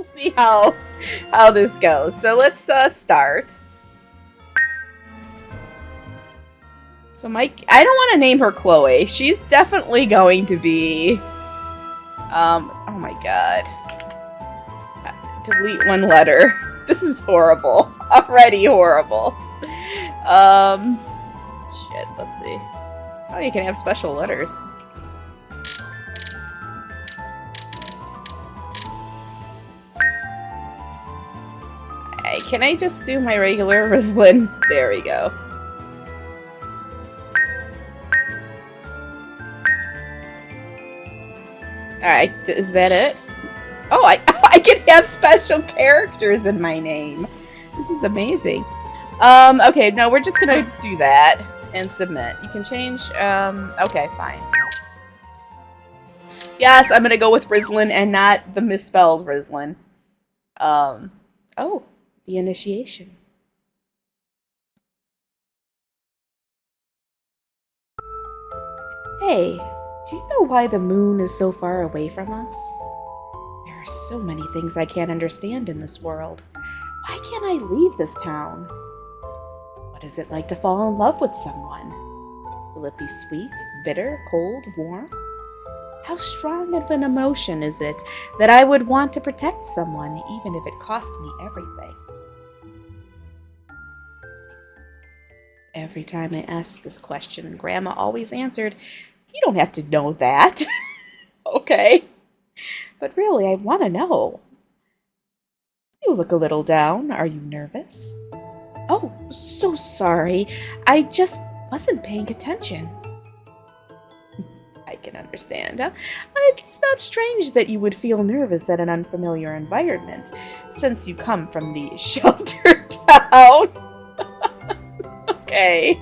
we'll see how this goes. So let's start. So Mike, I don't want to name her Chloe. She's definitely going to be oh my god. Delete one letter. This is horrible. Already horrible. Shit, let's see. Oh, you can have special letters. Hey, can I just do my regular Rislin? There we go. Alright, is that it? Oh, I can have special characters in my name. This is amazing. Okay, no, we're just gonna do that and submit. You can change, okay, fine. Yes, I'm gonna go with Rislin and not the misspelled Rislin. Oh, the initiation. Hey, do you know why the moon is so far away from us? There are so many things I can't understand in this world. Why can't I leave this town? What is it like to fall in love with someone? Will it be sweet, bitter, cold, warm? How strong of an emotion is it that I would want to protect someone even if it cost me everything? Every time I asked this question, Grandma always answered, "You don't have to know that." Okay. But really, I want to know. You look a little down. Are you nervous? Oh, so sorry. I just wasn't paying attention. I can understand. Huh? It's not strange that you would feel nervous at an unfamiliar environment, since you come from the sheltered town. Okay.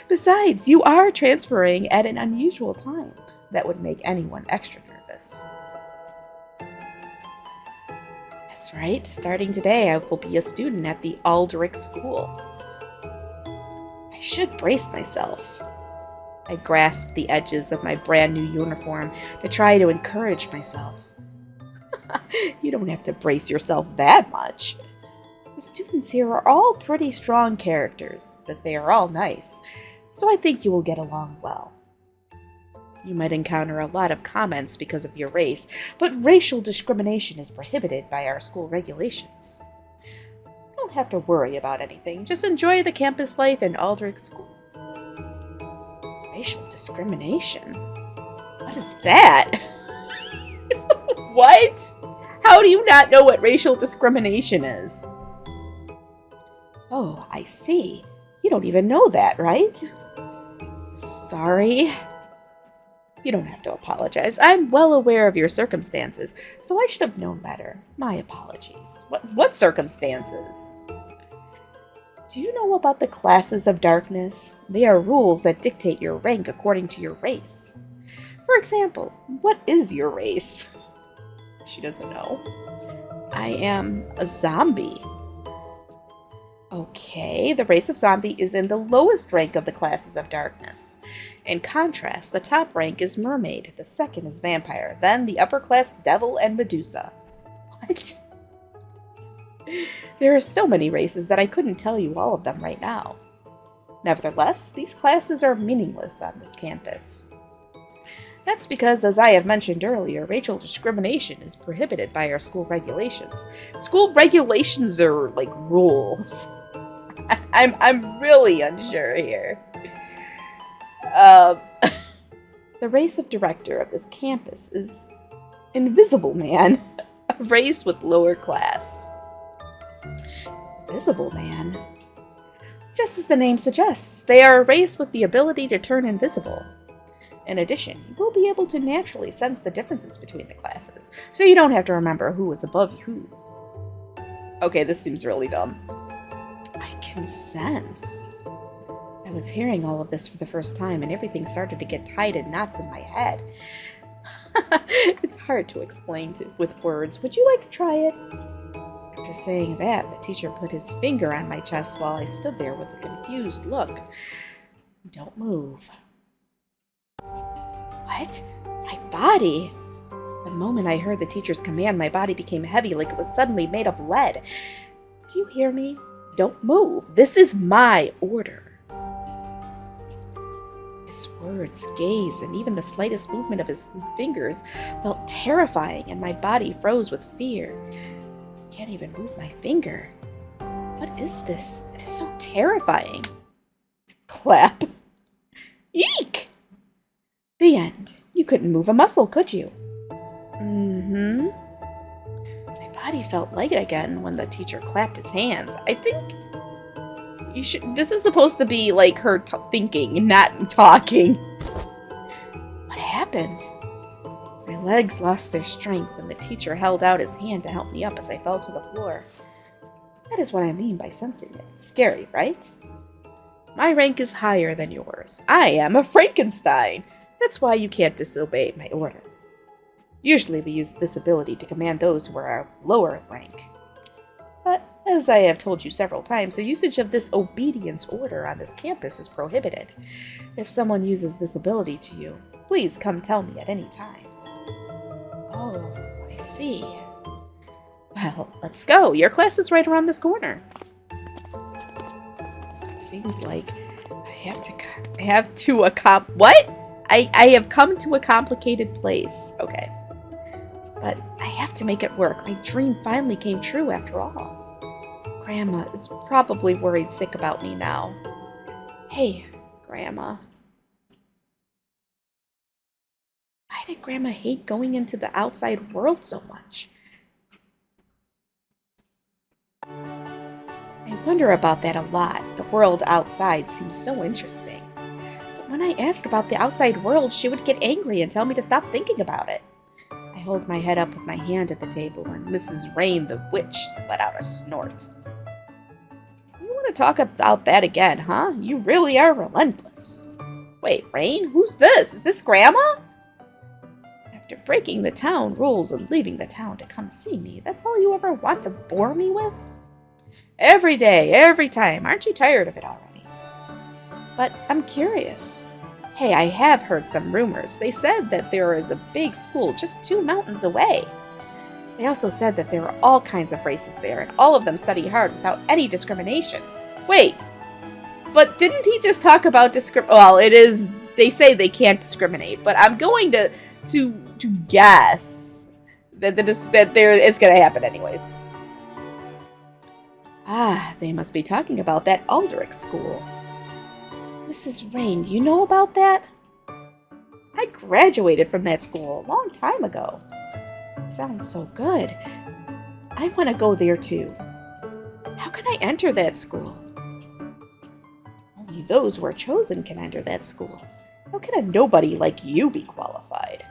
Besides, you are transferring at an unusual time that would make anyone extra nervous. That's right. Starting today, I will be a student at the Aldrich School. I should brace myself. I grasped the edges of my brand new uniform to try to encourage myself. You don't have to brace yourself that much. The students here are all pretty strong characters, but they are all nice, so I think you will get along well. You might encounter a lot of comments because of your race, but racial discrimination is prohibited by our school regulations. You don't have to worry about anything, just enjoy the campus life in Aldrich School. Racial discrimination? What is that? What? How do you not know what racial discrimination is? Oh, I see. You don't even know that, right? Sorry. You don't have to apologize. I'm well aware of your circumstances, so I should have known better. My apologies. What circumstances? Do you know about the classes of darkness? They are rules that dictate your rank according to your race. For example, what is your race? She doesn't know. I am a zombie. Okay, the race of zombie is in the lowest rank of the classes of darkness. In contrast, the top rank is mermaid, the second is vampire, then the upper class devil and Medusa. What? There are so many races that I couldn't tell you all of them right now. Nevertheless, these classes are meaningless on this campus. That's because, as I have mentioned earlier, racial discrimination is prohibited by our school regulations. School regulations are like rules. I'm really unsure here. The race of director of this campus is Invisible Man, a race with lower class. Invisible Man? Just as the name suggests, they are a race with the ability to turn invisible. In addition, you will be able to naturally sense the differences between the classes, so you don't have to remember who is above who. Okay, this seems really dumb. I can sense. I was hearing all of this for the first time, and everything started to get tied in knots in my head. It's hard to explain with words. Would you like to try it? After saying that, the teacher put his finger on my chest while I stood there with a confused look. Don't move. What? My body? The moment I heard the teacher's command, my body became heavy like it was suddenly made of lead. Do you hear me? Don't move. This is my order. His words, gaze, and even the slightest movement of his fingers felt terrifying, and my body froze with fear. I can't even move my finger. What is this? It is so terrifying. Clap. Eek! The end. You couldn't move a muscle, could you? Mm-hmm. My body felt light again when the teacher clapped his hands. I think you should. This is supposed to be like her thinking, not talking. What happened? My legs lost their strength, and the teacher held out his hand to help me up as I fell to the floor. That is what I mean by sensing it. Scary, right? My rank is higher than yours. I am a Frankenstein. That's why you can't disobey my order. Usually we use this ability to command those who are lower in rank. But, as I have told you several times, the usage of this obedience order on this campus is prohibited. If someone uses this ability to you, please come tell me at any time. Oh, I see. Well, let's go. Your class is right around this corner. It seems like I have come to a complicated place. Okay. But I have to make it work. My dream finally came true after all. Grandma is probably worried sick about me now. Hey, Grandma. Why did Grandma hate going into the outside world so much? I wonder about that a lot. The world outside seems so interesting. But when I ask about the outside world, she would get angry and tell me to stop thinking about it. I hold my head up with my hand at the table when Mrs. Rain the witch let out a snort. You want to talk about that again, huh? You really are relentless. Wait, Rain? Who's this? Is this Grandma? After breaking the town rules and leaving the town to come see me, that's all you ever want to bore me with? Every day, every time. Aren't you tired of it already? But I'm curious. Hey, I have heard some rumors. They said that there is a big school just 2 mountains away. They also said that there are all kinds of races there, and all of them study hard without any discrimination. Wait, but didn't he just talk about well, it is, they say they can't discriminate, but I'm going to guess that it's going to happen anyways. Ah, they must be talking about that Aldrich school. Mrs. Rain, do you know about that? I graduated from that school a long time ago. It sounds so good. I want to go there too. How can I enter that school? Only those who are chosen can enter that school. How can a nobody like you be qualified?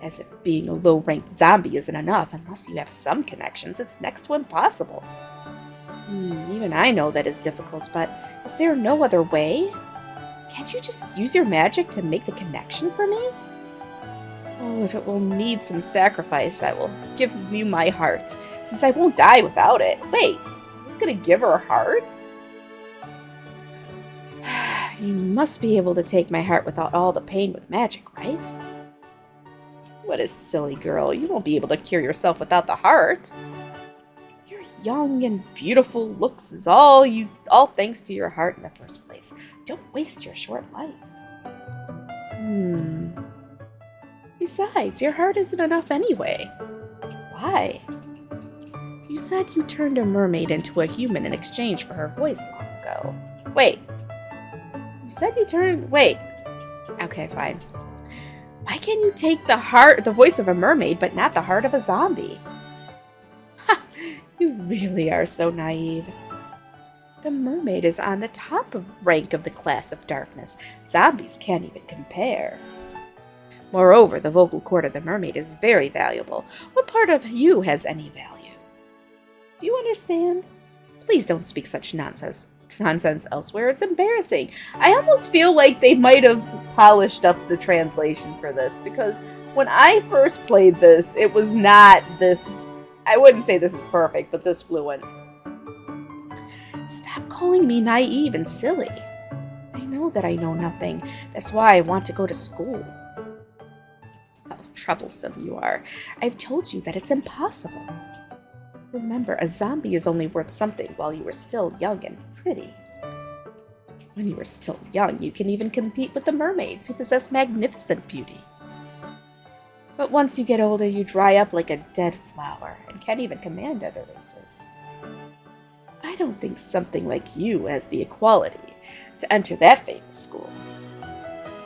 As if being a low-ranked zombie isn't enough, unless you have some connections, it's next to impossible. Even I know that is difficult, but is there no other way? Can't you just use your magic to make the connection for me? Oh, if it will need some sacrifice, I will give you my heart, since I won't die without it. Wait, she's just gonna give her heart? You must be able to take my heart without all the pain with magic, right? What a silly girl. You won't be able to cure yourself without the heart. Young and beautiful looks is all thanks to your heart in the first place. Don't waste your short life. Besides, your heart isn't enough anyway. Why? You said you turned a mermaid into a human in exchange for her voice long ago. Wait. You said you turned... Wait. Okay, fine. Why can't you take the voice of a mermaid, but not the heart of a zombie? You really are so naive. The mermaid is on the top rank of the class of darkness. Zombies can't even compare. Moreover, the vocal cord of the mermaid is very valuable. What part of you has any value? Do you understand? Please don't speak such nonsense elsewhere. It's embarrassing. I almost feel like they might have polished up the translation for this, because when I first played this, it was not this... I wouldn't say this is perfect, but this fluent. Stop calling me naive and silly. I know that I know nothing. That's why I want to go to school. How troublesome you are. I've told you that it's impossible. Remember, a zombie is only worth something while you are still young and pretty. When you are still young, you can even compete with the mermaids who possess magnificent beauty. But once you get older, you dry up like a dead flower and can't even command other races. I don't think something like you has the equality to enter that famous school.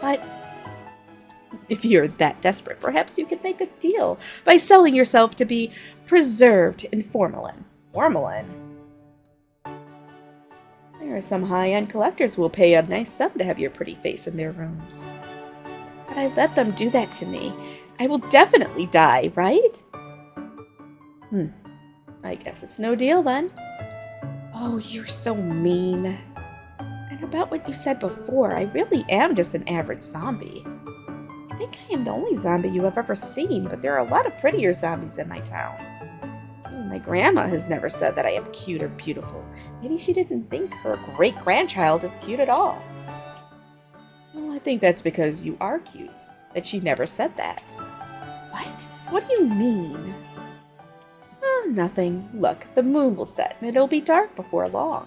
But if you're that desperate, perhaps you could make a deal by selling yourself to be preserved in formalin. Formalin? There are some high-end collectors who will pay a nice sum to have your pretty face in their rooms. But I let them do that to me. I will definitely die, right? I guess it's no deal then. Oh, you're so mean. And about what you said before, I really am just an average zombie. I think I am the only zombie you have ever seen, but there are a lot of prettier zombies in my town. My grandma has never said that I am cute or beautiful. Maybe she didn't think her great-grandchild is cute at all. Well, I think that's because you are cute, that she never said that. What? What do you mean? Oh, nothing. Look, the moon will set and it'll be dark before long.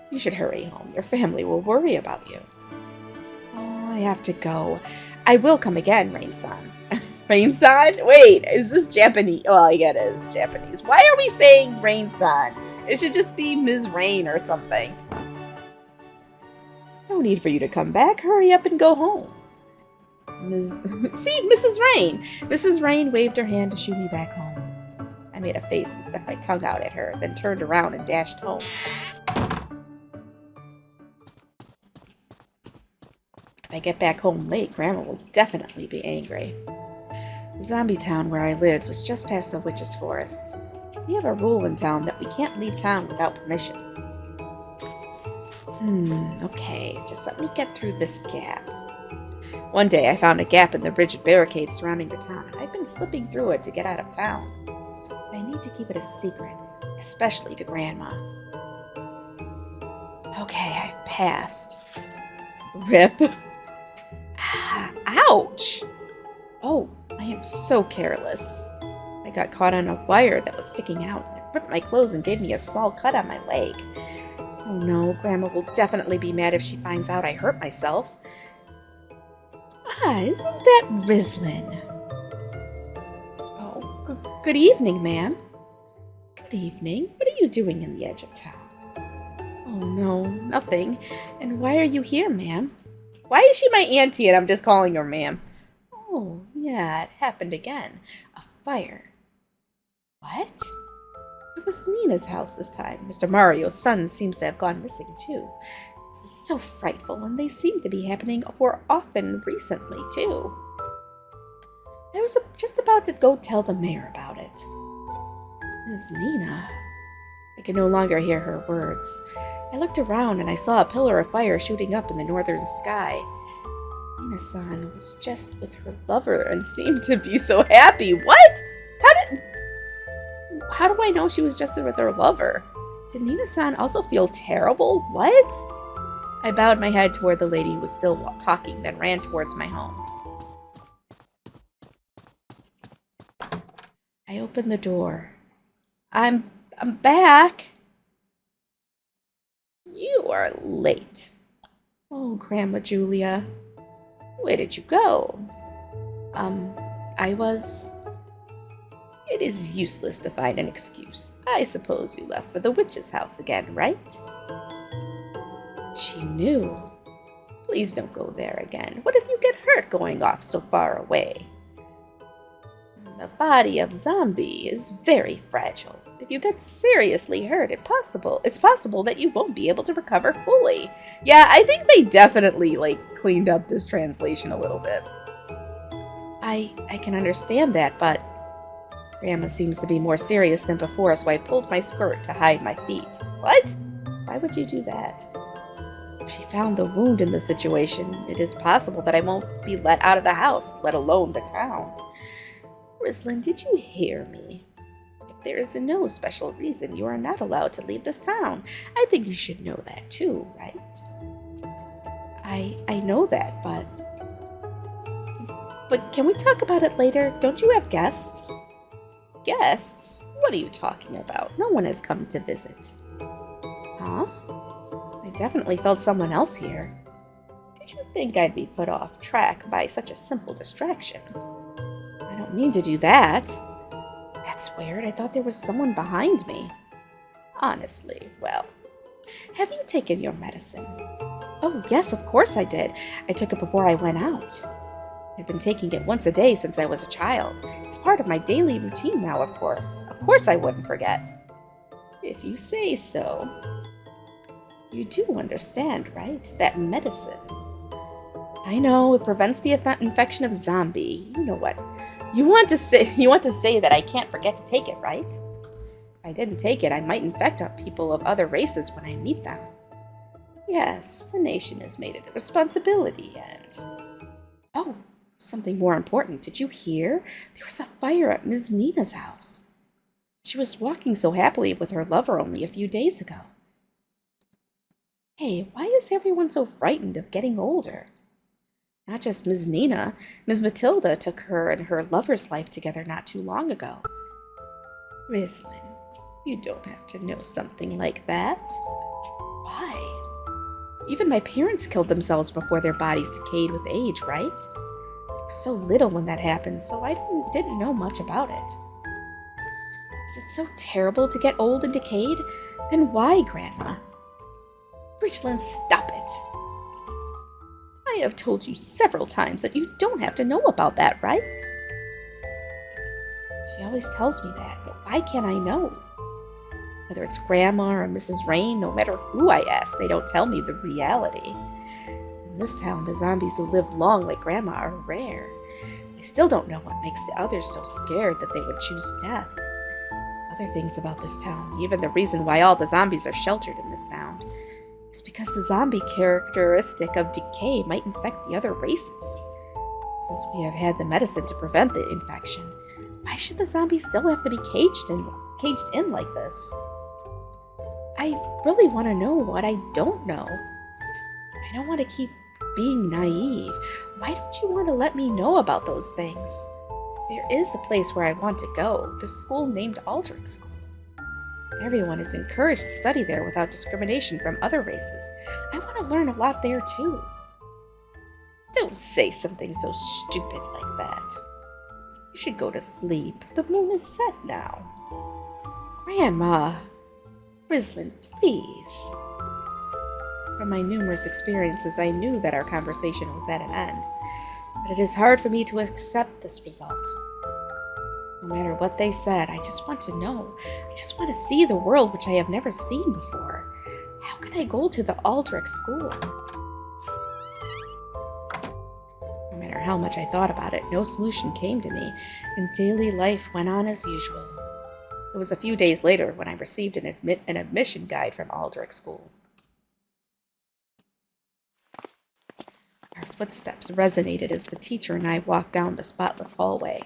You should hurry home. Your family will worry about you. Oh, I have to go. I will come again, Rain-san. Rain-san? Wait, is this Japanese? Well, yeah, it is Japanese. Why are we saying Rain-san? It should just be Ms. Rain or something. No need for you to come back. Hurry up and go home. See, Mrs. Rain. Mrs. Rain waved her hand to shoo me back home. I made a face and stuck my tongue out at her, then turned around and dashed home. If I get back home late, Grandma will definitely be angry. The zombie town where I lived was just past the witch's forest. We have a rule in town that we can't leave town without permission. Okay, just let me get through this gap. One day I found a gap in the rigid barricade surrounding the town, and I've been slipping through it to get out of town. I need to keep it a secret, especially to Grandma. Okay, I've passed. Rip. Ouch! Oh, I am so careless. I got caught on a wire that was sticking out, and it ripped my clothes and gave me a small cut on my leg. Oh no, Grandma will definitely be mad if she finds out I hurt myself. Isn't that Rislin? Oh, good evening, ma'am. Good evening. What are you doing in the edge of town? Oh no, nothing. And why are you here, ma'am? Why is she my auntie and I'm just calling her ma'am? Oh, yeah, it happened again. A fire. What? It was Nina's house this time. Mr. Mario's son seems to have gone missing, too. This is so frightful, and they seem to be happening more often recently, too. I was just about to go tell the mayor about it. Miss Nina. I could no longer hear her words. I looked around, and I saw a pillar of fire shooting up in the northern sky. Nina-san was just with her lover and seemed to be so happy. What? How do I know she was just with her lover? Did Nina-san also feel terrible? What? I bowed my head toward the lady who was still talking, then ran towards my home. I opened the door. I'm back. You are late. Oh, Grandma Julia. Where did you go? It is useless to find an excuse. I suppose you left for the witch's house again, right? She knew. Please don't go there again. What if you get hurt going off so far away? The body of zombie is very fragile. If you get seriously hurt, it's possible that you won't be able to recover fully. Yeah, I think they definitely, cleaned up this translation a little bit. I can understand that, but Grandma seems to be more serious than before, so I pulled my skirt to hide my feet. What? Why would you do that? If she found the wound in the situation, it is possible that I won't be let out of the house, let alone the town. Rislin, did you hear me? If there is no special reason, you are not allowed to leave this town. I think you should know that too, right? I know that, but but can we talk about it later? Don't you have guests? Guests? What are you talking about? No one has come to visit. Huh? I definitely felt someone else here. Did you think I'd be put off track by such a simple distraction? I don't mean to do that. That's weird. I thought there was someone behind me. Honestly, well, have you taken your medicine? Oh, yes, of course I did. I took it before I went out. I've been taking it once a day since I was a child. It's part of my daily routine now, of course. Of course I wouldn't forget. If you say so. You do understand, right? That medicine. I know, it prevents the infection of zombie. You know what? You want to say that I can't forget to take it, right? If I didn't take it, I might infect people of other races when I meet them. Yes, the nation has made it a responsibility, and... Oh, something more important. Did you hear? There was a fire at Ms. Nina's house. She was walking so happily with her lover only a few days ago. Hey, why is everyone so frightened of getting older? Not just Ms. Nina. Ms. Matilda took her and her lover's life together not too long ago. Rislin, you don't have to know something like that. Why? Even my parents killed themselves before their bodies decayed with age, right? I was so little when that happened, so I didn't know much about it. Is it so terrible to get old and decayed? Then why, Grandma? Richland, stop it. I have told you several times that you don't have to know about that, right? She always tells me that, but why can't I know? Whether it's Grandma or Mrs. Rain, no matter who I ask, they don't tell me the reality. In this town, the zombies who live long like Grandma are rare. I still don't know what makes the others so scared that they would choose death. Other things about this town, even the reason why all the zombies are sheltered in this town, is because the zombie characteristic of decay might infect the other races. Since we have had the medicine to prevent the infection, why should the zombies still have to be caged in like this? I really want to know what I don't know. I don't want to keep being naive. Why don't you want to let me know about those things? There is a place where I want to go, the school named Aldrich School. Everyone is encouraged to study there without discrimination from other races. I want to learn a lot there too. Don't say something so stupid like that. You should go to sleep. The moon is set now. Grandma, Rislin, please. From my numerous experiences, I knew that our conversation was at an end, but it is hard for me to accept this result. No matter what they said, I just want to know. I just want to see the world which I have never seen before. How can I go to the Aldrich School? No matter how much I thought about it, no solution came to me, and daily life went on as usual. It was a few days later when I received an admission guide from Aldrich School. Our footsteps resonated as the teacher and I walked down the spotless hallway.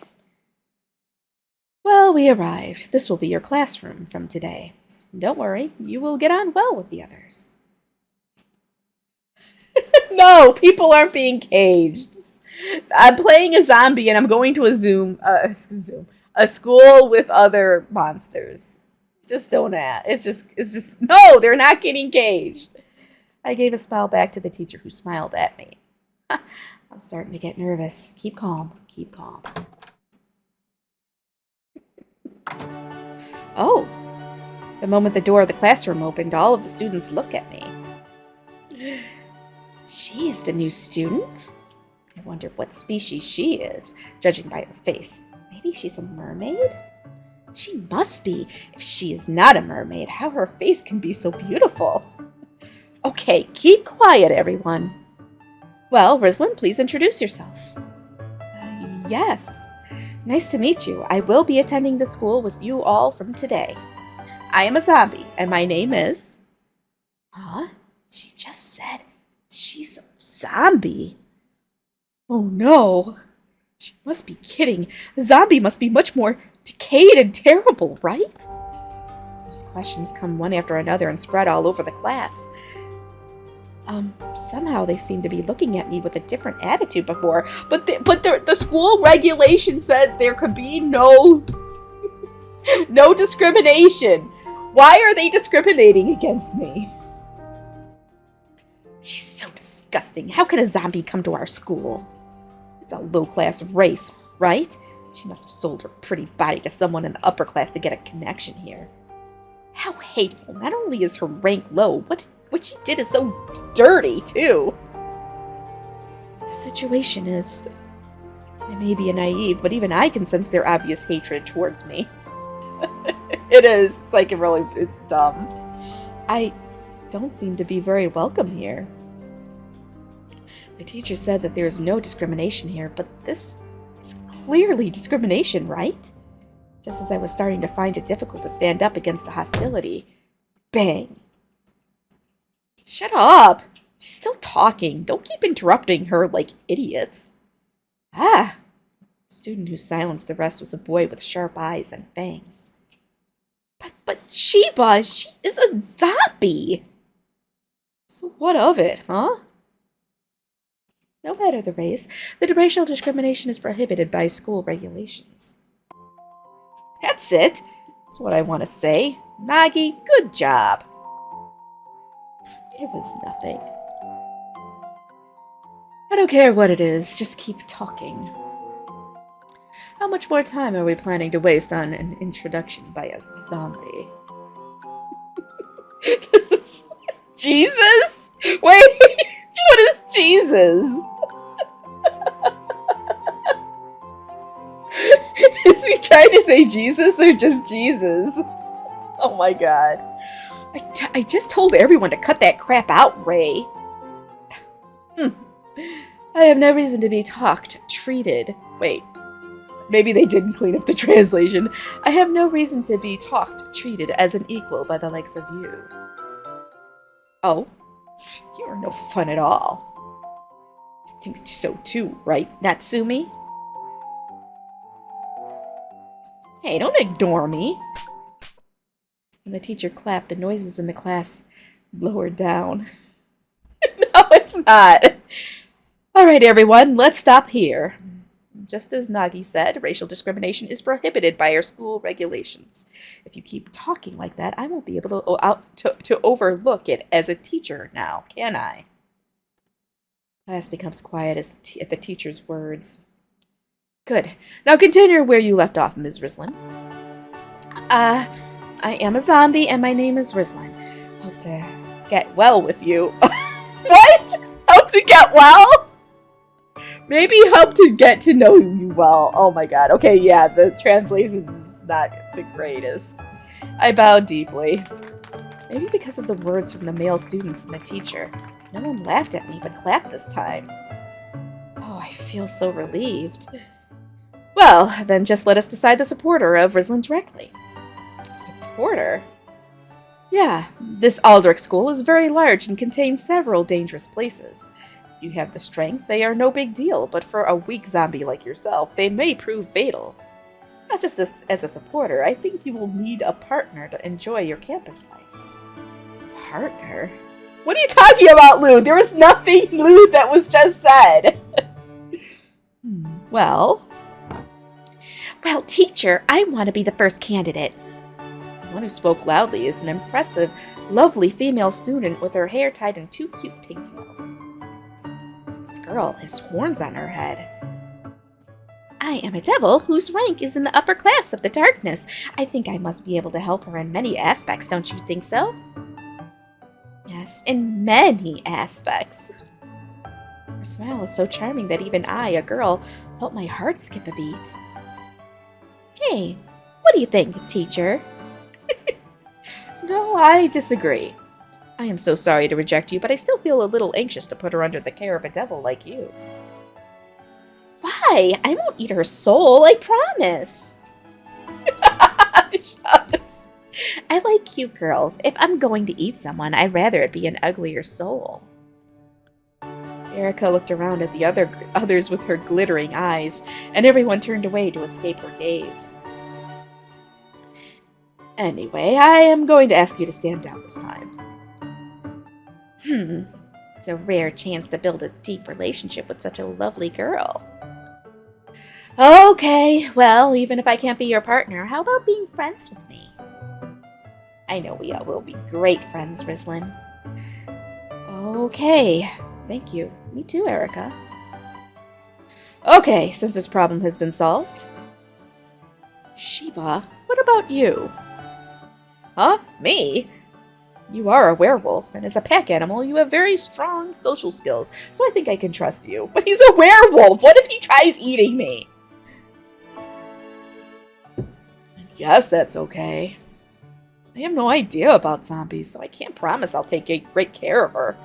Well, we arrived. This will be your classroom from today. Don't worry, you will get on well with the others. No, people aren't being caged. I'm playing a zombie and I'm going to a school with other monsters. Just don't ask. It's just, no, they're not getting caged. I gave a smile back to the teacher who smiled at me. I'm starting to get nervous. Keep calm. Keep calm. Oh, the moment the door of the classroom opened, all of the students looked at me. She is the new student? I wonder what species she is, judging by her face. Maybe she's a mermaid? She must be. If she is not a mermaid, how her face can be so beautiful. Okay, keep quiet, everyone. Well, Rislin, please introduce yourself. Yes. Nice to meet you. I will be attending the school with you all from today. I am a zombie, and my name is... Huh? She just said she's a zombie. Oh no. She must be kidding. A zombie must be much more decayed and terrible, right? Those questions come one after another and spread all over the class. Somehow they seem to be looking at me with a different attitude before. But the school regulation said there could be no discrimination. Why are they discriminating against me? She's so disgusting. How can a zombie come to our school? It's a low-class race, right? She must have sold her pretty body to someone in the upper class to get a connection here. How hateful. Not only is her rank low, what she did is so dirty, too. The situation is... I may be naive, but even I can sense their obvious hatred towards me. It is. It's like it's dumb. I don't seem to be very welcome here. The teacher said that there is no discrimination here, but this is clearly discrimination, right? Just as I was starting to find it difficult to stand up against the hostility. Bang! Shut up! She's still talking. Don't keep interrupting her like idiots. Ah! The student who silenced the rest was a boy with sharp eyes and fangs. But Sheba, she is a zombie! So what of it, huh? No matter the race, the racial discrimination is prohibited by school regulations. That's it. That's what I want to say. Nagi, good job. It was nothing. I don't care what it is, just keep talking. How much more time are we planning to waste on an introduction by a zombie? This is... Jesus? Wait, what is Jesus? Is he trying to say Jesus or just Jesus? Oh my god. I just told everyone to cut that crap out, Ray. I have no reason to be treated. Wait. Maybe they didn't clean up the translation. I have no reason to be treated as an equal by the likes of you. Oh? You are no fun at all. I think so too, right, Natsumi? Hey, don't ignore me. When the teacher clapped, the noises in the class lowered down. No, it's not. All right, everyone, let's stop here. Just as Nagi said, racial discrimination is prohibited by our school regulations. If you keep talking like that, I won't be able to overlook it as a teacher now, can I? Class becomes quiet at the teacher's words. Good. Now continue where you left off, Ms. Rislin. I am a zombie, and my name is Rislin. Hope to get well with you. What? Hope to get well? Maybe hope to get to know you well. Oh my god. Okay, yeah, the translation is not the greatest. I bowed deeply. Maybe because of the words from the male students and the teacher. No one laughed at me, but clapped this time. Oh, I feel so relieved. Well, then just let us decide the supporter of Rislin directly. Supporter? Yeah, this Aldrich school is very large and contains several dangerous places. If you have the strength, they are no big deal, but for a weak zombie like yourself, they may prove fatal. Not just as a supporter, I think you will need a partner to enjoy your campus life. Partner? What are you talking about, Lou? There was nothing, Lou, that was just said. Well, teacher, I want to be the first candidate. The one who spoke loudly is an impressive, lovely female student with her hair tied in 2 cute pigtails. This girl has horns on her head. I am a devil whose rank is in the upper class of the darkness. I think I must be able to help her in many aspects, don't you think so? Yes, in many aspects. Her smile is so charming that even I, a girl, felt my heart skip a beat. Hey, what do you think, teacher? No, I disagree. I am so sorry to reject you, but I still feel a little anxious to put her under the care of a devil like you. Why? I won't eat her soul, I promise. I like cute girls. If I'm going to eat someone, I'd rather it be an uglier soul. Erica looked around at the others with her glittering eyes, and everyone turned away to escape her gaze. Anyway, I am going to ask you to stand down this time. It's a rare chance to build a deep relationship with such a lovely girl. Okay, well, even if I can't be your partner, how about being friends with me? I know we all will be great friends, Rislin. Okay, thank you. Me too, Erica. Okay, since this problem has been solved. Sheba, what about you? Huh? Me? You are a werewolf, and as a pack animal, you have very strong social skills, so I think I can trust you. But he's a werewolf! What if he tries eating me? Yes, that's okay. I have no idea about zombies, so I can't promise I'll take great care of her.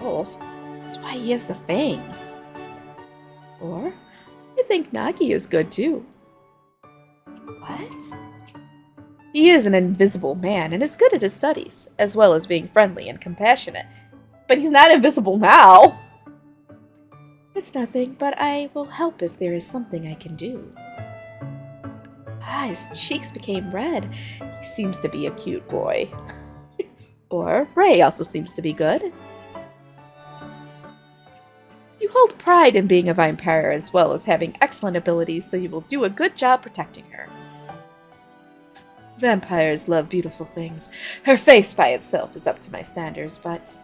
Wolf? That's why he has the fangs. Or, I think Nagi is good too. What? He is an invisible man and is good at his studies, as well as being friendly and compassionate. But he's not invisible now! It's nothing, but I will help if there is something I can do. Ah, his cheeks became red. He seems to be a cute boy. Or Ray also seems to be good. You hold pride in being a vampire as well as having excellent abilities, so you will do a good job protecting her. Vampires love beautiful things. Her face by itself is up to my standards, but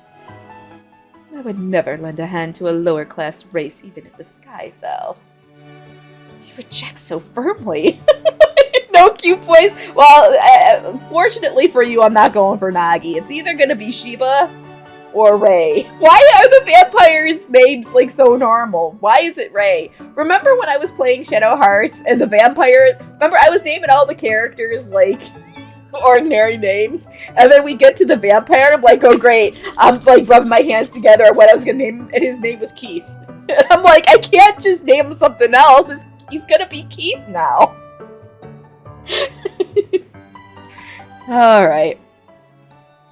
I would never lend a hand to a lower-class race even if the sky fell. He rejects so firmly. No cute boys. Well, fortunately for you, I'm not going for Nagi. It's either going to be Sheba or Ray. Why are the vampires' names like so normal? Why is it Ray? Remember when I was playing Shadow Hearts and the vampire? Remember I was naming all the characters like ordinary names, and then we get to the vampire and I'm like, oh great. I'm like rubbing my hands together at what I was gonna name him, and his name was Keith. And I'm like, I can't just name him something else. He's gonna be Keith now. Alright.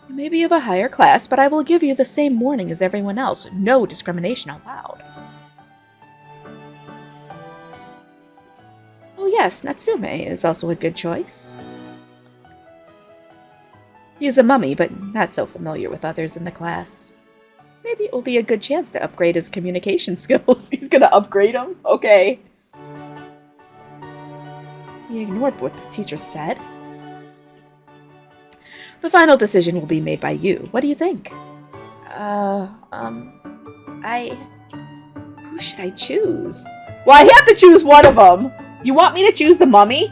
You may be of a higher class, but I will give you the same warning as everyone else. No discrimination allowed. Oh yes, Natsume is also a good choice. He is a mummy, but not so familiar with others in the class. Maybe it will be a good chance to upgrade his communication skills. He's gonna upgrade them? Okay. He ignored what the teacher said. The final decision will be made by you. What do you think? Who should I choose? Well, I have to choose one of them. You want me to choose the mummy?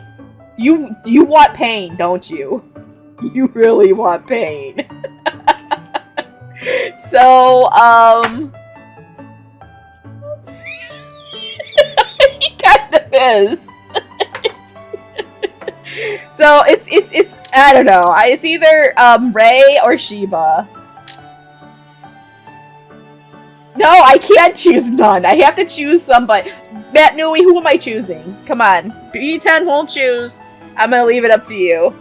You want pain, don't you? You really want pain. So, he kind of is. So it's I don't know. It's either Ray or Sheba. No, I can't choose none. I have to choose somebody. Matt Nui, who am I choosing? Come on. B10 won't choose. I'm gonna leave it up to you.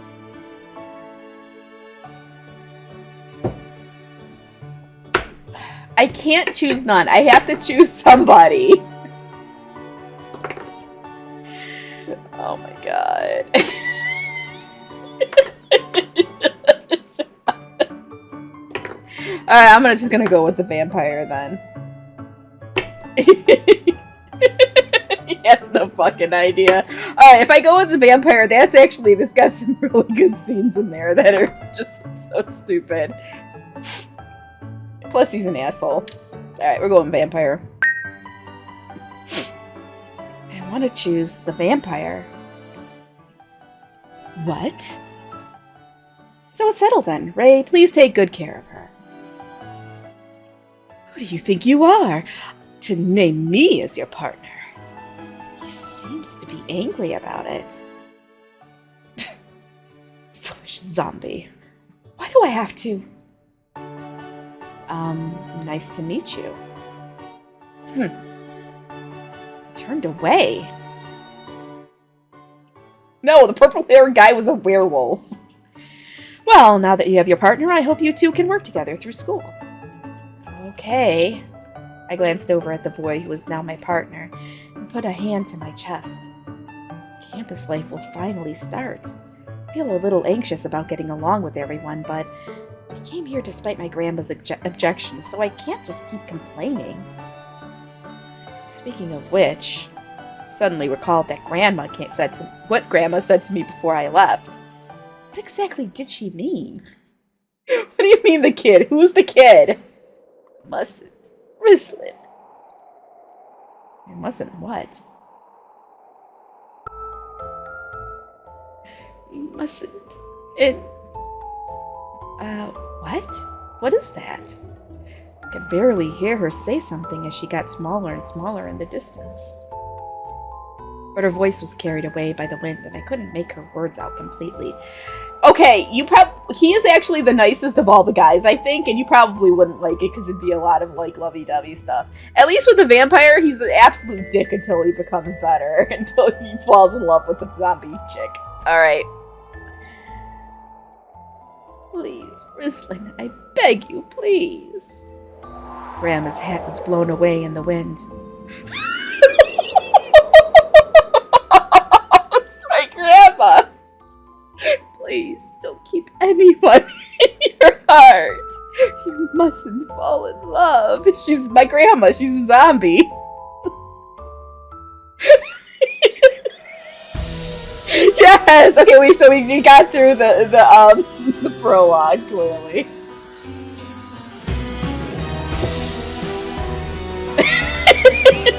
I can't choose none. I have to choose somebody. Oh my god. Alright, I'm just gonna go with the vampire then. That's no fucking idea. Alright, if I go with the vampire, this got some really good scenes in there that are just so stupid. Plus, he's an asshole. Alright, we're going vampire. I want to choose the vampire. What? So it's settled then. Ray, please take good care of her. Who do you think you are to name me as your partner? He seems to be angry about it. Foolish zombie. Why do I have to? Nice to meet you. Turned away. No, the purple-haired guy was a werewolf. Well, now that you have your partner, I hope you two can work together through school. Okay. I glanced over at the boy who was now my partner and put a hand to my chest. Campus life will finally start. I feel a little anxious about getting along with everyone, but I came here despite my grandma's objections, so I can't just keep complaining. Speaking of which, I suddenly recalled that what Grandma said to me before I left. What exactly did she mean? What do you mean the kid? Who's the kid? Mustn't. Rislin. It mustn't what? You mustn't. What? What is that? I could barely hear her say something as she got smaller and smaller in the distance. But her voice was carried away by the wind, and I couldn't make her words out completely. Okay, he is actually the nicest of all the guys, I think, and you probably wouldn't like it because it'd be a lot of, like, lovey-dovey stuff. At least with the vampire, he's an absolute dick until he becomes better, until he falls in love with the zombie chick. Alright. Please, Rislin, I beg you, please. Grandma's hat was blown away in the wind. It's my grandma. Please, don't keep anyone in your heart. You mustn't fall in love. She's my grandma. She's a zombie. Yes! Okay, wait, so we got through the prologue, clearly.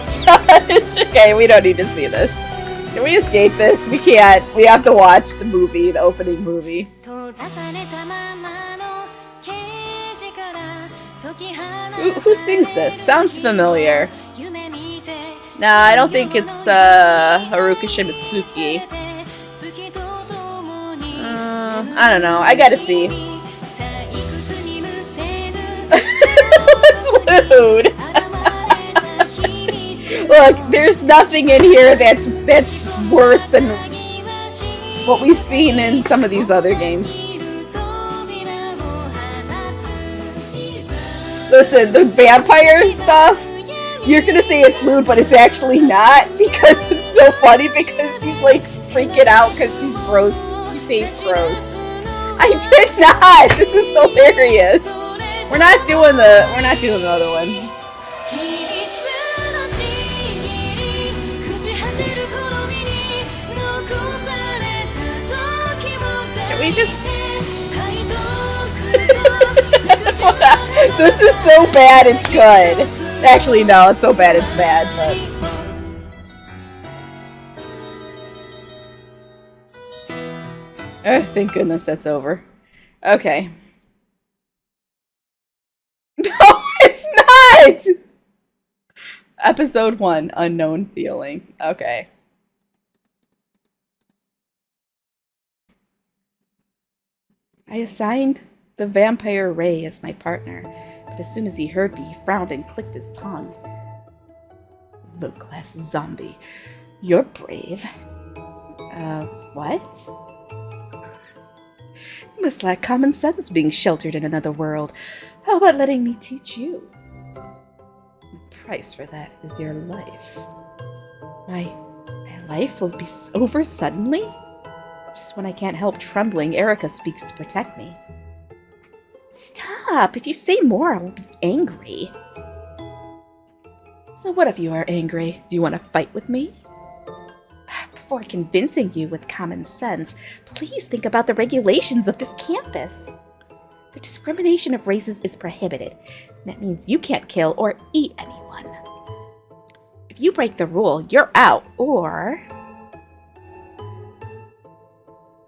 Shush! Okay, we don't need to see this. Can we escape this? We can't. We have to watch the movie, the opening movie. Who sings this? Sounds familiar. Nah, I don't think it's Haruka Shimizuki. I don't know. I gotta see. It's lewd. Look, there's nothing in here that's worse than what we've seen in some of these other games. Listen, the vampire stuff, you're gonna say it's lewd, but it's actually not, because it's so funny, because he's like freaking out because she's gross. She tastes gross. I did not! This is hilarious. We're not doing the other one. Can we just... This is so bad it's good. Actually, no, it's so bad it's bad, but... Oh, thank goodness that's over. Okay. No, it's not! Episode 1, Unknown Feeling. Okay. I assigned the vampire Ray as my partner, but as soon as he heard me, he frowned and clicked his tongue. Low-class zombie. You're brave. What? You must lack common sense being sheltered in another world. How about letting me teach you? The price for that is your life. My life will be over suddenly? Just when I can't help trembling, Erica speaks to protect me. Stop! If you say more, I will be angry. So what if you are angry? Do you want to fight with me? Before convincing you with common sense, please think about the regulations of this campus. The discrimination of races is prohibited. That means you can't kill or eat anyone. If you break the rule, you're out, or...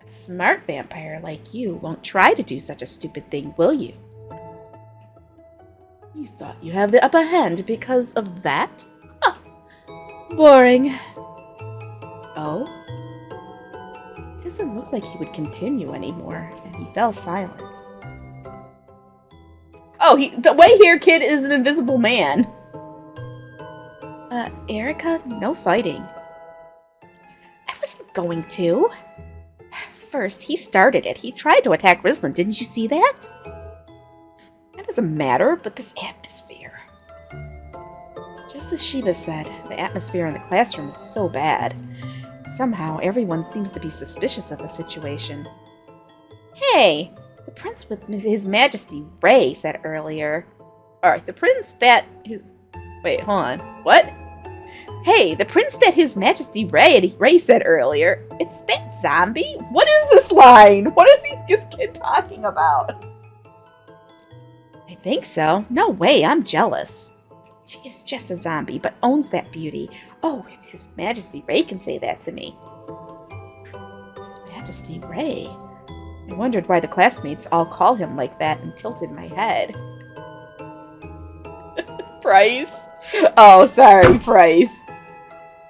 A smart vampire like you won't try to do such a stupid thing, will you? You thought you have the upper hand because of that? Huh. Boring. Oh? It doesn't look like he would continue anymore, and he fell silent. Oh, the way here, kid, is an invisible man. Erica, no fighting. I wasn't going to. First, he started it. He tried to attack Rislin, didn't you see that? That doesn't matter, but this atmosphere. Just as Sheba said, the atmosphere in the classroom is so bad. Somehow, everyone seems to be suspicious of the situation. Hey, The prince with His Majesty Ray said earlier. Alright, the prince that... Wait, hold on. What? Hey, the prince that His Majesty Ray said earlier. It's that zombie? What is this line? What is this kid talking about? I think so. No way, I'm jealous. She is just a zombie, but owns that beauty. Oh, if His Majesty Ray can say that to me. His Majesty Ray? I wondered why the classmates all call him like that and tilted my head. Price? Oh, sorry, Price.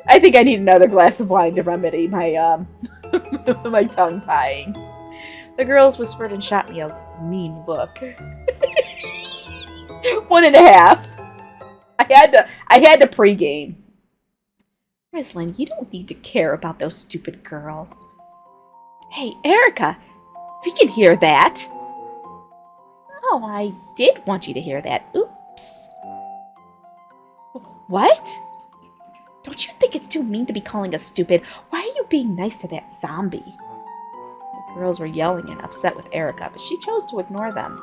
I think I need another glass of wine to remedy my, my tongue-tying. The girls whispered and shot me a mean look. 1.5. I had to pregame. Rislin, you don't need to care about those stupid girls. Hey, Erica, we can hear that. Oh, I did want you to hear that. Oops. What? Don't you think it's too mean to be calling us stupid? Why are you being nice to that zombie? The girls were yelling and upset with Erica, but she chose to ignore them.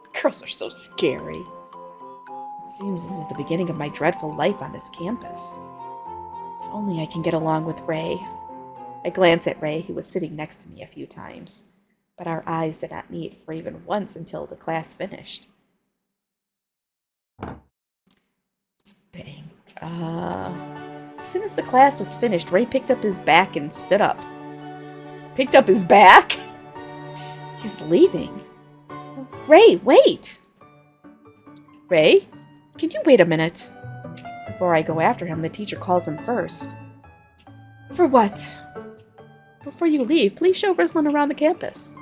The girls are so scary. It seems this is the beginning of my dreadful life on this campus. If only I can get along with Ray. I glanced at Ray, who was sitting next to me a few times, but our eyes did not meet for even once until the class finished. Dang. As soon as the class was finished, Ray picked up his back and stood up. Picked up his back? He's leaving. Ray, wait! Ray, can you wait a minute? Before I go after him, the teacher calls him first. For what? Before you leave, please show Rislin around the campus.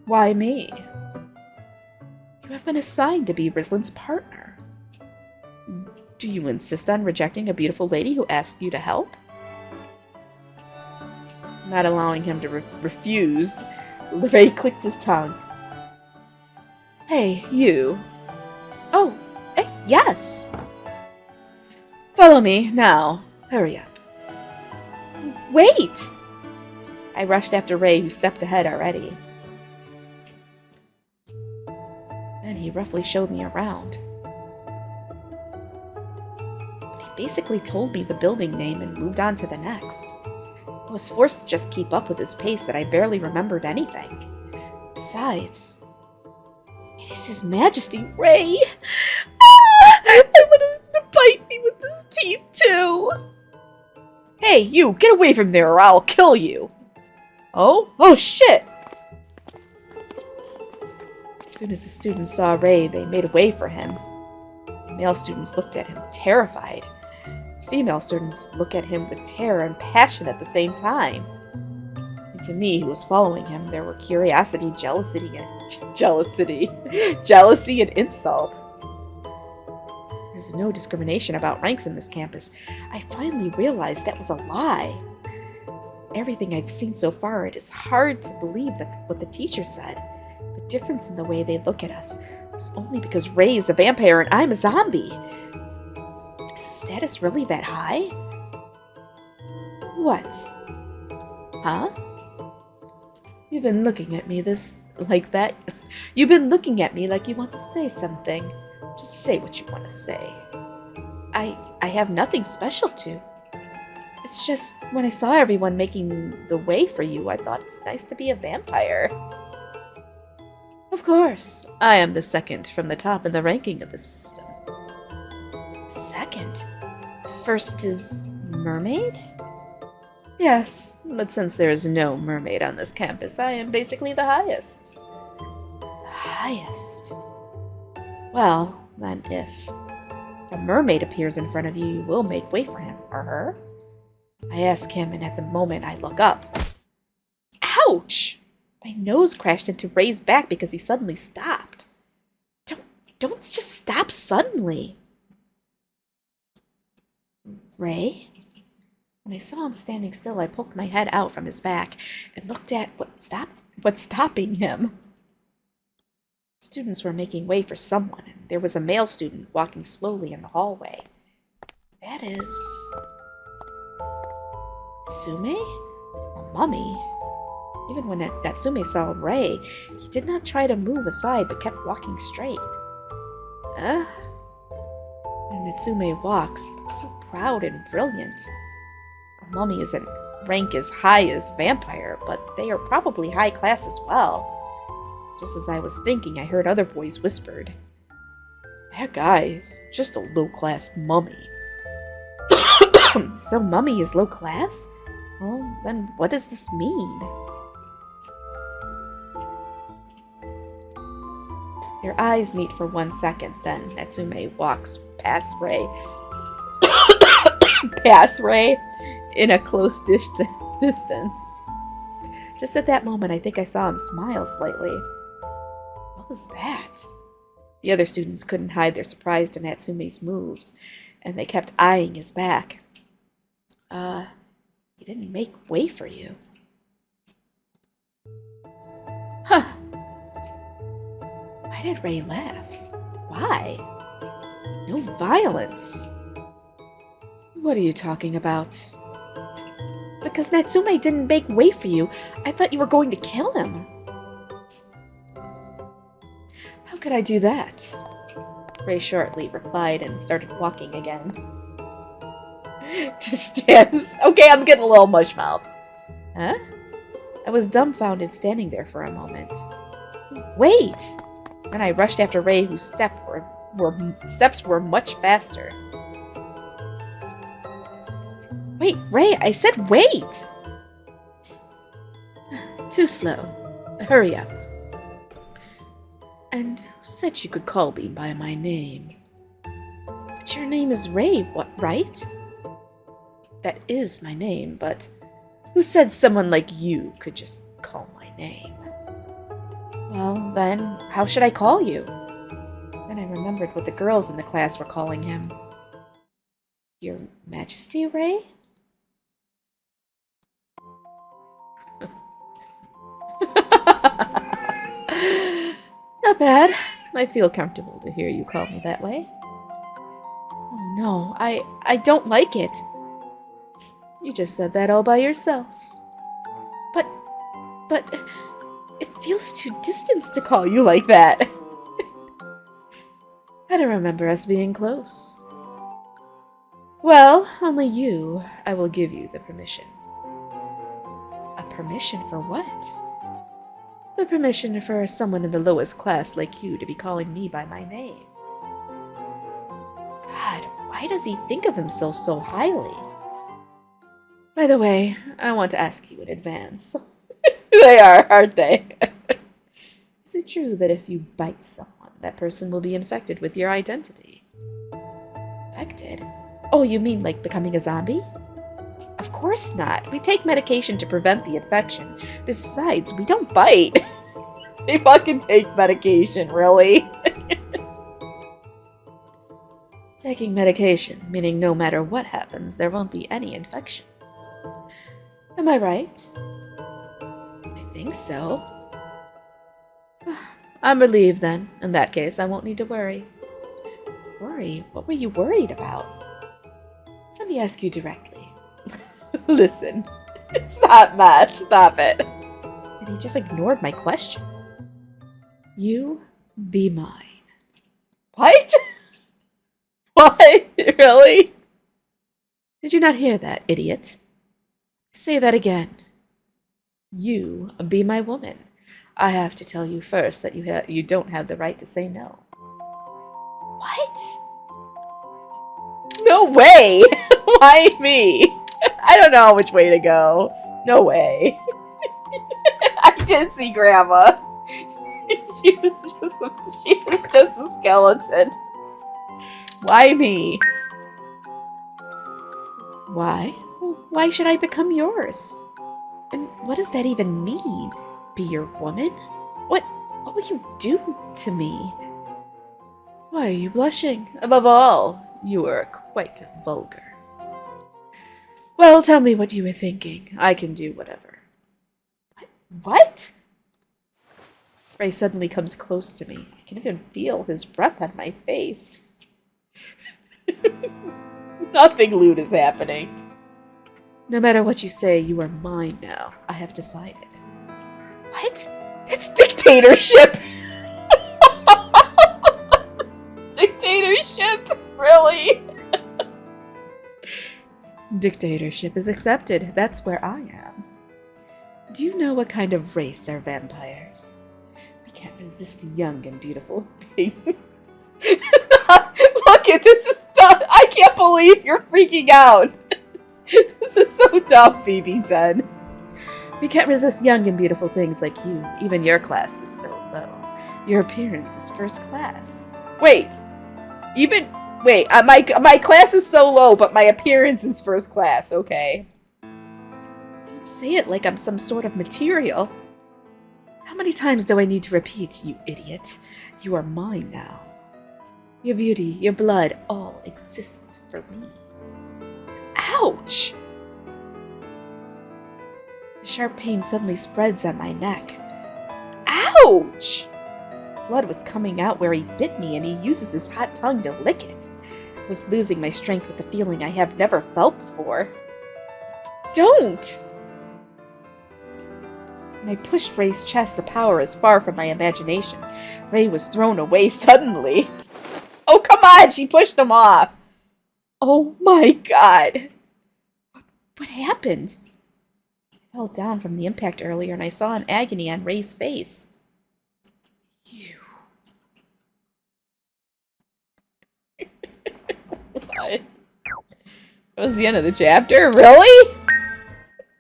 Why me? You have been assigned to be Rislin's partner. Do you insist on rejecting a beautiful lady who asked you to help? Not allowing him to refuse, Ray clicked his tongue. Hey, you. Oh, yes. Follow me, now. Hurry up. Wait! I rushed after Ray, who stepped ahead already. Then he roughly showed me around. He basically told me the building name and moved on to the next. I was forced to just keep up with his pace that I barely remembered anything. Besides, it is His Majesty Ray! Ah, I want him to bite me with his teeth, too! Hey, you! Get away from there or I'll kill you! Oh? Oh, shit! As soon as the students saw Ray, they made way for him. The male students looked at him, terrified. Female students looked at him with terror and passion at the same time. And to me, who was following him, there were curiosity, jealousy, and insult. There's no discrimination about ranks in this campus. I finally realized that was a lie. Everything I've seen so far, it is hard to believe that what the teacher said. The difference in the way they look at us was only because Ray is a vampire and I'm a zombie. Is his status really that high? What? Huh? You've been looking at me like that. You've been looking at me like you want to say something. Just say what you want to say. I have nothing special to. It's just, when I saw everyone making the way for you, I thought it's nice to be a vampire. Of course, I am the second from the top in the ranking of this system. Second? The first is mermaid? Yes, but since there is no mermaid on this campus, I am basically the highest. The highest? Well, then if a mermaid appears in front of you, you will make way for him or her. I ask him, and at the moment I look up. Ouch! My nose crashed into Ray's back because he suddenly stopped. Don't just stop suddenly. Ray? When I saw him standing still, I poked my head out from his back and looked at what's stopping him. Students were making way for someone, and there was a male student walking slowly in the hallway. That is... Sume? A mummy? Even when Natsume saw Rei, he did not try to move aside but kept walking straight. When Natsume walks, he looks so proud and brilliant. Her mummy isn't rank as high as vampire, but they are probably high class as well. Just as I was thinking, I heard other boys whispered, "That guy is just a low-class mummy." So mummy is low class? Well, then what does this mean? Their eyes meet for 1 second, then Natsume walks past Rei. Past Rei in a close distance. Just at that moment, I think I saw him smile slightly. What was that? The other students couldn't hide their surprise to Natsume's moves, and they kept eyeing his back. He didn't make way for you. Huh. Why did Rei laugh? Why? No violence. What are you talking about? Because Natsume didn't make way for you. I thought you were going to kill him. How could I do that? Rei shortly replied and started walking again. Stands. Okay, I'm getting a little mush-mouthed. Huh? I was dumbfounded standing there for a moment. Wait! Then I rushed after Rei, whose steps were much faster. Wait, Rei, I said wait! Too slow. Hurry up. And who said you could call me by my name? But your name is Rei, right? That is my name, but who said someone like you could just call my name? Well, then, how should I call you? Then I remembered what the girls in the class were calling him. Your Majesty, Rei? Not bad. I feel comfortable to hear you call me that way. Oh no, I don't like it. You just said that all by yourself. But it feels too distant to call you like that. I don't remember us being close. Well, only you. I will give you the permission. A permission for what? The permission for someone in the lowest class like you to be calling me by my name. God, why does he think of himself so highly? By the way, I want to ask you in advance. They are, aren't they? Is it true that if you bite someone, that person will be infected with your identity? Infected? Oh, you mean like becoming a zombie? Of course not. We take medication to prevent the infection. Besides, we don't bite. They fucking take medication, really? Taking medication, meaning no matter what happens, there won't be any infection. Am I right? I think so. I'm relieved then. In that case, I won't need to worry. Worry? What were you worried about? Let me ask you directly. Listen, it's not much. Stop it. And he just ignored my question. You be mine. What? What? Really? Did you not hear that, idiot? Say that again. You be my woman. I have to tell you first that you don't have the right to say no. What? No way! Why me? I don't know which way to go. No way. I did see Grandma. She was just a skeleton. Why me? Why? Why should I become yours? And what does that even mean? Be your woman? What will you do to me? Why are you blushing? Above all, you are quite vulgar. Well, tell me what you were thinking. I can do whatever. What? Ray suddenly comes close to me. I can even feel his breath on my face. Nothing lewd is happening. No matter what you say, you are mine now. I have decided. What? It's dictatorship! Dictatorship? Really? Dictatorship is accepted. That's where I am. Do you know what kind of race are vampires? We can't resist young and beautiful things. Look at this is dumb. I can't believe you're freaking out. This is so dumb, BB10. We can't resist young and beautiful things like you. Even your class is so low. Your appearance is first class. Wait. My class is so low, but my appearance is first class. Okay. Don't say it like I'm some sort of material. How many times do I need to repeat, you idiot? You are mine now. Your beauty, your blood, all exists for me. Ouch! The sharp pain suddenly spreads on my neck. Ouch! Blood was coming out where he bit me, and he uses his hot tongue to lick it. I was losing my strength with a feeling I have never felt before. Don't! When I pushed Ray's chest, the power is far from my imagination. Ray was thrown away suddenly. Oh, come on! She pushed him off! Oh my god! What happened? I fell down from the impact earlier, and I saw an agony on Ray's face. You. What? That was the end of the chapter? Really?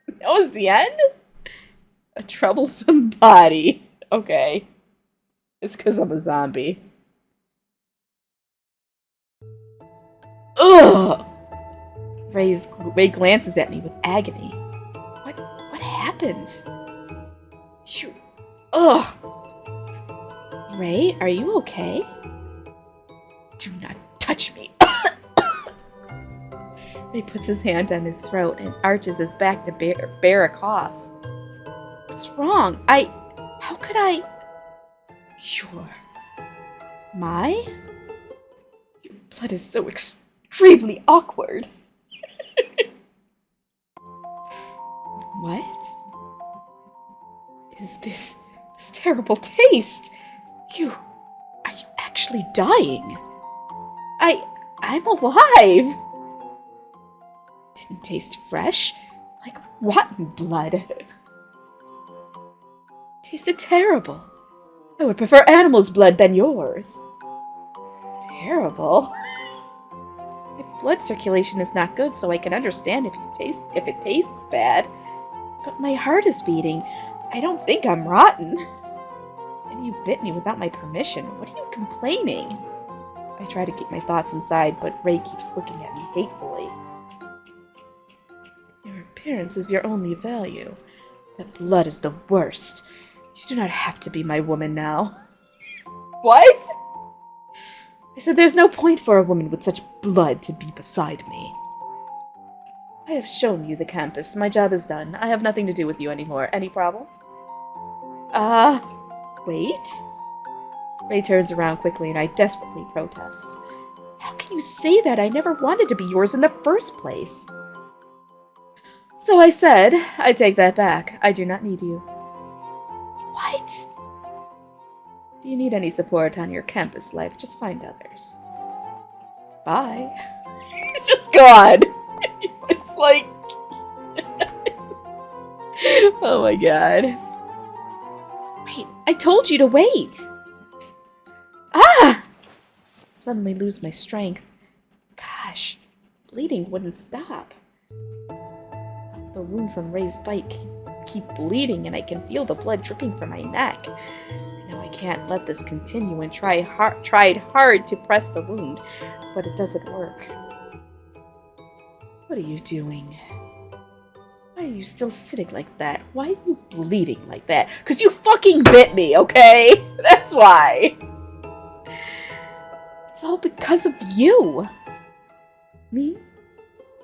That was the end? A troublesome body. Okay. It's because I'm a zombie. Ugh! Ray glances at me with agony. What happened? Phew. Ugh! Ray, are you okay? Do not touch me. Ray puts his hand on his throat and arches his back to bear a cough. What's wrong? How could I? My? Your blood is so extremely awkward. What? Is this terrible taste? Are you actually dying? I'm alive. Didn't taste fresh, like rotten blood. Tasted terrible. I would prefer animal's blood than yours. Terrible? My blood circulation is not good, so I can understand if it tastes bad. But my heart is beating. I don't think I'm rotten. And you bit me without my permission. What are you complaining? I try to keep my thoughts inside, but Ray keeps looking at me hatefully. Your appearance is your only value. That blood is the worst. You do not have to be my woman now. What? I said there's no point for a woman with such blood to be beside me. I have shown you the campus. My job is done. I have nothing to do with you anymore. Any problem? Wait? Ray turns around quickly and I desperately protest. How can you say that? I never wanted to be yours in the first place. So I said, I take that back. I do not need you. What? If you need any support on your campus life, just find others. Bye. It's just gone. It's like... Oh my god. Wait, I told you to wait. Ah! Suddenly lose my strength. Gosh, bleeding wouldn't stop. The wound from Ray's bite keep bleeding and I can feel the blood dripping from my neck. I know I can't let this continue and tried hard to press the wound, but it doesn't work. What are you doing? Why are you still sitting like that? Why are you bleeding like that? 'Cause you fucking bit me, okay? That's why. It's all because of you. Me?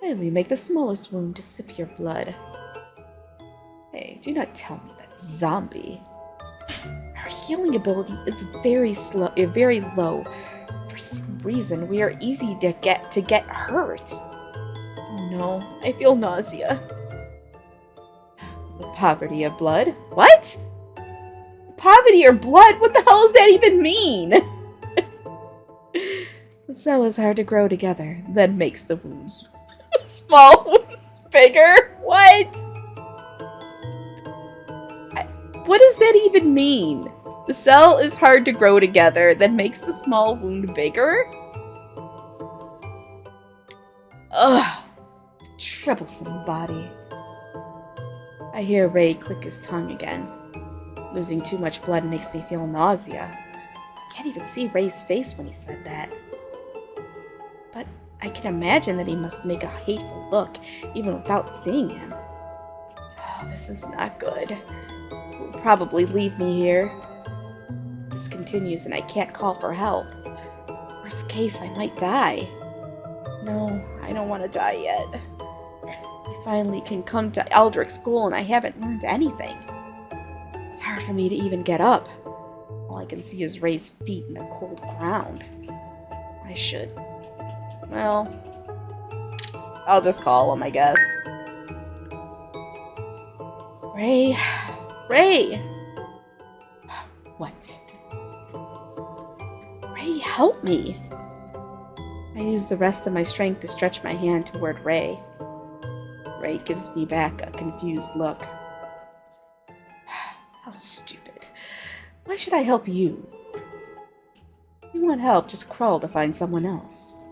I only make the smallest wound to sip your blood. Hey, do not tell me that zombie. Our healing ability is very low. For some reason, we are easy to get hurt. Oh no, I feel nausea. The poverty of blood? What? Poverty or blood? What the hell does that even mean? The cell is hard to grow together, then makes the wounds small wounds bigger? What? What does that even mean? The cell is hard to grow together, then makes the small wound bigger? Ugh. Troublesome body. I hear Ray click his tongue again. Losing too much blood makes me feel nausea. I can't even see Ray's face when he said that. But I can imagine that he must make a hateful look, even without seeing him. Oh, this is not good. He'll probably leave me here. If this continues and I can't call for help. Worst case, I might die. No, I don't want to die yet. I finally can come to Eldrick School and I haven't learned anything. It's hard for me to even get up. All I can see is Ray's feet in the cold ground. I should. Well, I'll just call him, I guess. Ray. Ray! What? Ray, help me! I use the rest of my strength to stretch my hand toward Ray. Ray gives me back a confused look. How stupid. Why should I help you? If you want help, just crawl to find someone else.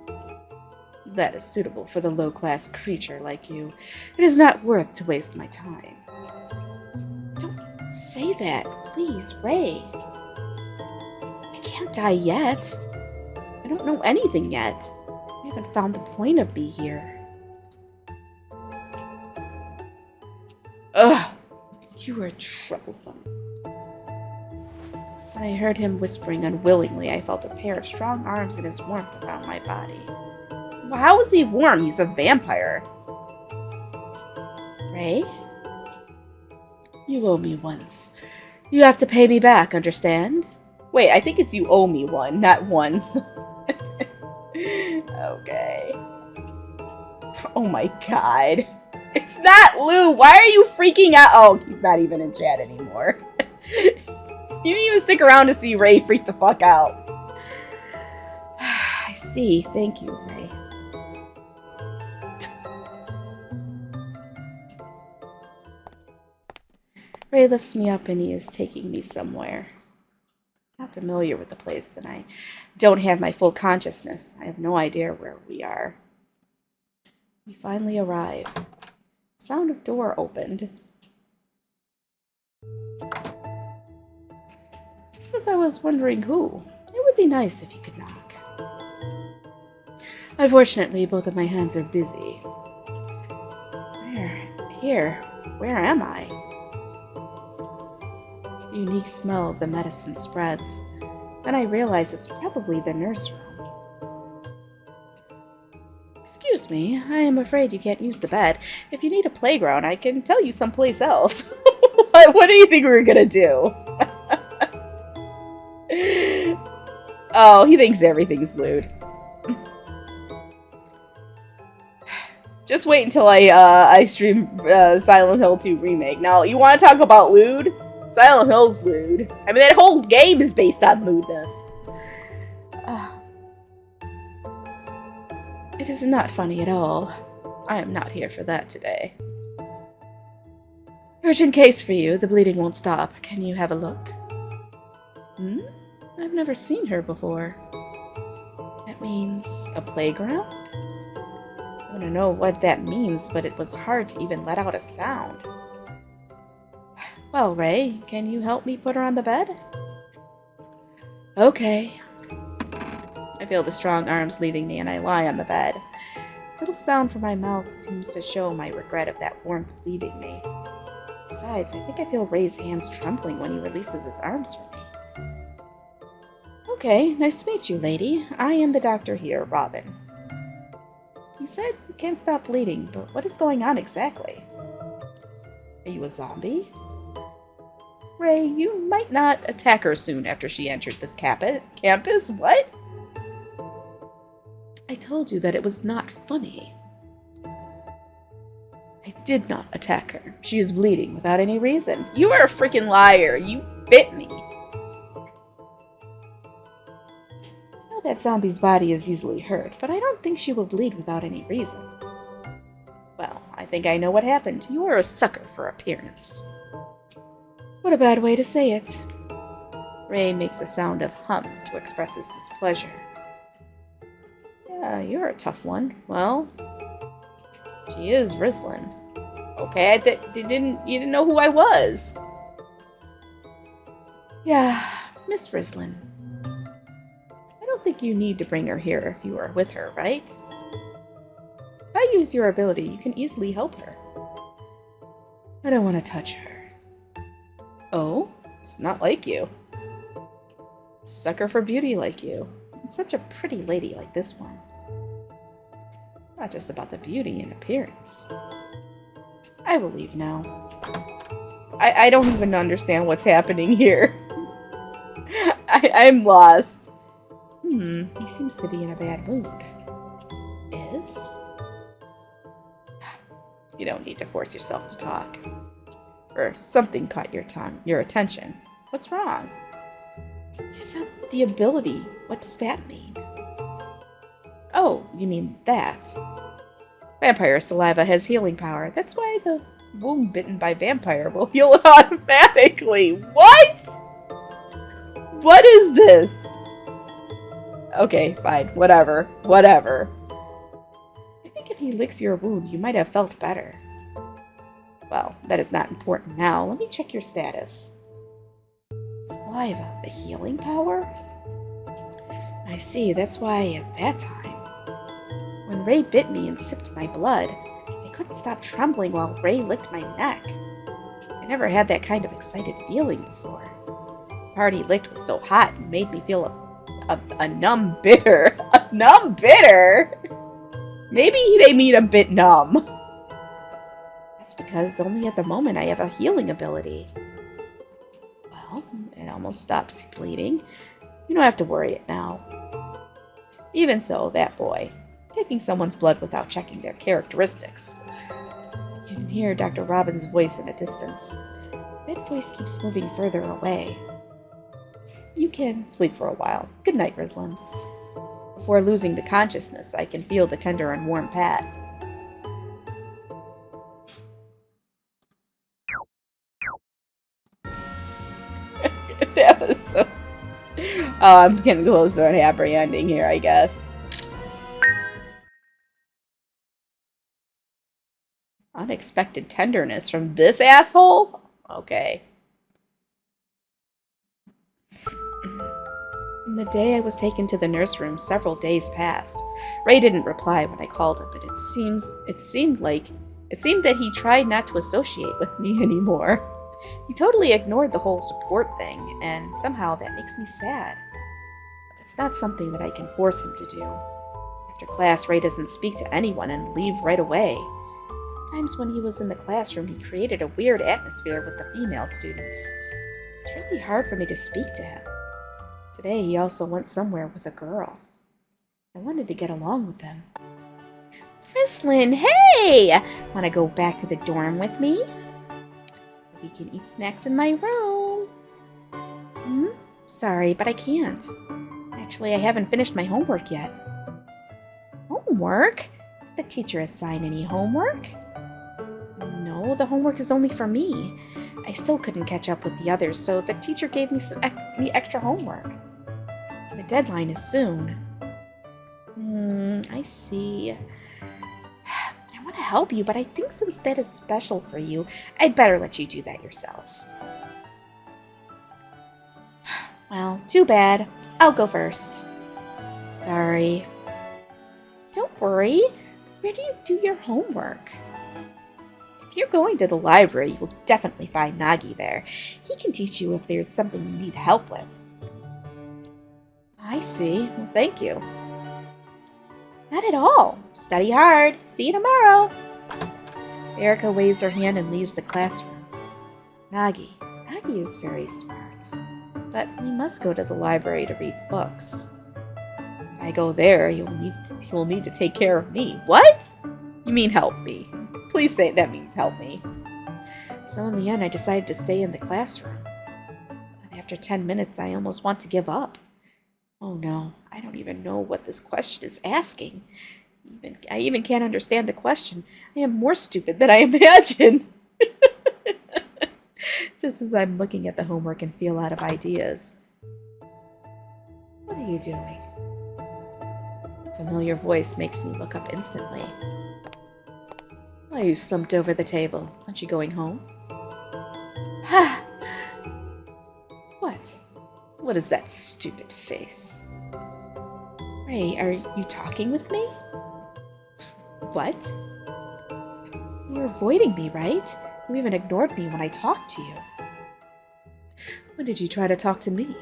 That is suitable for the low-class creature like you. It is not worth to waste my time. Don't say that, please, Ray. I can't die yet. I don't know anything yet. I haven't found the point of me here. Ugh, you are troublesome. When I heard him whispering unwillingly, I felt a pair of strong arms and his warmth around my body. Well, how is he warm? He's a vampire. Ray? You owe me once. You have to pay me back, understand? Wait, I think it's you owe me one, not once. Okay. Oh my god. It's not Lou! Why are you freaking out? Oh, he's not even in chat anymore. You didn't even stick around to see Ray freak the fuck out. I see. Thank you, Ray. Ray lifts me up and he is taking me somewhere. I'm not familiar with the place and I don't have my full consciousness. I have no idea where we are. We finally arrive. Sound of door opened. Just as I was wondering who, it would be nice if you could knock. Unfortunately, both of my hands are busy. Where am I? The unique smell of the medicine spreads. Then I realize it's probably the nurse room. Excuse me, I am afraid you can't use the bed. If you need a playground, I can tell you someplace else. What do you think we were gonna do? Oh, he thinks everything's lewd. Just wait until I stream Silent Hill 2 Remake. Now, you want to talk about lewd? Silent Hill's lewd. I mean, that whole game is based on lewdness. It is not funny at all. I am not here for that today. Urgent case for you. The bleeding won't stop. Can you have a look? I've never seen her before. That means a playground? I want to know what that means, but it was hard to even let out a sound. Well, Ray, can you help me put her on the bed? Okay. I feel the strong arms leaving me and I lie on the bed. A little sound from my mouth seems to show my regret of that warmth leaving me. Besides, I think I feel Ray's hands trembling when he releases his arms from me. Okay, nice to meet you, lady. I am the doctor here, Robin. You said you can't stop bleeding, but what is going on exactly? Are you a zombie? Ray, you might not attack her soon after she entered this campus. What? I told you that it was not funny. I did not attack her. She is bleeding without any reason. You are a freaking liar. You bit me. I know that zombie's body is easily hurt, but I don't think she will bleed without any reason. Well, I think I know what happened. You are a sucker for appearance. What a bad way to say it. Ray makes a sound of hum to express his displeasure. Yeah, you're a tough one. Well, she is Rislin. Okay, you didn't know who I was. Yeah, Miss Rislin. I don't think you need to bring her here if you are with her, right? If I use your ability, you can easily help her. I don't want to touch her. Oh, it's not like you. Sucker for beauty like you. And such a pretty lady like this one. It's not just about the beauty and appearance. I will leave now. I don't even understand what's happening here. I'm lost. He seems to be in a bad mood. Is? You don't need to force yourself to talk. Or something caught your attention. What's wrong? You said the ability. What does that mean? Oh, you mean that. Vampire saliva has healing power. That's why the wound bitten by vampire will heal automatically. What? What is this? Okay, fine. Whatever. I think if he licks your wound, you might have felt better. Well, that is not important now. Let me check your status. Saliva, the healing power? I see, that's why at that time, when Ray bit me and sipped my blood, I couldn't stop trembling while Ray licked my neck. I never had that kind of excited feeling before. The part he licked was so hot and made me feel a numb bitter. A numb bitter? Maybe they mean a bit numb. That's because only at the moment I have a healing ability. Well, it almost stops bleeding. You don't have to worry it now. Even so, that boy, taking someone's blood without checking their characteristics. You can hear Dr. Robin's voice in a distance. That voice keeps moving further away. You can sleep for a while. Good night, Rislin. Before losing the consciousness, I can feel the tender and warm pat. That was so... Oh, I'm getting close to an happy ending here, I guess. Unexpected tenderness from this asshole? Okay. On the day I was taken to the nurse room, several days passed. Ray didn't reply when I called him, but it seemed that he tried not to associate with me anymore. He totally ignored the whole support thing, and somehow that makes me sad. But it's not something that I can force him to do. After class, Ray doesn't speak to anyone and leave right away. Sometimes when he was in the classroom, he created a weird atmosphere with the female students. It's really hard for me to speak to him. Today, he also went somewhere with a girl. I wanted to get along with him. Rislin, hey! Want to go back to the dorm with me? We can eat snacks in my room. Sorry, but I can't. Actually, I haven't finished my homework yet. Homework? Did the teacher assign any homework? No, the homework is only for me. I still couldn't catch up with the others, so the teacher gave me some extra homework. The deadline is soon. I see. I want to help you, but I think since that is special for you, I'd better let you do that yourself. Well, too bad. I'll go first. Sorry. Don't worry. Where do you do your homework? If you're going to the library, you'll definitely find Nagi there. He can teach you if there's something you need help with. I see. Well, thank you. Not at all. Study hard. See you tomorrow. Erica waves her hand and leaves the classroom. Nagi is very smart. But we must go to the library to read books. If I go there, he will need to take care of me. What? You mean help me? Please say that means help me. So in the end, I decided to stay in the classroom. After 10 minutes, I almost want to give up. Oh no, I don't even know what this question is asking. I even can't understand the question. I am more stupid than I imagined. Just as I'm looking at the homework and feel out of ideas. What are you doing? A familiar voice makes me look up instantly. Why are you slumped over the table? Aren't you going home? Ha! What? What is that stupid face? Ray, are you talking with me? What? You're avoiding me, right? You even ignored me when I talked to you. When did you try to talk to me?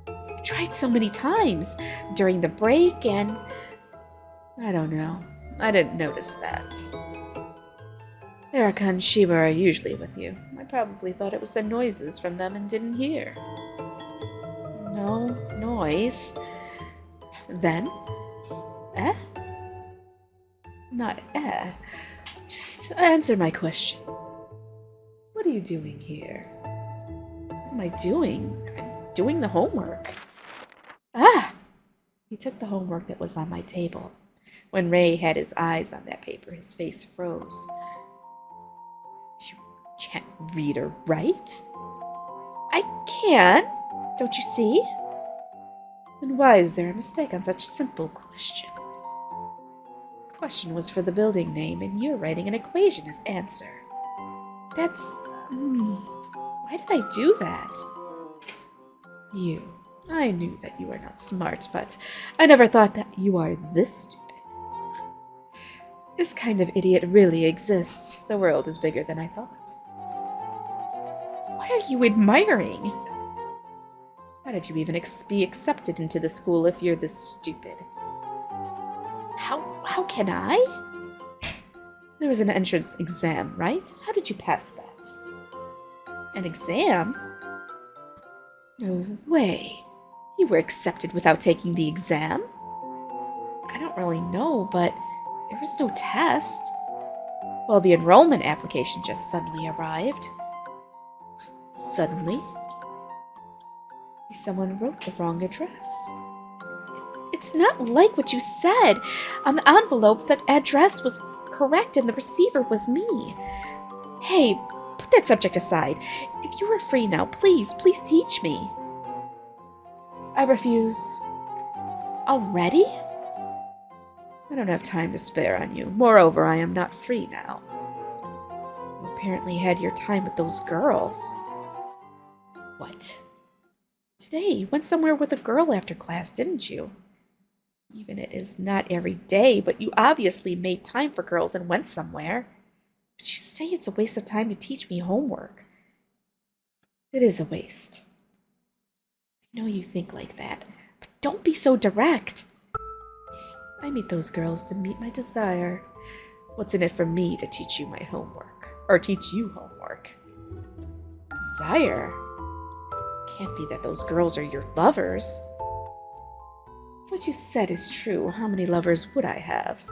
You tried so many times during the break and... I don't know. I didn't notice that. Erica and Sheba are usually with you. I probably thought it was the noises from them and didn't hear. No noise. Then? Eh? Not eh. Just answer my question. What are you doing here? What am I doing? I'm doing the homework. Ah! He took the homework that was on my table. When Ray had his eyes on that paper, his face froze. You can't read or write? I can. Don't you see? Then why is there a mistake on such a simple question? The question was for the building name, and you're writing an equation as answer. That's... why did I do that? I knew that you are not smart, but I never thought that you are this stupid. This kind of idiot really exists. The world is bigger than I thought. What are you admiring? How did you even be accepted into the school if you're this stupid? How can I? There was an entrance exam, right? How did you pass that? An exam? No way. You were accepted without taking the exam? I don't really know, but there was no test. Well, the enrollment application just suddenly arrived. Suddenly? Someone wrote the wrong address. It's not like what you said. On the envelope, the address was correct and the receiver was me. Hey, put that subject aside. If you were free now, please teach me. I refuse. Already? I don't have time to spare on you. Moreover, I am not free now. You apparently had your time with those girls. What? Today, you went somewhere with a girl after class, didn't you? Even it is not every day, but you obviously made time for girls and went somewhere. But you say it's a waste of time to teach me homework. It is a waste. I know you think like that, but don't be so direct. I meet those girls to meet my desire. What's in it for me to teach you my homework? Or teach you homework? Desire? Can't be that those girls are your lovers. What you said is true. How many lovers would I have?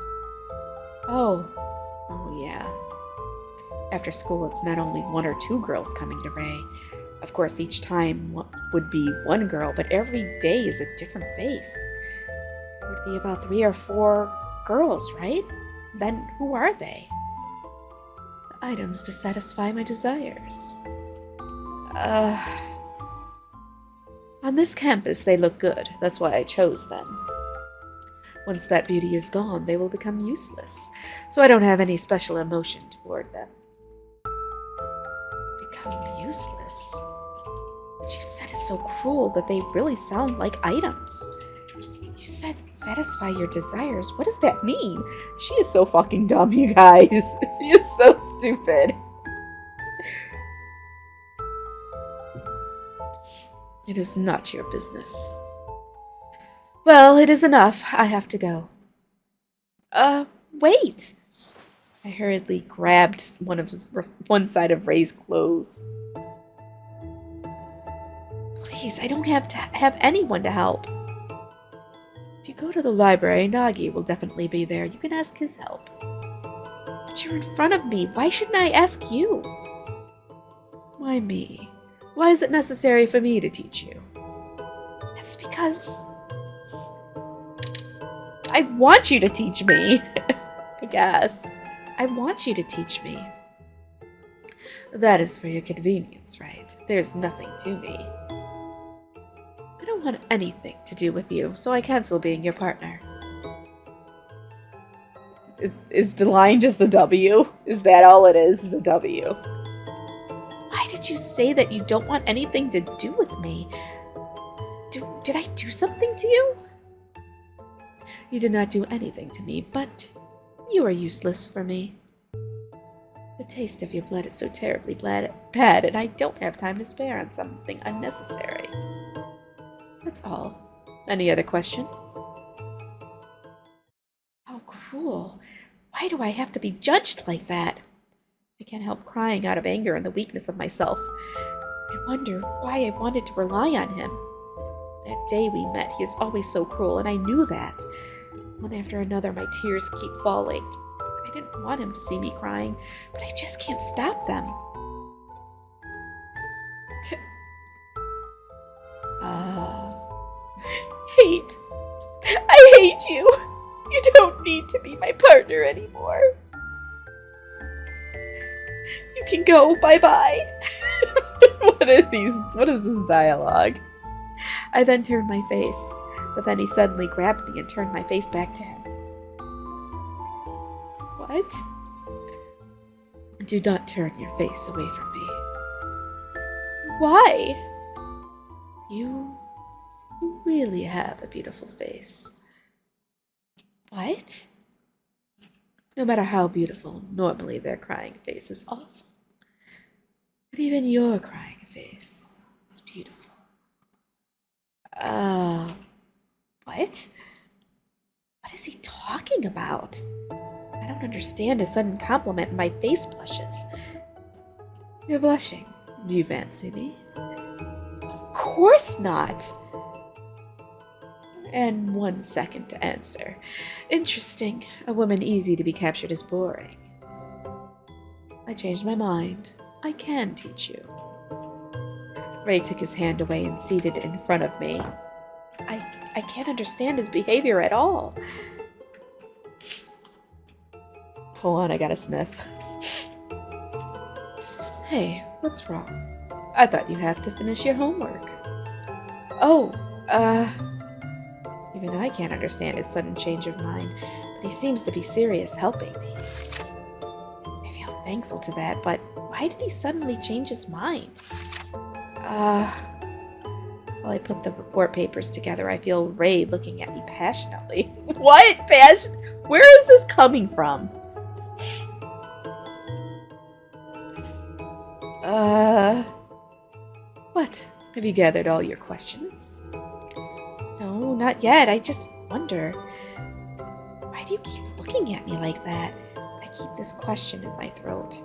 Oh yeah. After school, it's not only one or two girls coming to Ray. Of course, each time would be one girl, but every day is a different base. It would be about 3 or 4 girls, right? Then who are they? The items to satisfy my desires. On this campus, they look good. That's why I chose them. Once that beauty is gone, they will become useless. So I don't have any special emotion toward them. Become useless? What you said is so cruel that they really sound like items. You said satisfy your desires. What does that mean? She is so fucking dumb, you guys. She is so stupid. It is not your business. Well, it is enough. I have to go. Wait! I hurriedly grabbed one side of Ray's clothes. Please, I don't have to have anyone to help. If you go to the library, Nagi will definitely be there. You can ask his help. But you're in front of me. Why shouldn't I ask you? Why me? Why is it necessary for me to teach you? It's because I want you to teach me, I guess. I want you to teach me. That is for your convenience, right? There's nothing to me. I don't want anything to do with you, so I cancel being your partner. Is the line just a W? Is that all it is a W? Why did you say that you don't want anything to do with me? Did I do something to you? You did not do anything to me, but you are useless for me. The taste of your blood is so terribly bad, and I don't have time to spare on something unnecessary. That's all. Any other question? How cruel. Why do I have to be judged like that? I can't help crying out of anger and the weakness of myself. I wonder why I wanted to rely on him. That day we met, he was always so cruel, and I knew that. One after another, my tears keep falling. I didn't want him to see me crying, but I just can't stop them. Hate. I hate you. You don't need to be my partner anymore. You can go. Bye-bye. What is this dialogue? I then turned my face, but then he suddenly grabbed me and turned my face back to him. What? Do not turn your face away from me. Why? You really have a beautiful face. What? No matter how beautiful, normally their crying face is awful. But even your crying face is beautiful. What? What is he talking about? I don't understand a sudden compliment and my face blushes. You're blushing. Do you fancy me? Of course not. And 1 second to answer. Interesting. A woman easy to be captured is boring. I changed my mind. I can teach you. Ray took his hand away and seated in front of me. I can't understand his behavior at all. Hold on, I gotta sniff. Hey, what's wrong? I thought you have to finish your homework. Oh, even I can't understand his sudden change of mind, but he seems to be serious helping me. I feel thankful to that, but why did he suddenly change his mind? While I put the report papers together, I feel Ray looking at me passionately. What? Passion? Where is this coming from? What? Have you gathered all your questions? No, not yet. I just wonder. Why do you keep looking at me like that? I keep this question in my throat.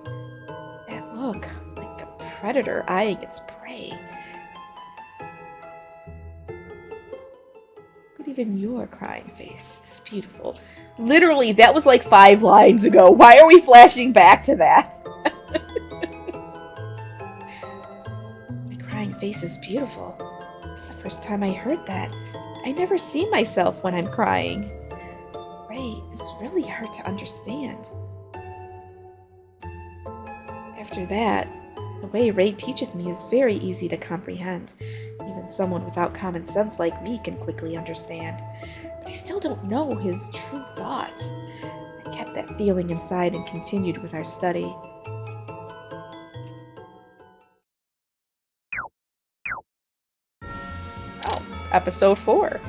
That look, like a predator eyeing its prey. But even your crying face is beautiful. Literally, that was like 5 lines ago. Why are we flashing back to that? My crying face is beautiful. It's the first time I heard that. I never see myself when I'm crying. Ray is really hard to understand. After that, the way Ray teaches me is very easy to comprehend. Even someone without common sense like me can quickly understand. But I still don't know his true thought. I kept that feeling inside and continued with our study. Oh, episode 4.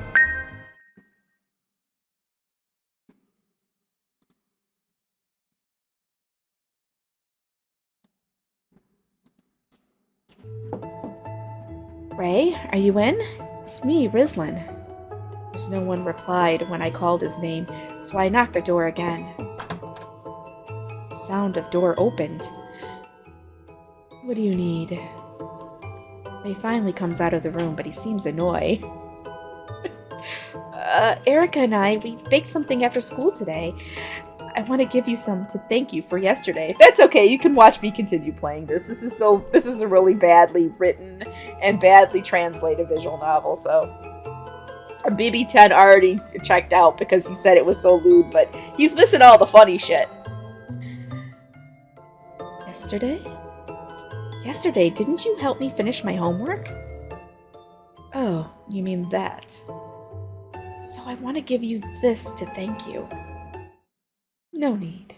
Ray, are you in? It's me, Rizlin. There's no one replied when I called his name, so I knocked the door again. The sound of door opened. What do you need? Ray finally comes out of the room, but he seems annoyed. Erica and I, we baked something after school today. I want to give you some to thank you for yesterday. That's okay. You can watch me continue playing this. This is a really badly written and badly translated visual novel, so BB10 already checked out because he said it was so lewd, but he's missing all the funny shit. Yesterday? Yesterday, didn't you help me finish my homework? Oh, you mean that. So I want to give you this to thank you. No need.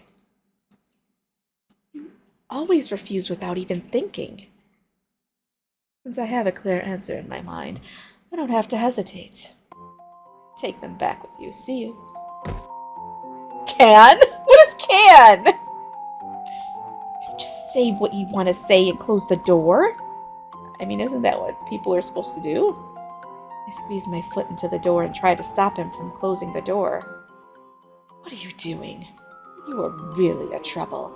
You always refuse without even thinking. Since I have a clear answer in my mind, I don't have to hesitate. Take them back with you. See you. Can? What is can? Don't just say what you want to say and close the door. I mean, isn't that what people are supposed to do? I squeeze my foot into the door and try to stop him from closing the door. What are you doing? You are really a trouble.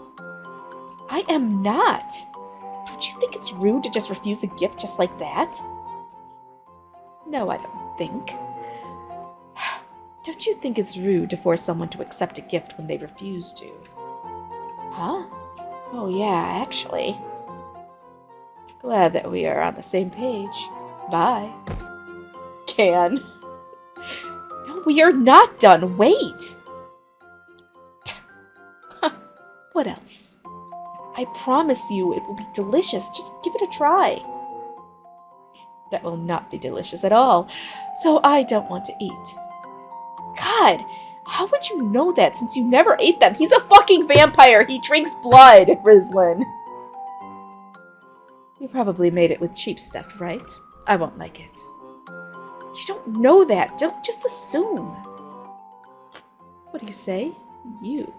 I am not. Don't you think it's rude to just refuse a gift just like that? No, I don't think. Don't you think it's rude to force someone to accept a gift when they refuse to? Huh? Oh yeah, actually. Glad that we are on the same page. Bye. Can. No, we are not done. Wait. What else? I promise you it will be delicious. Just give it a try. That will not be delicious at all, so I don't want to eat. God, how would you know that since you never ate them? He's a fucking vampire. He drinks blood, Rizlin. You probably made it with cheap stuff, right? I won't like it. You don't know that. Don't just assume. What do you say? You.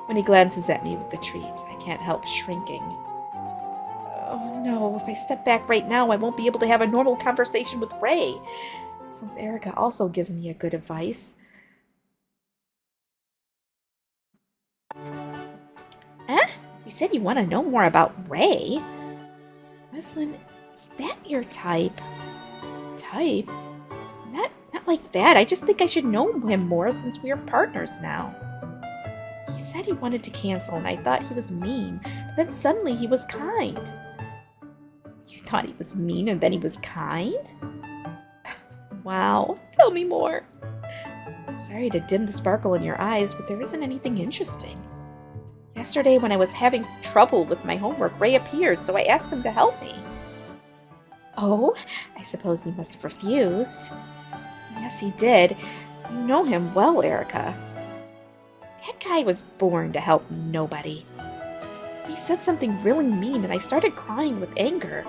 When he glances at me with the treat, I can't help shrinking. Oh no, if I step back right now, I won't be able to have a normal conversation with Ray. Since Erica also gives me a good advice. Eh? You said you want to know more about Ray? Rizlin, is that your type? Type? Not like that. I just think I should know him more since we are partners now. He said he wanted to cancel and I thought he was mean, but then suddenly he was kind. You thought he was mean and then he was kind? Wow, tell me more. Sorry to dim the sparkle in your eyes, but there isn't anything interesting. Yesterday when I was having trouble with my homework, Ray appeared, so I asked him to help me. Oh, I suppose he must have refused. Yes, he did. You know him well, Erica. That guy was born to help nobody. He said something really mean and I started crying with anger.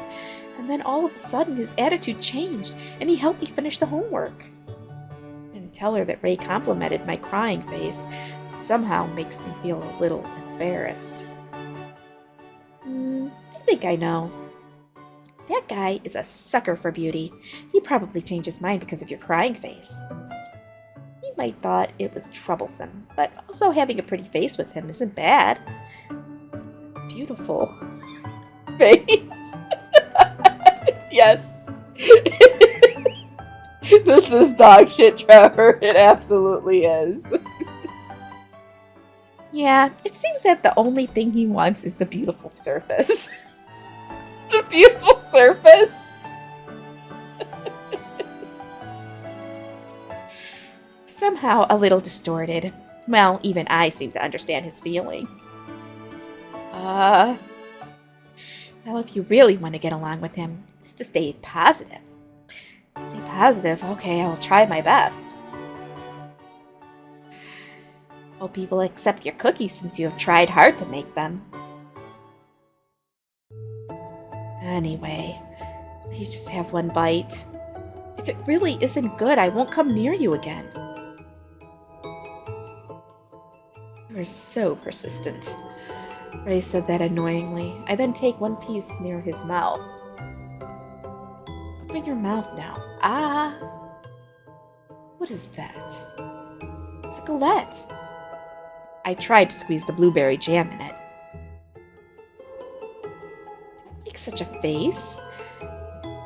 And then all of a sudden his attitude changed and he helped me finish the homework. I didn't tell her that Ray complimented my crying face. It somehow makes me feel a little embarrassed. I think I know. That guy is a sucker for beauty. He probably changed his mind because of your crying face. He might thought it was troublesome, but also having a pretty face with him isn't bad. Beautiful face. Yes. This is dog shit, Trevor. It absolutely is. Yeah, it seems that the only thing he wants is the beautiful surface. The beautiful surface? Somehow a little distorted. Well, even I seem to understand his feeling. Well, if you really want to get along with him, it's to stay positive. Stay positive? Okay, I will try my best. Hope people accept your cookies since you have tried hard to make them. Anyway, please just have one bite. If it really isn't good, I won't come near you again. You are so persistent. Ray said that annoyingly. I then take one piece near his mouth. Open your mouth now. Ah! What is that? It's a galette. I tried to squeeze the blueberry jam in it. Don't make such a face.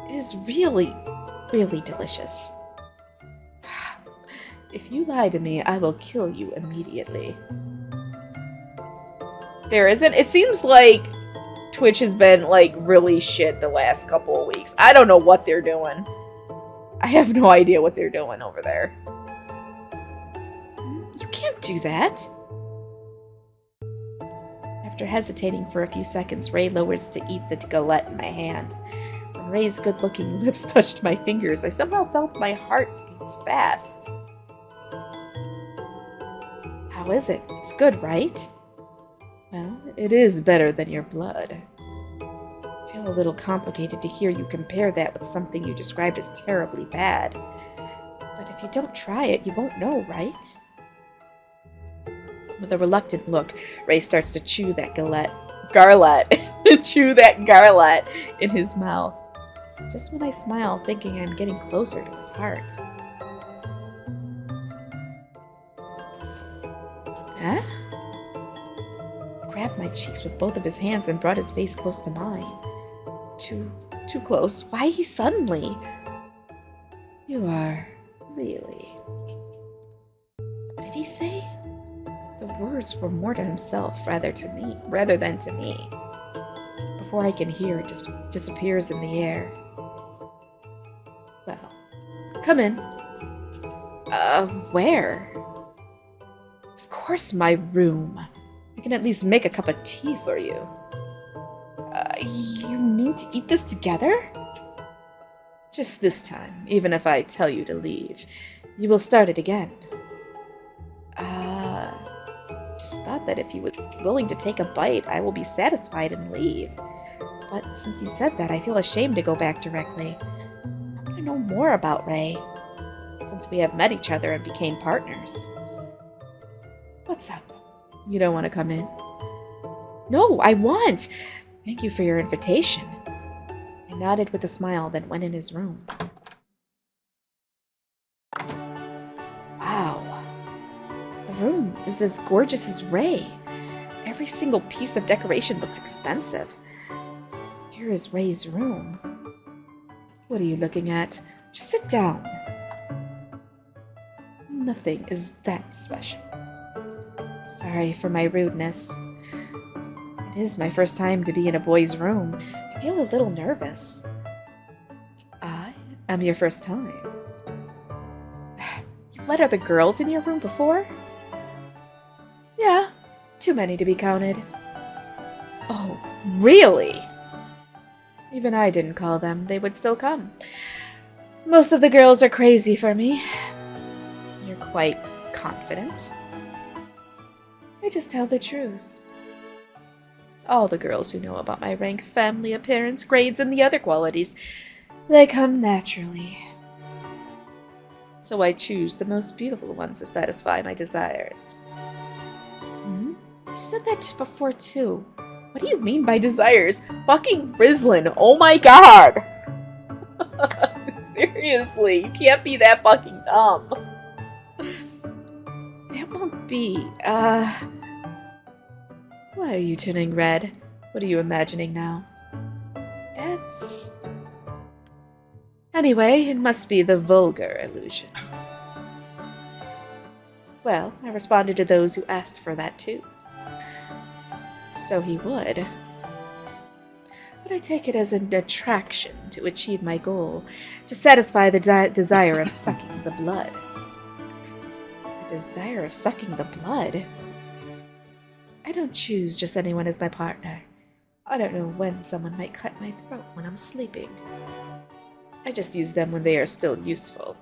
It is really, really delicious. If you lie to me, I will kill you immediately. There isn't. It seems like Twitch has been, like, really shit the last couple of weeks. I don't know what they're doing. I have no idea what they're doing over there. You can't do that. After hesitating for a few seconds, Ray lowers to eat the galette in my hand. When Ray's good-looking lips touched my fingers, I somehow felt my heart beats fast. How is it? It's good, right? Well, it is better than your blood. I feel a little complicated to hear you compare that with something you described as terribly bad. But if you don't try it, you won't know, right? With a reluctant look, Ray starts to chew that garlet in his mouth. Just when I smile, thinking I'm getting closer to his heart. Huh? He grabbed my cheeks with both of his hands and brought his face close to mine. Too close. Why he suddenly? You are, really. What did he say? The words were more to himself rather than to me. Before I can hear, it just disappears in the air. Well, come in. Where? Of course, my room. I can at least make a cup of tea for you. You mean to eat this together? Just this time, even if I tell you to leave. You will start it again. Just thought that if he was willing to take a bite, I will be satisfied and leave. But since he said that, I feel ashamed to go back directly. I want to know more about Ray, since we have met each other and became partners. What's up? You don't want to come in? No, I want! Thank you for your invitation. I nodded with a smile, then went in his room. Wow. The room is as gorgeous as Ray. Every single piece of decoration looks expensive. Here is Ray's room. What are you looking at? Just sit down. Nothing is that special. Sorry for my rudeness. It is my first time to be in a boy's room. I feel a little nervous. I am your first time. You've let other girls in your room before? Yeah, too many to be counted. Oh, really? Even I didn't call them. They would still come. Most of the girls are crazy for me. You're quite confident. I just tell the truth. All the girls who know about my rank, family, appearance, grades, and the other qualities, they come naturally. So I choose the most beautiful ones to satisfy my desires. You said that before, too. What do you mean by desires? Fucking Rislin, oh my god! Seriously, you can't be that fucking dumb. That won't be, Why are you turning red? What are you imagining now? That's... Anyway, it must be the vulgar illusion. Well, I responded to those who asked for that too. So he would. But I take it as an attraction to achieve my goal, to satisfy the desire of sucking the blood. The desire of sucking the blood? I don't choose just anyone as my partner. I don't know when someone might cut my throat when I'm sleeping. I just use them when they are still useful.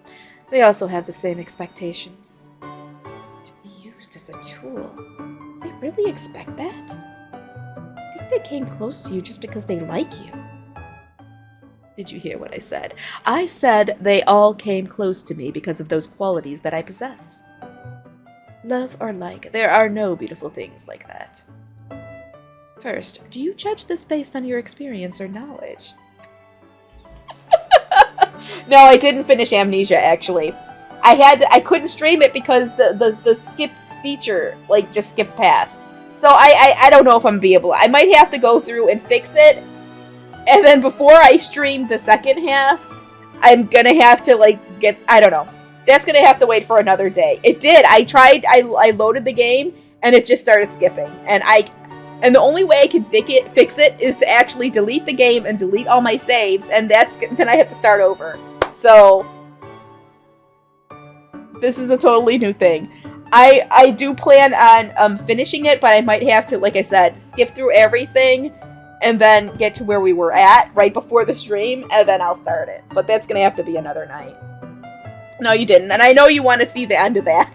They also have the same expectations. To be used as a tool. They really expect that? I think they came close to you just because they like you. Did you hear what I said? I said they all came close to me because of those qualities that I possess. Love or like, there are no beautiful things like that. First, do you judge this based on your experience or knowledge? No, I didn't finish Amnesia, actually. I couldn't stream it because the skip feature, like, just skipped past. So I don't know if I'm gonna be able to. I might have to go through and fix it. And then before I stream the second half, I'm gonna have to, like, I don't know. That's going to have to wait for another day. It did. I loaded the game, and it just started skipping. And the only way I can fix it is to actually delete the game and delete all my saves, and then I have to start over. So, this is a totally new thing. I do plan on finishing it, but I might have to, like I said, skip through everything and then get to where we were at right before the stream, and then I'll start it. But that's going to have to be another night. No, you didn't. And I know you want to see the end of that.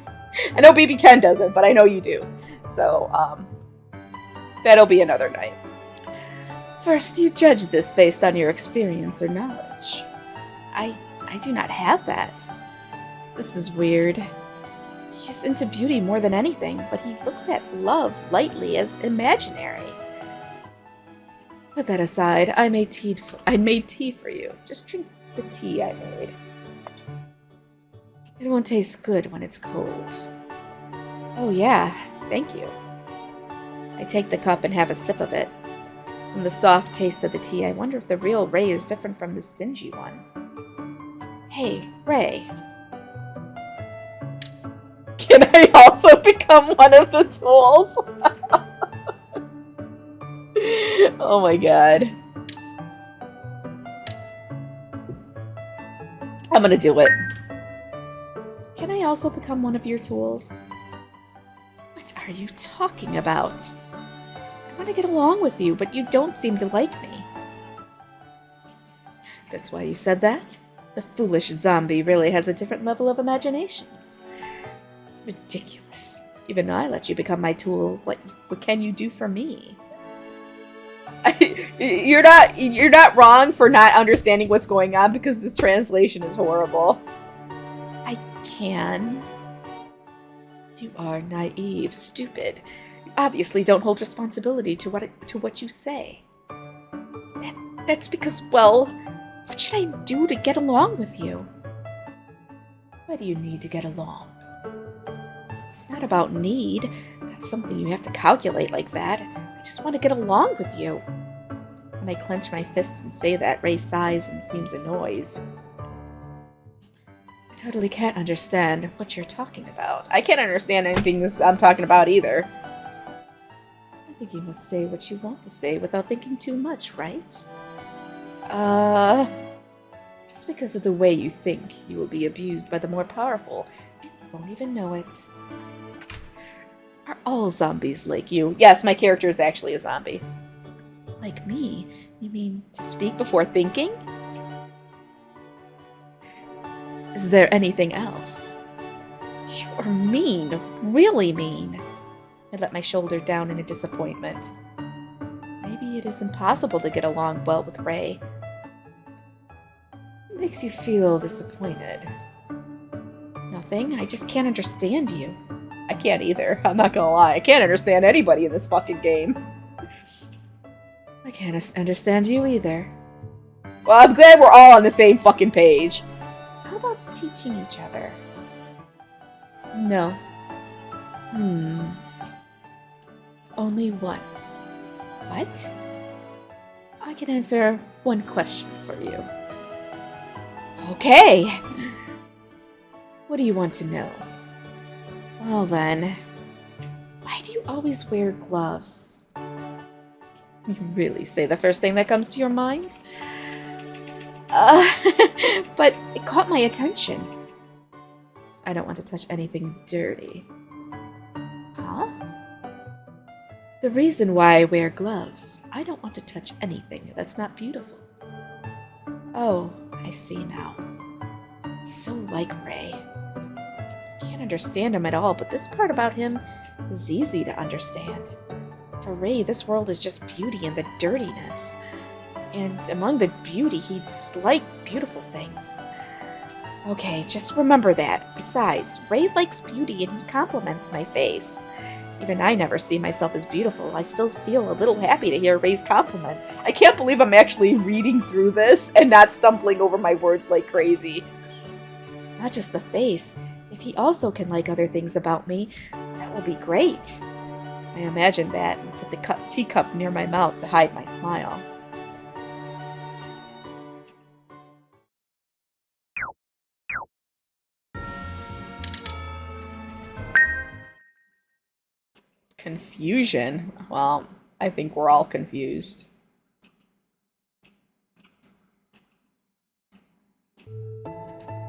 I know BB10 doesn't, but I know you do. So, that'll be another night. First, you judge this based on your experience or knowledge. I do not have that. This is weird. He's into beauty more than anything, but he looks at love lightly as imaginary. Put that aside, I made tea for you. Just drink the tea I made. It won't taste good when it's cold. Oh yeah, thank you. I take the cup and have a sip of it. From the soft taste of the tea, I wonder if the real Ray is different from the stingy one. Hey, Ray. Can I also become one of the tools? Oh my god. I'm gonna do it. Can I also become one of your tools? What are you talking about? I want to get along with you, but you don't seem to like me. That's why you said that? The foolish zombie really has a different level of imaginations. Ridiculous. Even I let you become my tool. What can you do for me? You're not wrong for not understanding what's going on, because this translation is horrible. I can. You are naive, stupid. You obviously don't hold responsibility to what you say. That's because, well, what should I do to get along with you? Why do you need to get along? It's not about need. That's something you have to calculate like that. I just want to get along with you. When I clench my fists and say that, Ray sighs and seems annoyed. I totally can't understand what you're talking about. I can't understand anything I'm talking about either. I think you must say what you want to say without thinking too much, right? Just because of the way you think, you will be abused by the more powerful, and you won't even know it. Are all zombies like you? Yes, my character is actually a zombie. Like me? You mean to speak before thinking? Is there anything else? You're mean, really mean. I let my shoulder down in a disappointment. Maybe it is impossible to get along well with Ray. What makes you feel disappointed? Nothing, I just can't understand you. I can't either, I'm not gonna lie. I can't understand anybody in this fucking game. I can't understand you either. Well, I'm glad we're all on the same fucking page. How about teaching each other? No. Only one. What? I can answer one question for you. Okay. What do you want to know? Well then, why do you always wear gloves? You really say the first thing that comes to your mind? But it caught my attention. I don't want to touch anything dirty. Huh? The reason why I wear gloves, I don't want to touch anything that's not beautiful. Oh, I see now. It's so like Ray. I can't understand him at all, but this part about him is easy to understand. For Ray, this world is just beauty and the dirtiness. And among the beauty, he dislikes beautiful things. Okay, just remember that. Besides, Ray likes beauty and he compliments my face. Even I never see myself as beautiful. I still feel a little happy to hear Ray's compliment. I can't believe I'm actually reading through this and not stumbling over my words like crazy. Not just the face. If he also can like other things about me, that will be great. I imagined that and put the teacup near my mouth to hide my smile. Confusion? Well, I think we're all confused.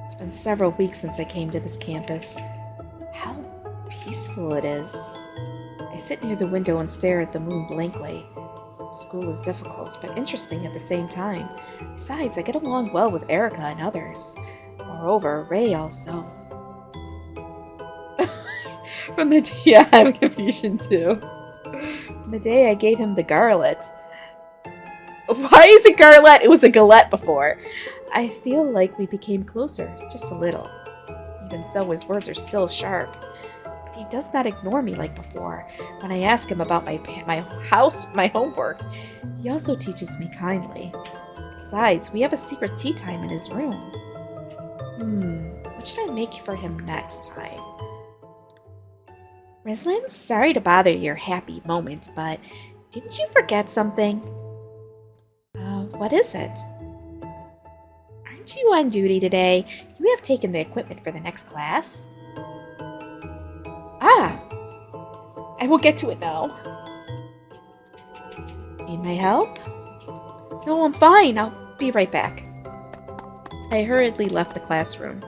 It's been several weeks since I came to this campus. How peaceful it is. I sit near the window and stare at the moon blankly. School is difficult, but interesting at the same time. Besides, I get along well with Erica and others. Moreover, Ray also. Yeah, I have a confusion too. From the day I gave him the garlet. Why is it garlet? It was a galette before. I feel like we became closer, just a little. Even so, his words are still sharp. But he does not ignore me like before. When I ask him about my homework, he also teaches me kindly. Besides, we have a secret tea time in his room. What should I make for him next time? Rislin, sorry to bother your happy moment, but didn't you forget something? What is it? Aren't you on duty today? You have taken the equipment for the next class. Ah, I will get to it now. Need my help? No, I'm fine. I'll be right back. I hurriedly left the classroom.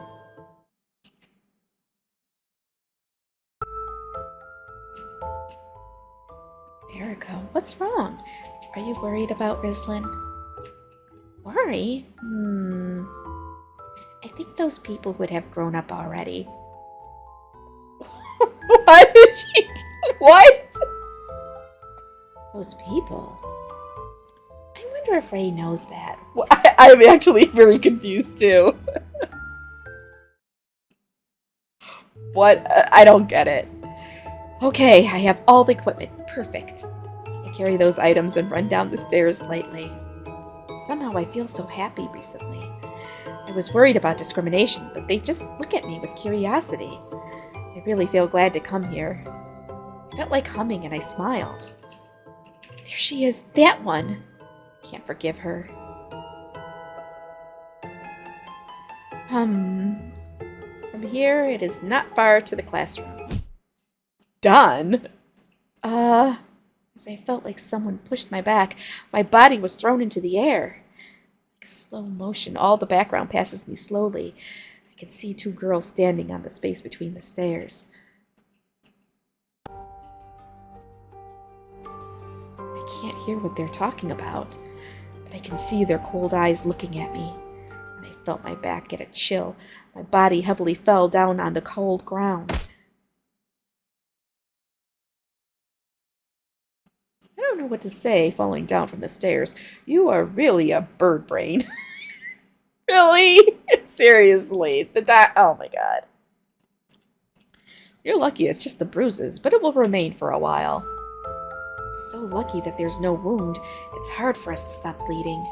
Erica, what's wrong? Are you worried about Rislin? Worry? I think those people would have grown up already. Why did she... What? Those people? I wonder if Ray knows that. Well, I'm actually very confused too. What? I don't get it. Okay, I have all the equipment. Perfect. I carry those items and run down the stairs lightly. Somehow I feel so happy recently. I was worried about discrimination, but they just look at me with curiosity. I really feel glad to come here. I felt like humming and I smiled. There she is, that one! Can't forgive her. From here, it is not far to the classroom. Done? As I felt like someone pushed my back, my body was thrown into the air. Like a slow motion, all the background passes me slowly. I can see two girls standing on the space between the stairs. I can't hear what they're talking about, but I can see their cold eyes looking at me. And I felt my back get a chill. My body heavily fell down on the cold ground. I don't know what to say, falling down from the stairs. You are really a bird brain. Really? Seriously. Oh my god. You're lucky it's just the bruises, but it will remain for a while. So lucky that there's no wound. It's hard for us to stop bleeding.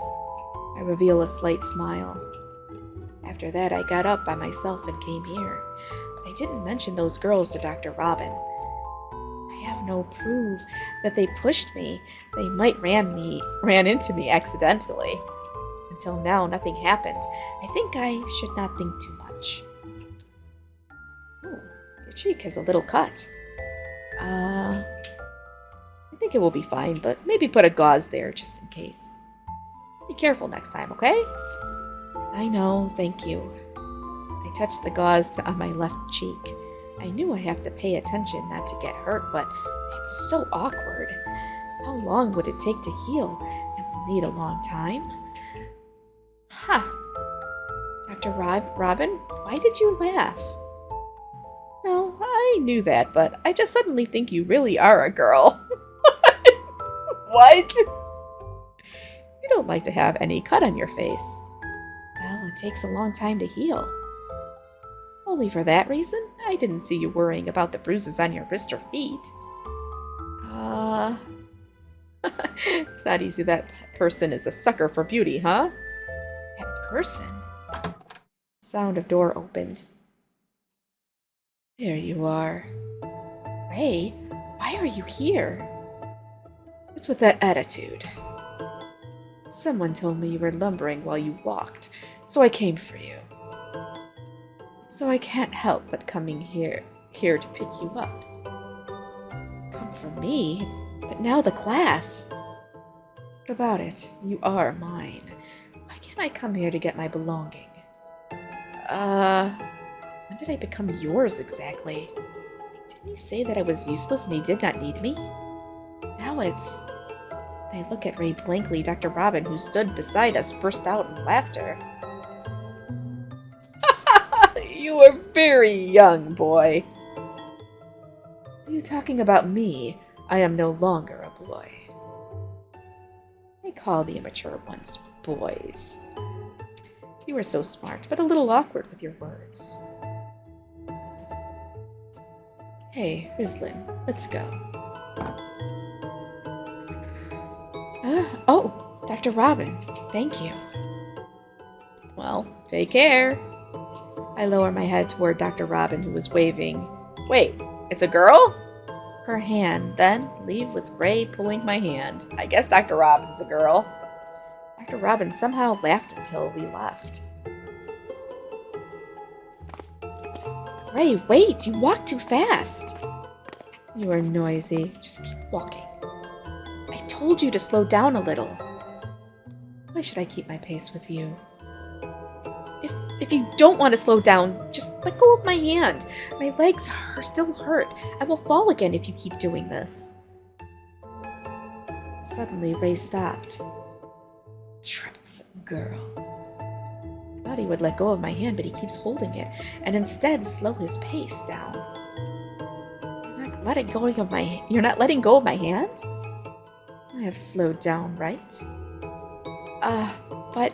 I reveal a slight smile. After that, I got up by myself and came here. But I didn't mention those girls to Dr. Robin. I have no proof that they pushed me. They might ran into me accidentally. Until now, nothing happened. I think I should not think too much. Oh, your cheek has a little cut. I think it will be fine, but maybe put a gauze there just in case. Be careful next time, okay? I know, thank you. I touched the gauze on my left cheek. I knew I'd have to pay attention not to get hurt, but I'm so awkward. How long would it take to heal? It will need a long time. Huh. Dr. Robin, why did you laugh? No, I knew that, but I just suddenly think you really are a girl. What? You don't like to have any cut on your face. Well, it takes a long time to heal. Only for that reason? I didn't see you worrying about the bruises on your wrist or feet. It's not easy that person is a sucker for beauty, huh? That person? Sound of door opened. There you are. Ray, why are you here? What's with that attitude? Someone told me you were lumbering while you walked, so I came for you. So I can't help but coming here to pick you up. Come for me, but now the class. What about it? You are mine. Why can't I come here to get my belonging? When did I become yours exactly? Didn't he say that I was useless and he did not need me? Now it's... When I look at Ray blankly, Dr. Robin, who stood beside us, burst out in laughter. You are very young, boy. Are you talking about me? I am no longer a boy. I call the immature ones boys. You are so smart, but a little awkward with your words. Hey, Rislin, let's go. Oh, Dr. Robin, thank you. Well, take care. I lower my head toward Dr. Robin, who was waving. Wait, it's a girl? Her hand, then leave with Ray pulling my hand. I guess Dr. Robin's a girl. Dr. Robin somehow laughed until we left. Ray, wait! You walk too fast! You are noisy. Just keep walking. I told you to slow down a little. Why should I keep my pace with you? If you don't want to slow down, just let go of my hand. My legs still hurt. I will fall again if you keep doing this. Suddenly, Ray stopped. Troublesome girl. I thought he would let go of my hand, but he keeps holding it, and instead slow his pace down. You're not letting go of my hand? I have slowed down, right? But...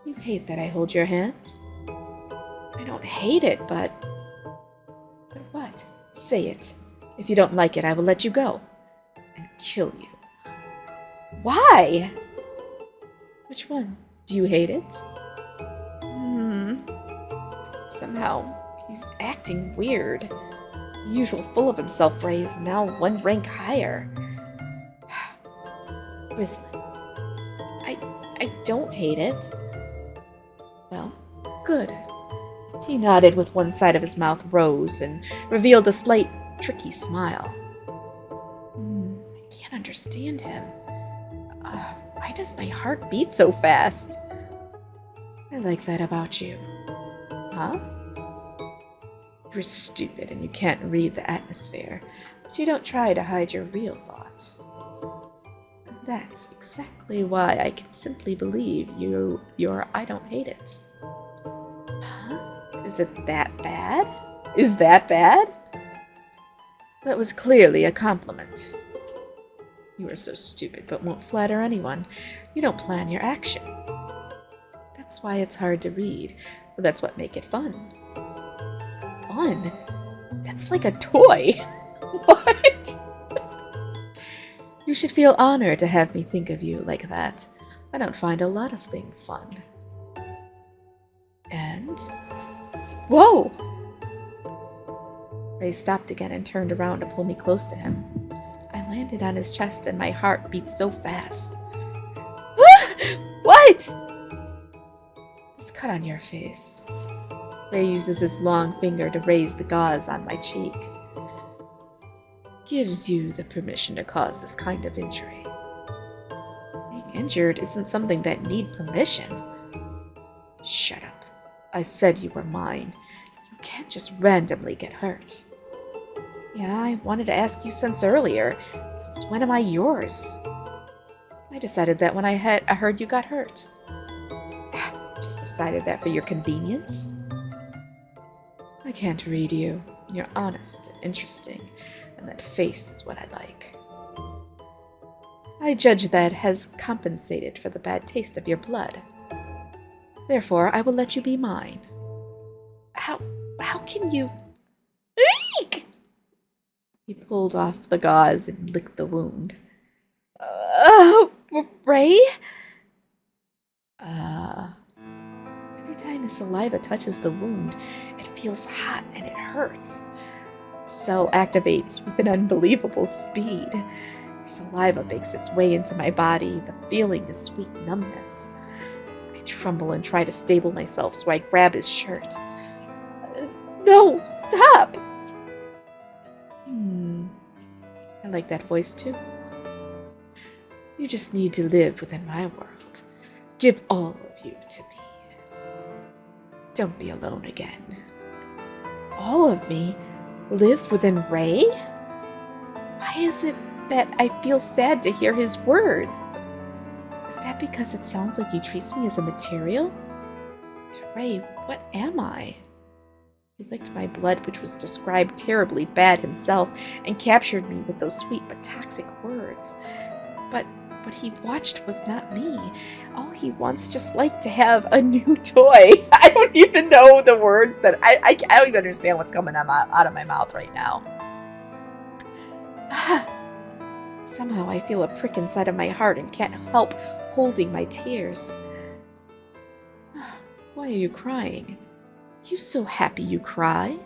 You hate that I hold your hand? I don't hate it, but... But what? Say it. If you don't like it, I will let you go. And kill you. Why? Which one? Do you hate it? Somehow, he's acting weird. The usual full of himself Ray is now one rank higher. Rislin, I don't hate it. Well, good. He nodded with one side of his mouth rose and revealed a slight, tricky smile. I can't understand him. Why does my heart beat so fast? I like that about you. Huh? You're stupid and you can't read the atmosphere, but you don't try to hide your real thought. That's exactly why I can simply believe you're I don't hate it. Huh? Is it that bad? Is that bad? That was clearly a compliment. You are so stupid but won't flatter anyone. You don't plan your action. That's why it's hard to read, but that's what makes it fun. Fun? That's like a toy. What? You should feel honored to have me think of you like that. I don't find a lot of things fun. And... Whoa! Ray stopped again and turned around to pull me close to him. I landed on his chest and my heart beat so fast. What? This cut on your face. Ray uses his long finger to raise the gauze on my cheek. Gives you the permission to cause this kind of injury. Being injured isn't something that need permission. Shut up. I said you were mine. You can't just randomly get hurt. Yeah, I wanted to ask you since earlier. Since when am I yours? I decided that when I heard you got hurt. Just decided that for your convenience? I can't read you. You're honest and interesting, and that face is what I like. I judge that has compensated for the bad taste of your blood. Therefore, I will let you be mine. How can you... Eek! He pulled off the gauze and licked the wound. Ray? Every time his saliva touches the wound, it feels hot and it hurts. The cell activates with an unbelievable speed. Saliva makes its way into my body. The feeling is sweet numbness. I tremble and try to stable myself, so I grab his shirt. No, stop! like that voice too. You just need to live within my world. Give all of you to me. Don't be alone again. All of me? Live within Ray? Why is it that I feel sad to hear his words? Is that because it sounds like he treats me as a material? To Ray, what am I? He licked my blood, which was described terribly bad himself, and captured me with those sweet but toxic words. But what he watched was not me. All he wants just like to have a new toy. I don't even know the words that I don't even understand what's coming out of my mouth right now. Somehow I feel a prick inside of my heart and can't help holding my tears. Why are you crying? You so happy you cry?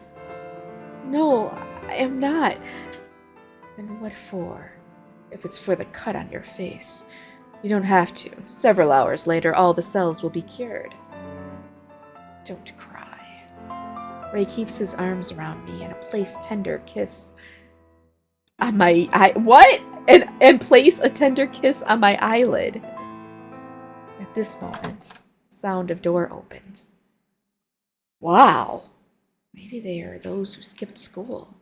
No, I am not. Then what for? If it's for the cut on your face. You don't have to. Several hours later, all the cells will be cured. Don't cry. Ray keeps his arms around me and place tender kiss on my what? And place a tender kiss on my eyelid. At this moment, sound of door opened. Wow. Maybe they are those who skipped school.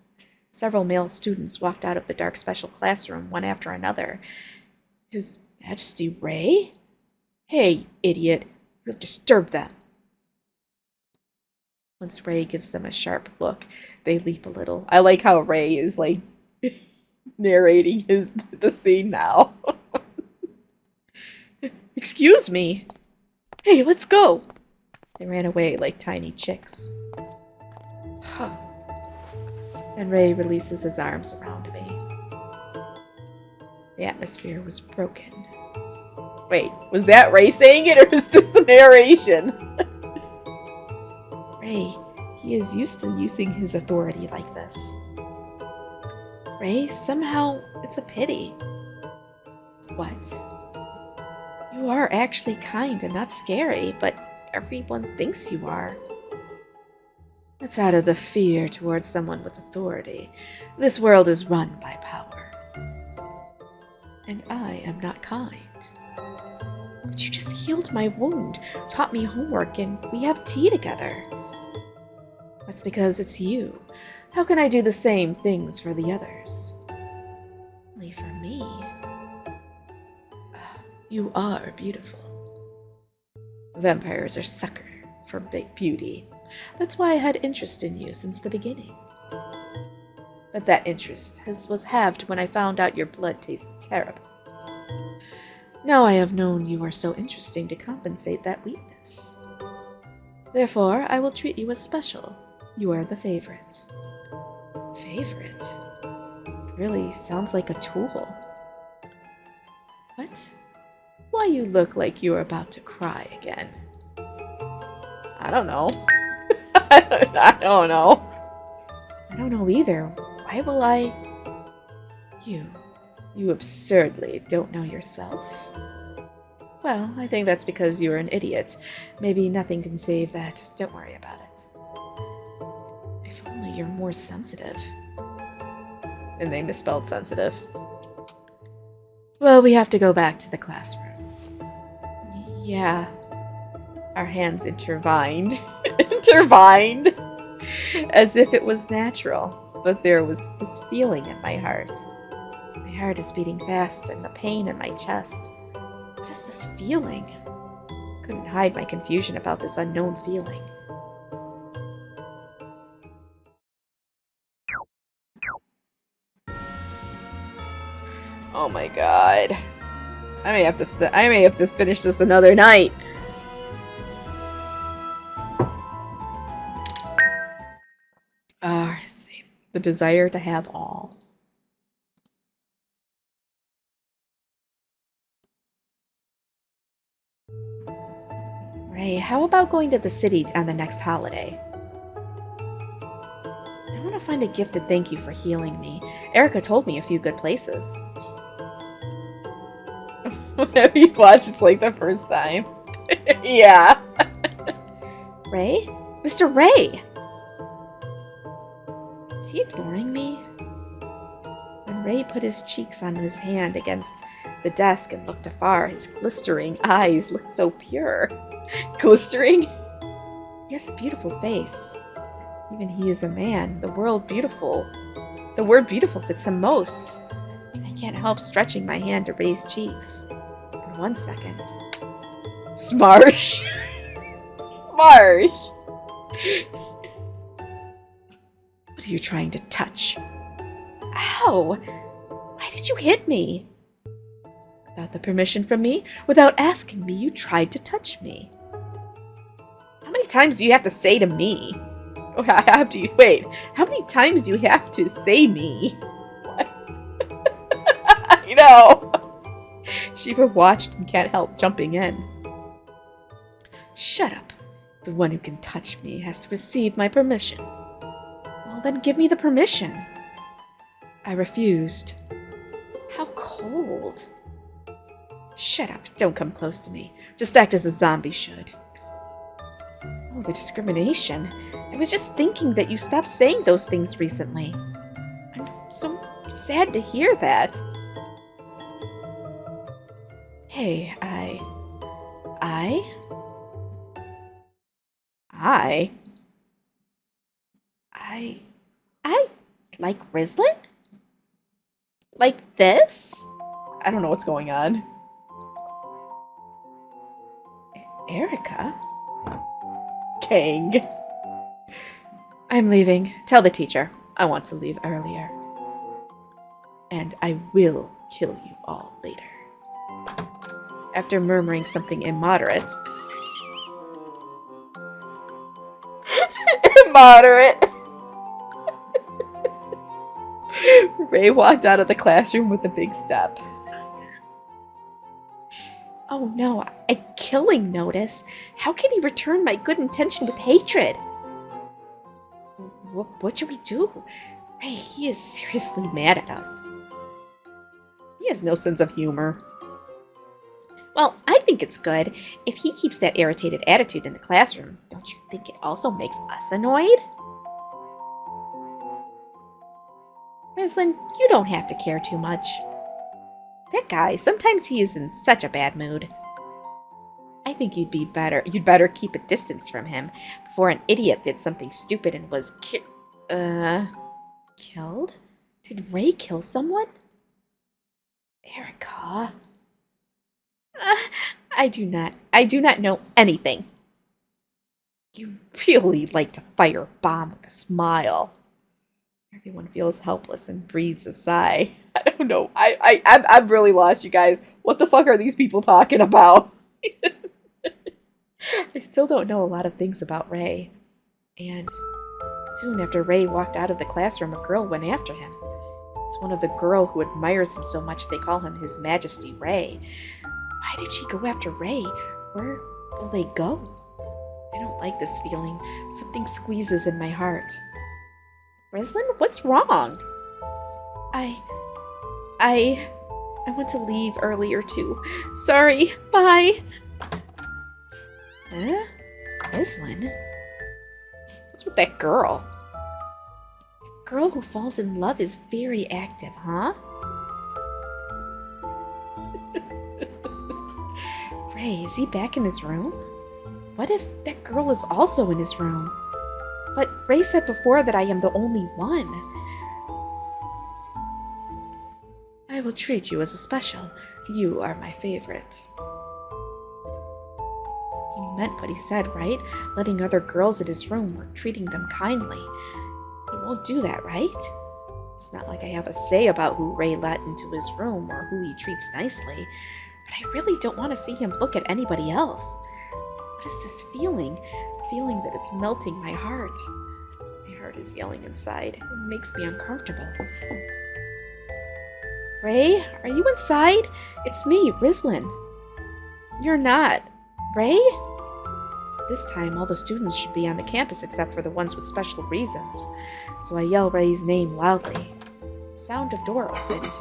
Several male students walked out of the dark special classroom, one after another. His Majesty Ray? Hey, idiot, you have disturbed them. Once Ray gives them a sharp look, they leap a little. I like how Ray is, like, narrating the scene now. Excuse me. Hey, let's go. They ran away like tiny chicks. Then Ray releases his arms around me. The atmosphere was broken. Wait, was that Ray saying it, or is this the narration? Ray, he is used to using his authority like this. Ray, somehow it's a pity. What? You are actually kind and not scary, but everyone thinks you are. That's out of the fear towards someone with authority. This world is run by power. And I am not kind. But you just healed my wound, taught me homework, and we have tea together. That's because it's you. How can I do the same things for the others? Only for me. You are beautiful. Vampires are sucker for big beauty. That's why I had interest in you since the beginning. But that interest was halved when I found out your blood tasted terrible. Now I have known you are so interesting to compensate that weakness. Therefore, I will treat you as special. You are the favorite. Favorite? Really sounds like a tool. What? Why you look like you are about to cry again? I don't know. I don't know. I don't know either. Why will I... You absurdly don't know yourself. Well, I think that's because you're an idiot. Maybe nothing can save that. Don't worry about it. If only you're more sensitive. And they misspelled sensitive. Well, we have to go back to the classroom. Yeah. Our hands intertwined. Intertwined. As if it was natural. But there was this feeling in my heart. My heart is beating fast and the pain in my chest. What is this feeling? Couldn't hide my confusion about this unknown feeling. Oh my god. I may have to finish this another night. Let's see. The desire to have all. Ray, how about going to the city on the next holiday? I want to find a gift to thank you for healing me. Erica told me a few good places. Whenever you watch, it's like the first time. Yeah. Ray? Mr. Ray! Is he ignoring me? When Ray put his cheeks on his hand against the desk and looked afar. His glistering eyes looked so pure. Glistering? He has a beautiful face. Even he is a man. The word beautiful fits him most. I can't help stretching my hand to Ray's cheeks. In 1 second. Smarsh! Smarsh! What are you trying to touch? Ow! Why did you hit me? Without the permission from me? Without asking me, you tried to touch me. How many times do you have to say to me? Wait, how many times do you have to say me? What? You know. Shiva watched and can't help jumping in. Shut up. The one who can touch me has to receive my permission. Well, then give me the permission. I refused. How cold. Shut up. Don't come close to me. Just act as a zombie should. Oh, the discrimination. I was just thinking that you stopped saying those things recently. I'm so sad to hear that. Hey, I like Rislin? Like this? I don't know what's going on. Erica? Kang. I'm leaving. Tell the teacher. I want to leave earlier. And I will kill you all later. After murmuring something immoderate. Immoderate. Ray walked out of the classroom with a big step. Oh no, a killing notice? How can he return my good intention with hatred? What should we do? Ray, he is seriously mad at us. He has no sense of humor. Well, I think it's good. If he keeps that irritated attitude in the classroom, don't you think it also makes us annoyed? Rislin, you don't have to care too much. That guy, sometimes he is in such a bad mood. I think you'd better keep a distance from him before an idiot did something stupid and was killed? Did Ray kill someone? Erica. I do not know anything. You really like to fire a bomb with a smile. Everyone feels helpless and breathes a sigh. I don't know. I'm really lost, you guys. What the fuck are these people talking about? I still don't know a lot of things about Ray. And soon after Ray walked out of the classroom, a girl went after him. It's one of the girl who admires him so much they call him His Majesty Ray. Why did she go after Ray? Where will they go? I don't like this feeling. Something squeezes in my heart. Rislin, what's wrong? I want to leave earlier too. Sorry, bye. Huh? Rislin? What's with that girl? A girl who falls in love is very active, huh? Ray, is he back in his room? What if that girl is also in his room? But Ray said before that I am the only one. I will treat you as a special. You are my favorite. He meant what he said, right? Letting other girls in his room or treating them kindly. He won't do that, right? It's not like I have a say about who Ray let into his room or who he treats nicely. But I really don't want to see him look at anybody else. What is this feeling? A feeling that is melting my heart. My heart is yelling inside. It makes me uncomfortable. Ray, are you inside? It's me, Rislin. You're not. Ray? This time, all the students should be on the campus except for the ones with special reasons. So I yell Ray's name loudly. Sound of door opened.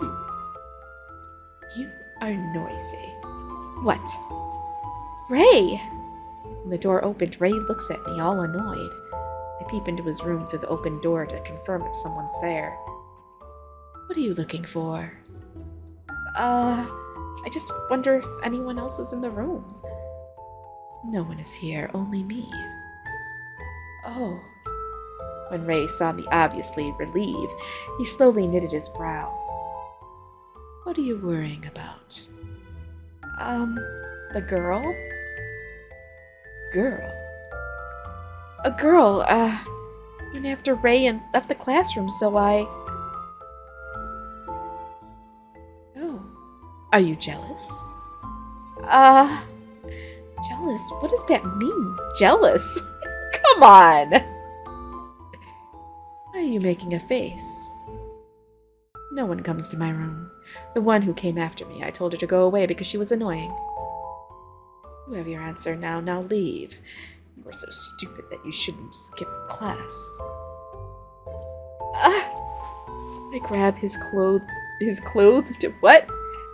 You are noisy. What? Ray! When the door opened, Ray looks at me, all annoyed. I peep into his room through the open door to confirm if someone's there. What are you looking for? I just wonder if anyone else is in the room. No one is here, only me. Oh. When Ray saw me obviously relieved, he slowly knitted his brow. What are you worrying about? The girl? Girl? A girl, went after Ray and left the classroom, so I... Oh. Are you jealous? Jealous? What does that mean, jealous? Come on! Why are you making a face? No one comes to my room. The one who came after me, I told her to go away because she was annoying. You have your answer now. Now leave. You are so stupid that you shouldn't skip class. I grab his clothes to what?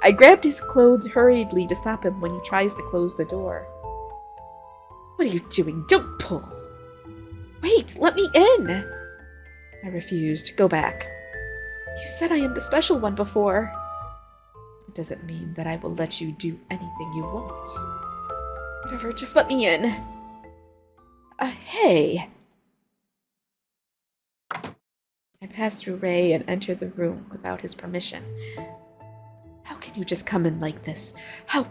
I grabbed his clothes hurriedly to stop him when he tries to close the door. What are you doing? Don't pull. Wait, let me in. I refused. Go back. You said I am the special one before. It doesn't mean that I will let you do anything you want. Whatever, just let me in. Hey. I pass through Ray and enter the room without his permission. How can you just come in like this? How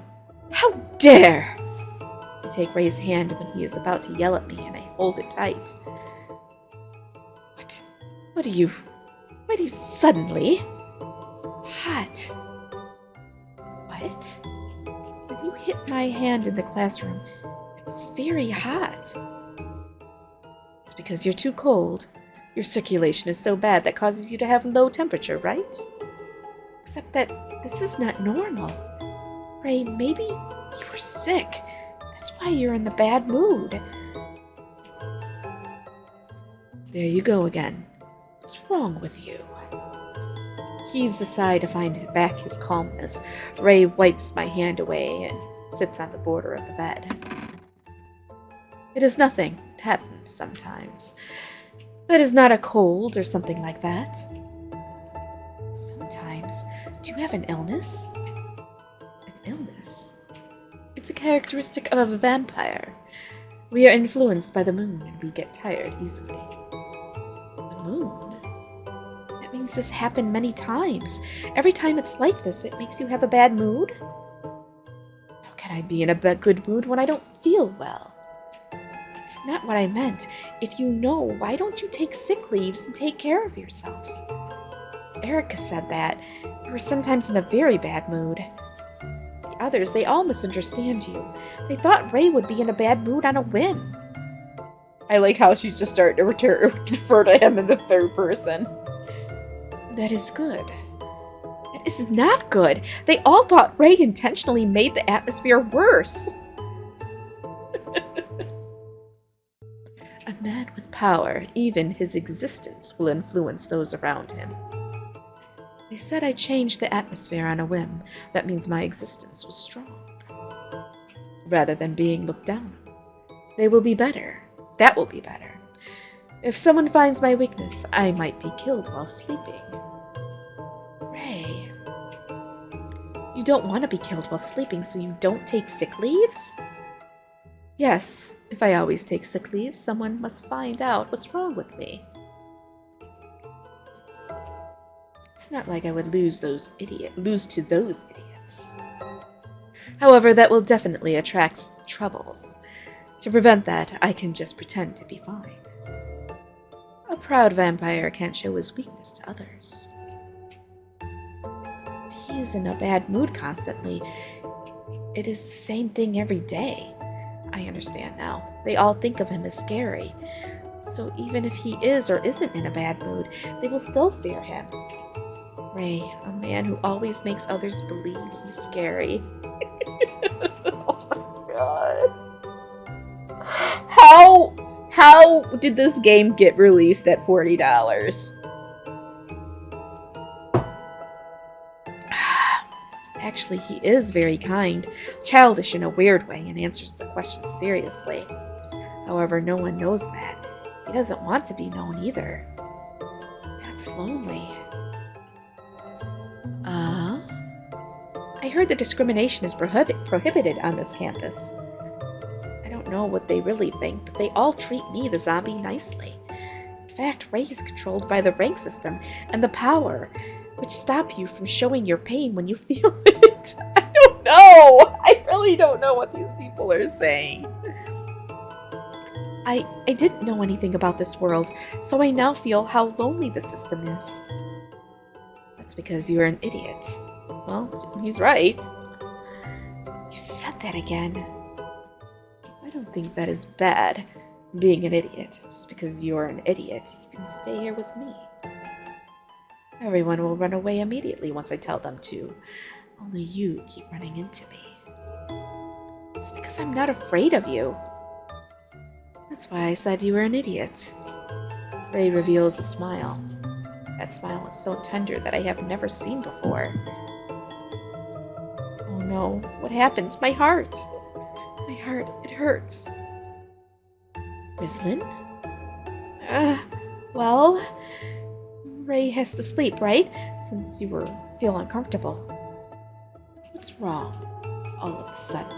dare! I take Ray's hand when he is about to yell at me and I hold it tight. Why do you suddenly? Hot. What? When you hit my hand in the classroom, it was very hot. It's because you're too cold. Your circulation is so bad that causes you to have low temperature, right? Except that this is not normal. Ray, maybe you were sick. That's why you're in the bad mood. There you go again. What's wrong with you? Heaves a sigh to find back his calmness. Ray wipes my hand away and sits on the border of the bed. It is nothing. It happens sometimes. That is not a cold or something like that. Sometimes. Do you have an illness? An illness? It's a characteristic of a vampire. We are influenced by the moon and we get tired easily. The moon? That means this happened many times. Every time it's like this, it makes you have a bad mood? How can I be in a good mood when I don't feel well? It's not what I meant. If you know, why don't you take sick leaves and take care of yourself? Erica said that. You were sometimes in a very bad mood. The others, they all misunderstand you. They thought Ray would be in a bad mood on a whim. I like how she's just starting to refer to him in the third person. That is good. That is not good. They all thought Ray intentionally made the atmosphere worse. A man with power, even his existence, will influence those around him. They said I changed the atmosphere on a whim. That means my existence was strong. Rather than being looked down on. They will be better. That will be better. If someone finds my weakness, I might be killed while sleeping. Ray, you don't want to be killed while sleeping, so you don't take sick leaves? Yes, if I always take sick leave, someone must find out what's wrong with me. It's not like I would lose to those idiots. However, that will definitely attract troubles. To prevent that, I can just pretend to be fine. A proud vampire can't show his weakness to others. If he is in a bad mood constantly, it is the same thing every day. I understand now. They all think of him as scary. So even if he is or isn't in a bad mood, they will still fear him. Ray, a man who always makes others believe he's scary. Oh my god. How did this game get released at $40? Actually, he is very kind, childish in a weird way, and answers the questions seriously. However, no one knows that. He doesn't want to be known either. That's lonely. heard the discrimination is prohibited on this campus. I don't know what they really think, but they all treat me, the zombie, nicely. In fact, Ray is controlled by the rank system and the power, which stop you from showing your pain when you feel it. I don't know. I really don't know what these people are saying. I didn't know anything about this world, so I now feel how lonely the system is. That's because you're an idiot. Well, he's right. You said that again. I don't think that is bad, being an idiot. Just because you're an idiot, you can stay here with me. Everyone will run away immediately once I tell them to. Only you keep running into me. It's because I'm not afraid of you. That's why I said you were an idiot. Ray reveals a smile. That smile is so tender that I have never seen before. Oh no, what happened? My heart! My heart, it hurts. Rislin? Well, Ray has to sleep, right? Since you feel uncomfortable. What's wrong? All of a sudden.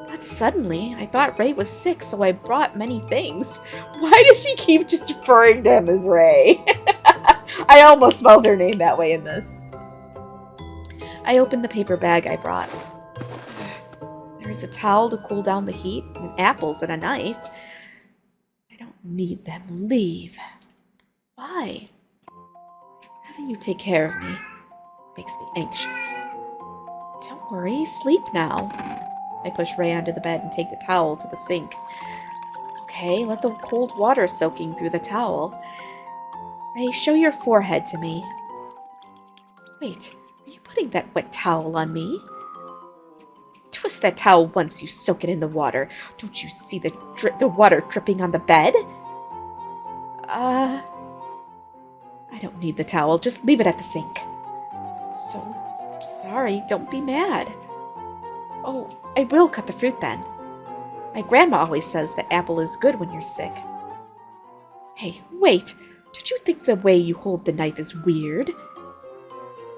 Not suddenly. I thought Ray was sick, so I brought many things. Why does she keep just referring to him as Ray? I almost spelled her name that way in this. I opened the paper bag I brought. There's a towel to cool down the heat, and apples and a knife. I don't need them. Leave. Why? Having you take care of me makes me anxious. Don't worry, sleep now. I push Ray onto the bed and take the towel to the sink. Okay, let the cold water soaking through the towel. Ray, show your forehead to me. Wait, are you putting that wet towel on me? Twist that towel once you soak it in the water. Don't you see the water dripping on the bed? I don't need the towel. Just leave it at the sink. So sorry. Don't be mad. Oh, I will cut the fruit then. My grandma always says that apple is good when you're sick. Hey, wait. Don't you think the way you hold the knife is weird?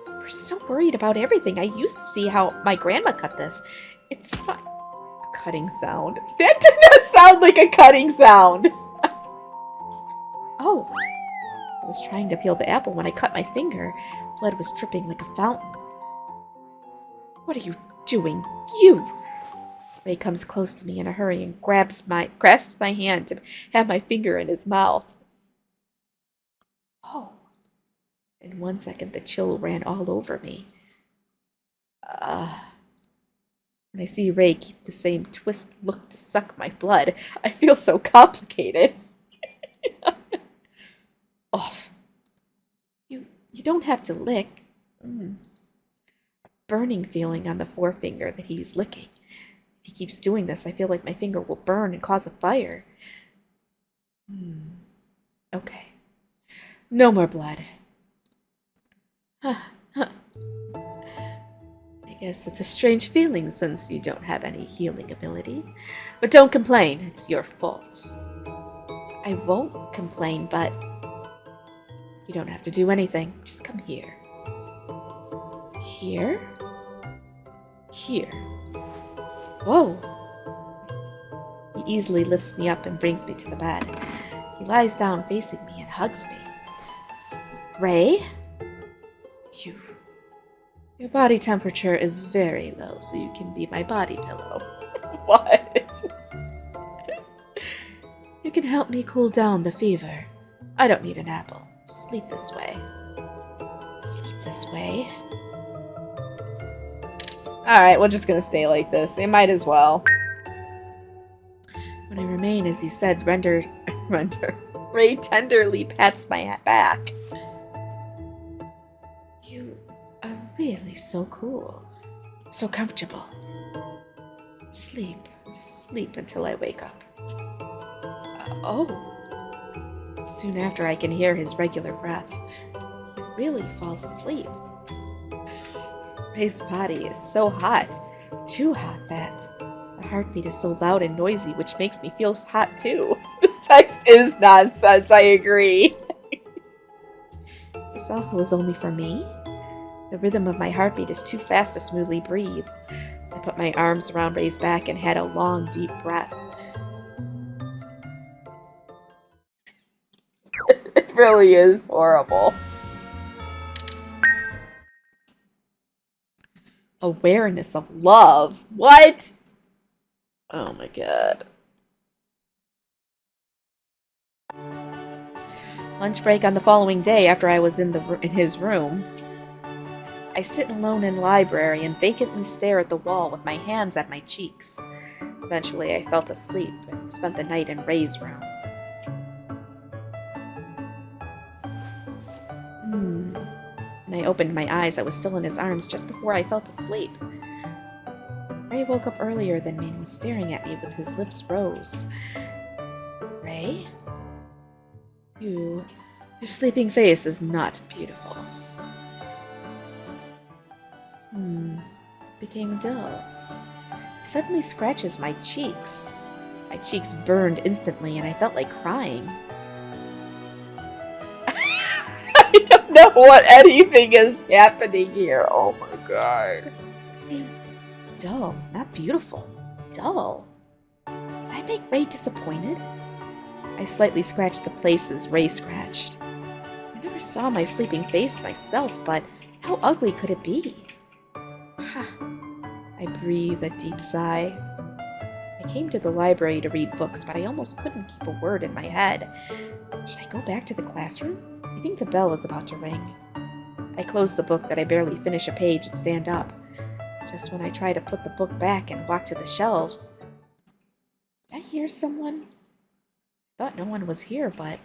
You're so worried about everything. I used to see how my grandma cut this. It's fun. A cutting sound. That did not sound like a cutting sound. Oh. I was trying to peel the apple when I cut my finger. Blood was dripping like a fountain. What are you doing? You! Ray comes close to me in a hurry and grasps my hand to have my finger in his mouth. Oh. In 1 second, the chill ran all over me. When I see Ray keep the same twist look to suck my blood, I feel so complicated. Off. You don't have to lick. A burning feeling on the forefinger that he's licking. If he keeps doing this, I feel like my finger will burn and cause a fire. Okay. No more blood. I guess it's a strange feeling since you don't have any healing ability. But don't complain, it's your fault. I won't complain, but you don't have to do anything. Just come here. Here? Here. Whoa! He easily lifts me up and brings me to the bed. He lies down facing me and hugs me. Ray? Your body temperature is very low, so you can be my body pillow. What? You can help me cool down the fever. I don't need an apple. Just sleep this way. Sleep this way. Alright, we're just gonna stay like this. It might as well. When I remain, as he said, Ray tenderly pats my back. You are really so cool. So comfortable. Sleep. Just sleep until I wake up. Oh. Soon after, I can hear his regular breath. He really falls asleep. Ray's body is so hot. Too hot that the heartbeat is so loud and noisy, which makes me feel hot too. This text is nonsense, I agree. This also is only for me? The rhythm of my heartbeat is too fast to smoothly breathe. I put my arms around Ray's back and had a long, deep breath. It really is horrible. Awareness of love. What? Oh my god. Lunch break on the following day after I was in his room. I sit alone in the library and vacantly stare at the wall with my hands at my cheeks. Eventually I fell asleep and spent the night in Ray's room. When I opened my eyes, I was still in his arms just before I fell asleep. Ray woke up earlier than me and was staring at me with his lips rose. Ray? Your sleeping face is not beautiful. It became dull. He suddenly scratches my cheeks. My cheeks burned instantly and I felt like crying. I don't know what anything is happening here. Oh my god. Dull, not beautiful. Dull. Did I make Ray disappointed? I slightly scratched the places Ray scratched. I never saw my sleeping face myself, but how ugly could it be? I breathed a deep sigh. I came to the library to read books, but I almost couldn't keep a word in my head. Should I go back to the classroom? I think the bell is about to ring. I closed the book that I barely finish a page and stand up. Just when I try to put the book back and walk to the shelves. Did I hear someone? I thought no one was here, but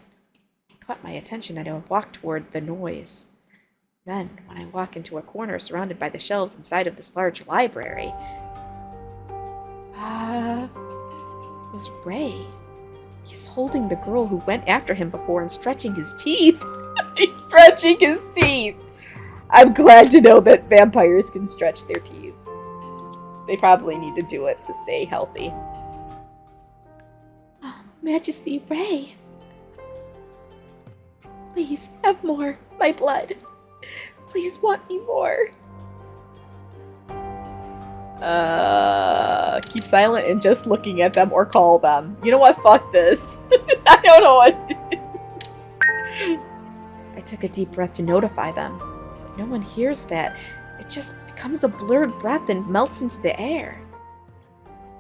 it caught my attention and I walked toward the noise. Then, when I walk into a corner surrounded by the shelves inside of this large library, it was Ray. He's holding the girl who went after him before and stretching his teeth. He's stretching his teeth. I'm glad to know that vampires can stretch their teeth. They probably need to do it to stay healthy. Oh, Majesty Ray. Please have more, my blood. Please want me more. Keep silent and just looking at them or call them. You know what? Fuck this. I don't know what. I took a deep breath to notify them. But no one hears that. It just becomes a blurred breath and melts into the air.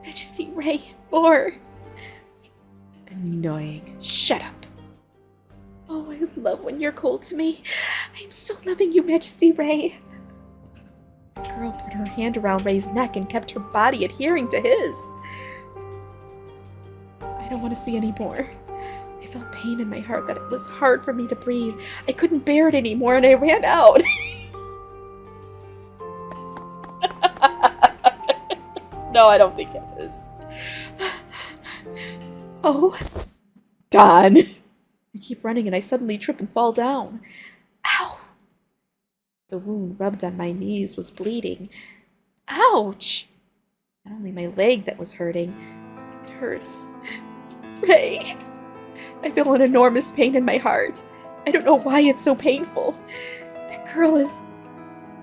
Majesty Ray, more. Annoying. Shut up. Oh, I love when you're cold to me. I am so loving you, Majesty Ray. The girl put her hand around Ray's neck and kept her body adhering to his. I don't want to see any more. I felt pain in my heart that it was hard for me to breathe. I couldn't bear it anymore and I ran out. No, I don't think it is. Oh, Don. I keep running and I suddenly trip and fall down. Ow! The wound rubbed on my knees was bleeding. Ouch! Not only my leg that was hurting, it hurts. Ray! I feel an enormous pain in my heart. I don't know why it's so painful. That girl is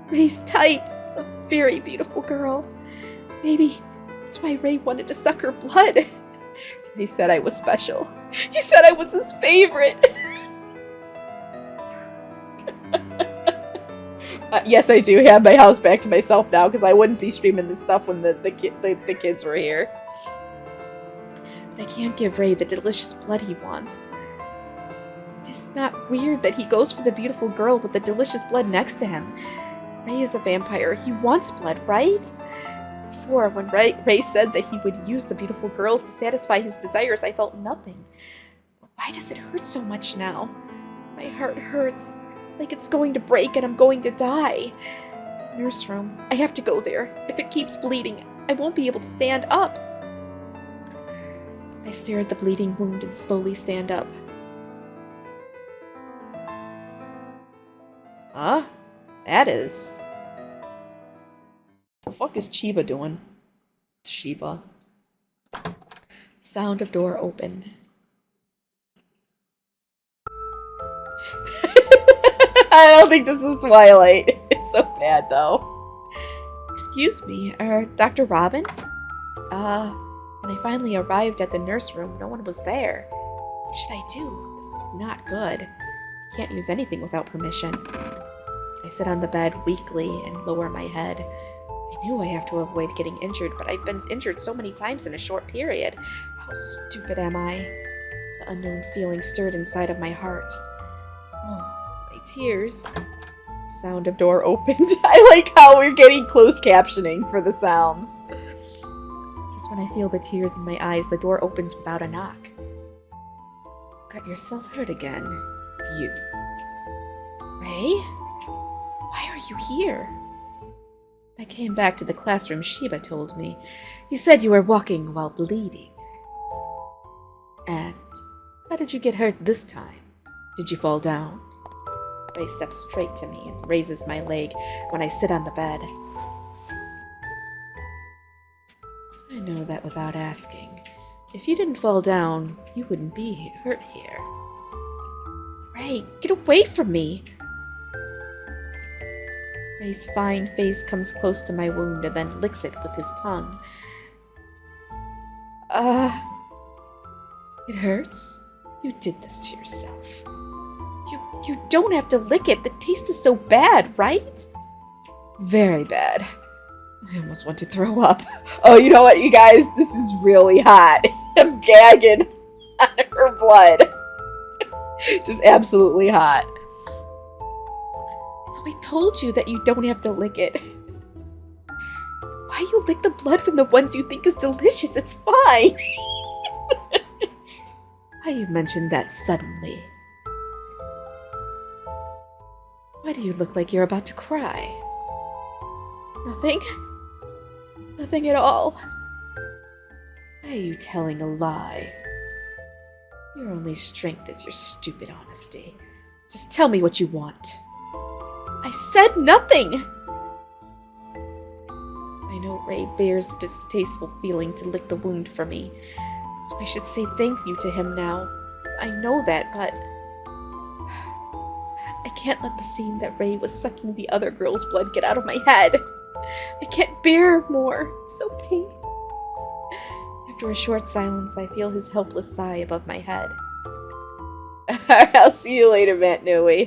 Ray's type. A very beautiful girl. Maybe that's why Ray wanted to suck her blood. He said I was special. He said I was his favorite. Yes, I do have my house back to myself now because I wouldn't be streaming this stuff when the kids were here. But I can't give Ray the delicious blood he wants. It's not weird that he goes for the beautiful girl with the delicious blood next to him. Ray is a vampire. He wants blood, right? Before, when Ray said that he would use the beautiful girls to satisfy his desires, I felt nothing. But why does it hurt so much now? My heart hurts, like it's going to break and I'm going to die. Nurse room. I have to go there. If it keeps bleeding, I won't be able to stand up. I stare at the bleeding wound and slowly stand up. Huh? That is... What the fuck is Chiba doing? Chiba. Sound of door opened. I don't think this is Twilight. It's so bad, though. Excuse me, Dr. Robin? When I finally arrived at the nurse room, no one was there. What should I do? This is not good. I can't use anything without permission. I sit on the bed weakly and lower my head. I knew I have to avoid getting injured, but I've been injured so many times in a short period. How stupid am I? The unknown feeling stirred inside of my heart. Oh, my tears. Sound of door opened. I like how we're getting closed captioning for the sounds. Just when I feel the tears in my eyes, the door opens without a knock. Got yourself hurt again, you. Ray? Why are you here? I came back to the classroom, Sheba told me. You said you were walking while bleeding. And how did you get hurt this time? Did you fall down? Ray steps straight to me and raises my leg when I sit on the bed. I know that without asking. If you didn't fall down, you wouldn't be hurt here. Ray, get away from me! Ray's fine face comes close to my wound and then licks it with his tongue. It hurts? You did this to yourself. You don't have to lick it. The taste is so bad, right? Very bad. I almost want to throw up. Oh, you know what, you guys? This is really hot. I'm gagging on her blood. Just absolutely hot. So I told you that you don't have to lick it. Why you lick the blood from the ones you think is delicious? It's fine. Why you mentioned that suddenly? Why do you look like you're about to cry? Nothing? Nothing at all. Why are you telling a lie? Your only strength is your stupid honesty. Just tell me what you want. I said nothing! I know Ray bears the distasteful feeling to lick the wound for me, so I should say thank you to him now. I know that, but I can't let the scene that Ray was sucking the other girl's blood get out of my head. I can't bear more. It's so painful. After a short silence, I feel his helpless sigh above my head. I'll see you later, Matt Nui.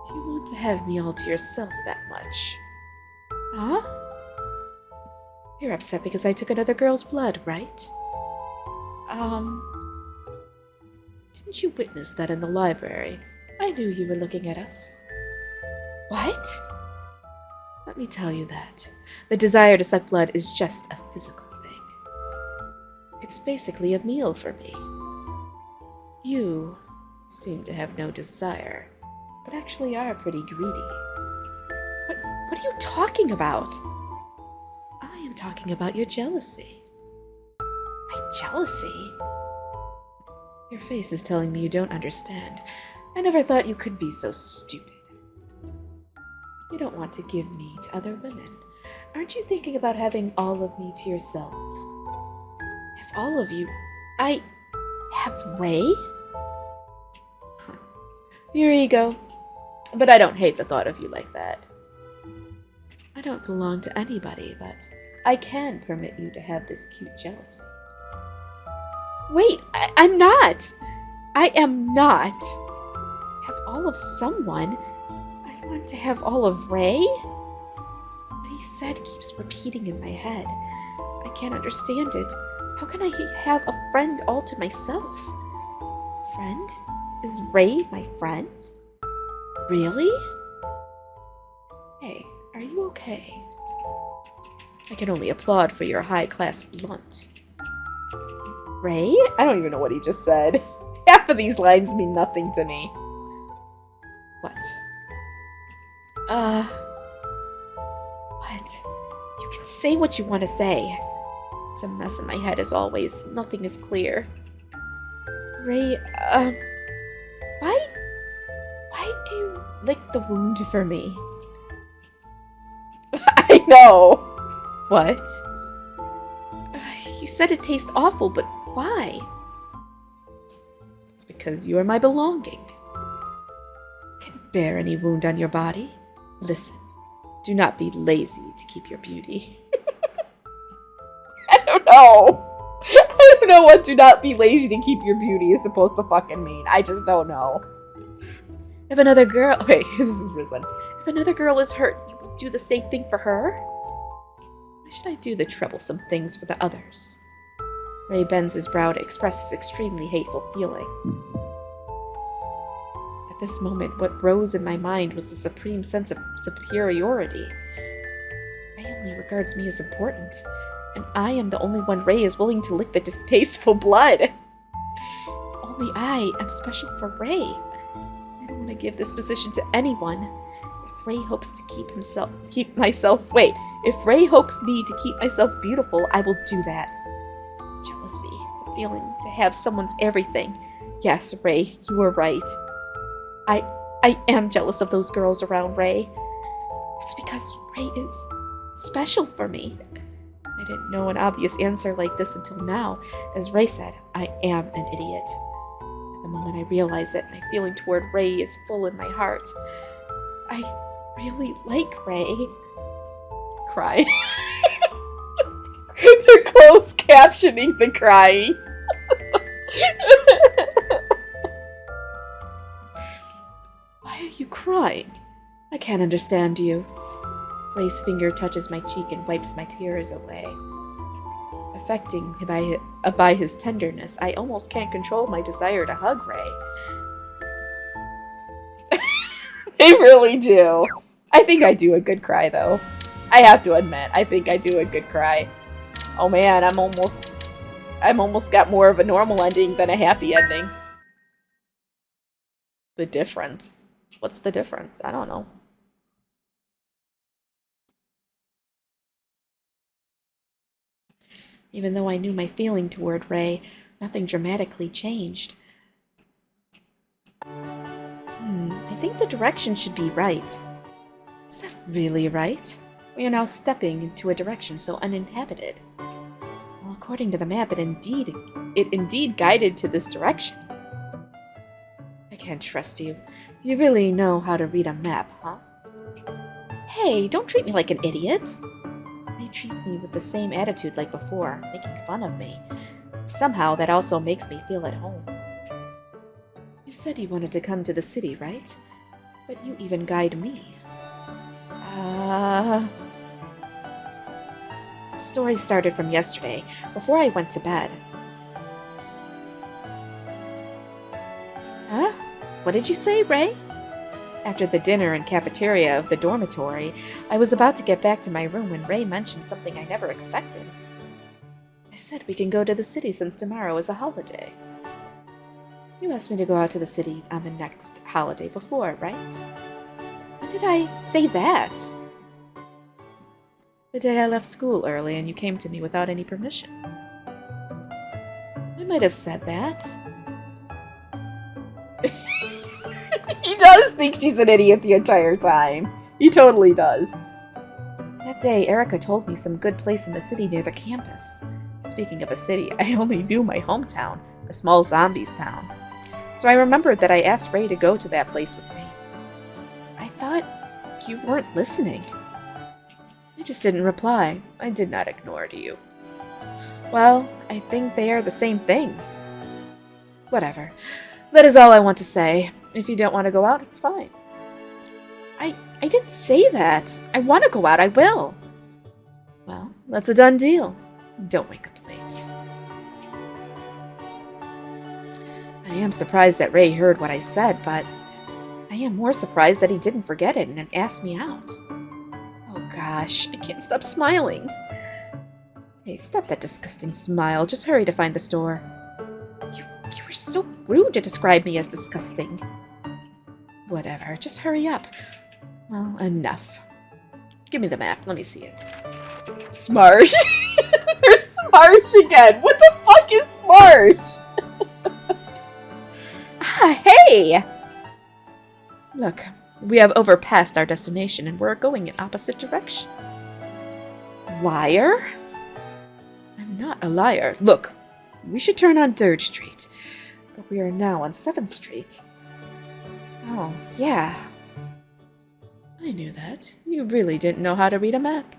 Do you want to have me all to yourself that much? Huh? You're upset because I took another girl's blood, right? Didn't you witness that in the library? I knew you were looking at us. What? Let me tell you that. The desire to suck blood is just a physical thing. It's basically a meal for me. You seem to have no desire, but actually are pretty greedy. What are you talking about? I am talking about your jealousy. My jealousy? Your face is telling me you don't understand. I never thought you could be so stupid. You don't want to give me to other women. Aren't you thinking about having all of me to yourself? Have all of you... I... have Ray? Huh. Your ego. But I don't hate the thought of you like that. I don't belong to anybody, but I can permit you to have this cute jealousy. Wait, I'm not! I am not! Have all of someone? I want to have all of Ray? What he said keeps repeating in my head. I can't understand it. How can I have a friend all to myself? Friend? Is Ray my friend? Really? Hey, are you okay? I can only applaud for your high-class blunt. Ray? I don't even know what he just said. Half of these lines mean nothing to me. What? What? You can say what you want to say. It's a mess in my head as always. Nothing is clear. Ray, why do you lick the wound for me? I know! What? You said it tastes awful, but why? It's because you are my belonging. Can bear any wound on your body. Listen, do not be lazy to keep your beauty. I don't know. I don't know what do not be lazy to keep your beauty is supposed to fucking mean. I just don't know. If another girl... Wait, this is Risen. If another girl is hurt, you will do the same thing for her? Why should I do the troublesome things for the others? Ray bends his brow to express his extremely hateful feeling. At this moment, what rose in my mind was the supreme sense of superiority. Ray only regards me as important, and I am the only one Ray is willing to lick the distasteful blood. Only I am special for Ray. I don't want to give this position to anyone. If Ray hopes to If Ray hopes me to keep myself beautiful, I will do that. Jealousy, the feeling to have someone's everything. Yes, Ray, you are right. I am jealous of those girls around Ray. It's because Ray is special for me. I didn't know an obvious answer like this until now. As Ray said, I am an idiot. At the moment I realize it, my feeling toward Ray is full in my heart. I really like Ray. Cry. They're closed captioning the crying. Why are you crying? I can't understand you. Ray's finger touches my cheek and wipes my tears away. Affecting by his tenderness, I almost can't control my desire to hug Ray. They really do. I think I do a good cry, though. I have to admit, I think I do a good cry. Oh man, I'm almost got more of a normal ending than a happy ending. The difference. What's the difference? I don't know. Even though I knew my feeling toward Ray, nothing dramatically changed. I think the direction should be right. Is that really right? We are now stepping into a direction so uninhabited. Well, according to the map, it indeed guided to this direction. I can't trust you. You really know how to read a map, huh? Hey, don't treat me like an idiot. Ray treats me with the same attitude like before, making fun of me. Somehow, that also makes me feel at home. You said you wanted to come to the city, right? But you even guide me. The story started from yesterday, before I went to bed. Huh? What did you say, Ray? After the dinner and cafeteria of the dormitory, I was about to get back to my room when Ray mentioned something I never expected. I said we can go to the city since tomorrow is a holiday. You asked me to go out to the city on the next holiday before, right? When did I say that? The day I left school early and you came to me without any permission. I might have said that. He does think she's an idiot the entire time. He totally does. That day, Erica told me some good place in the city near the campus. Speaking of a city, I only knew my hometown, a small zombies town. So I remembered that I asked Ray to go to that place with me. I thought you weren't listening. I just didn't reply. I did not ignore you. Well, I think they are the same things. Whatever. That is all I want to say. If you don't want to go out, it's fine. I didn't say that. I want to go out, I will. Well, that's a done deal. Don't wake up late. I am surprised that Ray heard what I said, but I am more surprised that he didn't forget it and asked me out. Oh gosh, I can't stop smiling. Hey, stop that disgusting smile. Just hurry to find the store. You were so rude to describe me as disgusting. Whatever, just hurry up. Well, enough. Give me the map, let me see it. Smarsh! Smarsh again! What the fuck is Smarsh? Hey! Look, we have overpassed our destination and we're going in opposite direction. Liar? I'm not a liar. Look, we should turn on 3rd Street, but we are now on 7th Street. Oh, yeah. I knew that. You really didn't know how to read a map.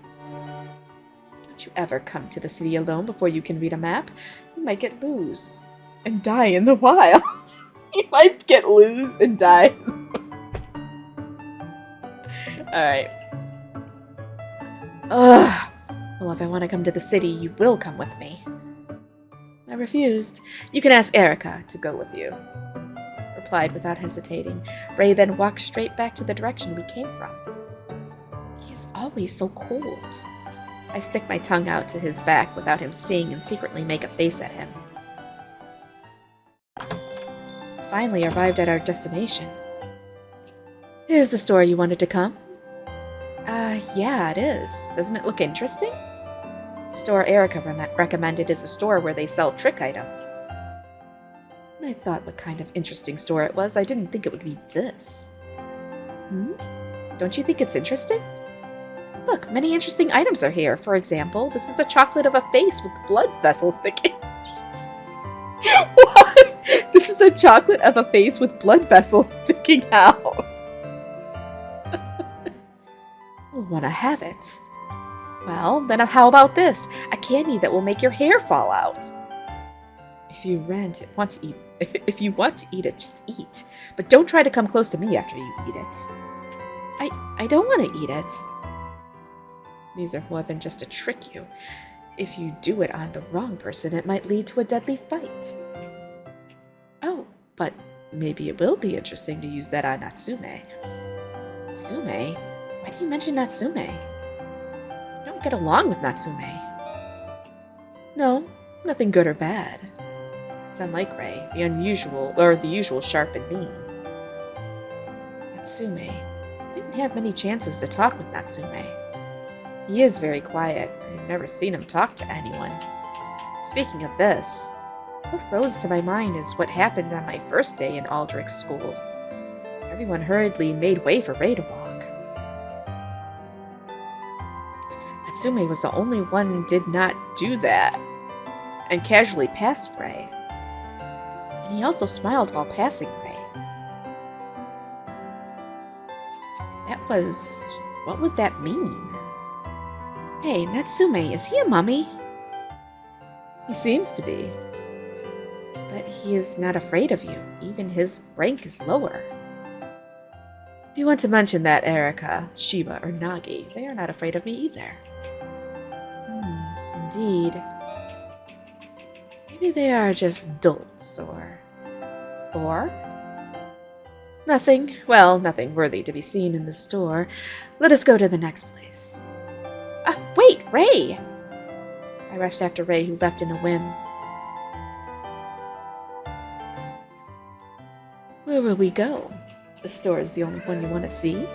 Don't you ever come to the city alone before you can read a map. You might get loose and die in the wild. You might get loose and die. Alright. Ugh. Well, if I want to come to the city, you will come with me. I refused. You can ask Erica to go with you. Replied without hesitating. Ray then walked straight back to the direction we came from. He is always so cold. I stick my tongue out to his back without him seeing and secretly make a face at him. Finally arrived at our destination. Here's the store you wanted to come. Yeah, it is. Doesn't it look interesting? The store Erica recommended is a store where they sell trick items. I thought what kind of interesting store it was. I didn't think it would be this. Don't you think it's interesting? Look, many interesting items are here. For example, this is a chocolate of a face with blood vessels sticking. What? This is a chocolate of a face with blood vessels sticking out. We'll want to have it. Well, then how about this? A candy that will make your hair fall out. If you want to eat it, just eat. But don't try to come close to me after you eat it. I don't want to eat it. These are more than just to trick you. If you do it on the wrong person, it might lead to a deadly fight. Oh, but maybe it will be interesting to use that on Natsume. Natsume? Why do you mention Natsume? I don't get along with Natsume. No, nothing good or bad. It's unlike Ray, the usual sharp and mean. Natsume. I didn't have many chances to talk with Natsume. He is very quiet. I've never seen him talk to anyone. Speaking of this, what rose to my mind is what happened on my first day in Aldrich's school. Everyone hurriedly made way for Ray to walk. Natsume was the only one who did not do that, and casually passed Ray. And he also smiled while passing Ray. What would that mean? Hey, Natsume, is he a mummy? He seems to be. But he is not afraid of you. Even his rank is lower. If you want to mention that, Erica, Shiba, or Nagi, they are not afraid of me either. Indeed. Maybe they are just dolts, or... Nothing. Well, nothing worthy to be seen in the store. Let us go to the next place. Wait, Ray! I rushed after Ray, who left in a whim. Where will we go? The store is the only one you want to see?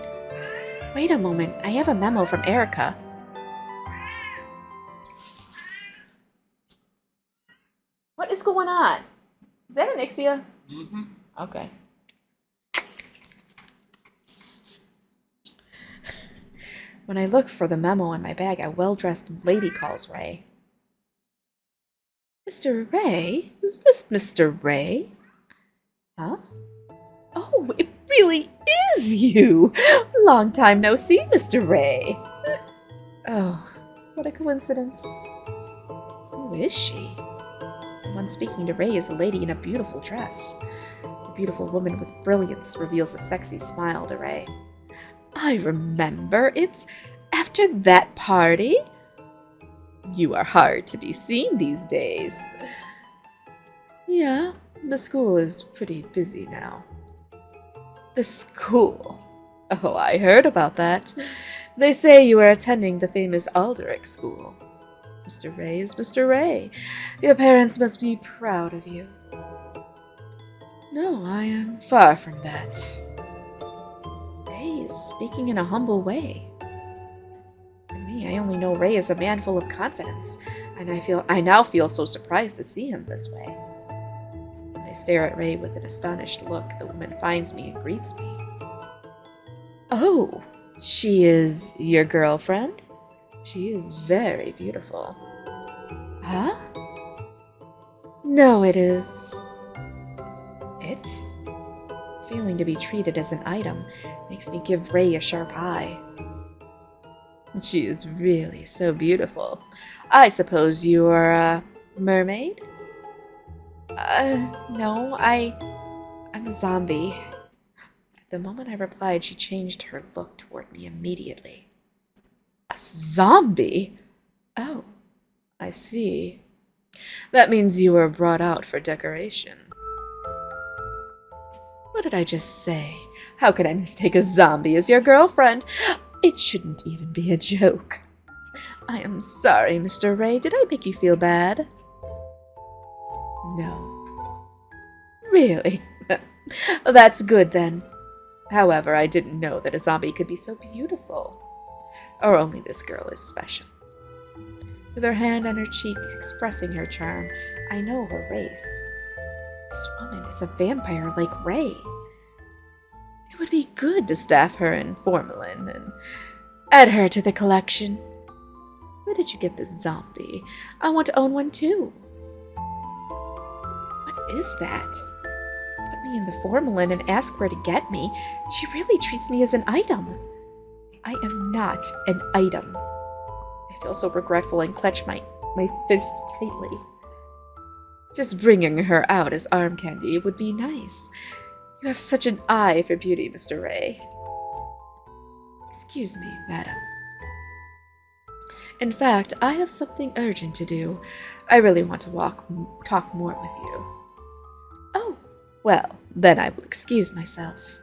Wait a moment, I have a memo from Erica. What is going on? Is that an Ixia? Mm-hmm. Okay. When I look for the memo in my bag, a well-dressed lady calls Ray. Mr. Ray? Is this Mr. Ray? Huh? Oh, it really is you! Long time no see, Mr. Ray. Oh, what a coincidence. Who is she? The one speaking to Ray is a lady in a beautiful dress. The beautiful woman with brilliance reveals a sexy smile to Ray. I remember. It's after that party. You are hard to be seen these days. Yeah, the school is pretty busy now. The school? Oh, I heard about that. They say you are attending the famous Aldrich school. Mr. Ray is Mr. Ray. Your parents must be proud of you. No, I am far from that. Ray is speaking in a humble way. For me, I only know Ray as a man full of confidence, and I now feel so surprised to see him this way. When I stare at Ray with an astonished look, the woman finds me and greets me. Oh, she is your girlfriend? She is very beautiful. Huh? No, it is... It? feeling to be treated as an item makes me give Ray a sharp eye. She is really so beautiful. I suppose you are a mermaid? No, I'm a zombie. The moment I replied, she changed her look toward me immediately. A zombie? Oh, I see. That means you were brought out for decoration. What did I just say? How could I mistake a zombie as your girlfriend? It shouldn't even be a joke. I am sorry, Mr. Ray. Did I make you feel bad? No. Really? That's good, then. However, I didn't know that a zombie could be so beautiful. Or only this girl is special. With her hand on her cheek expressing her charm, I know her race. This woman is a vampire like Ray. It would be good to staff her in formalin and add her to the collection. Where did you get this zombie? I want to own one too. What is that? Put me in the formalin and ask her to get me. She really treats me as an item. I am not an item. I feel so regretful and clutch my fist tightly. Just bringing her out as arm candy would be nice. You have such an eye for beauty, Mr. Ray. Excuse me, madam. In fact, I have something urgent to do. I really want to talk more with you. Oh, well, then I will excuse myself.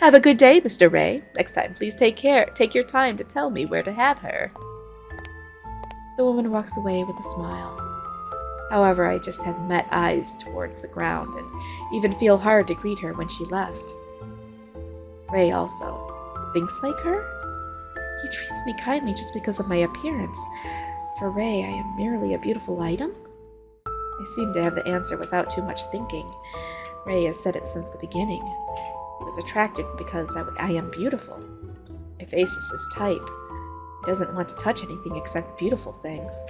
Have a good day, Mr. Ray. Next time, please take your time to tell me where to have her. The woman walks away with a smile. However, I just have met eyes towards the ground and even feel hard to greet her when she left. Ray also thinks like her? He treats me kindly just because of my appearance. For Ray, I am merely a beautiful item? I seem to have the answer without too much thinking. Ray has said it since the beginning. He was attracted because I am beautiful. My face is his type. He doesn't want to touch anything except beautiful things.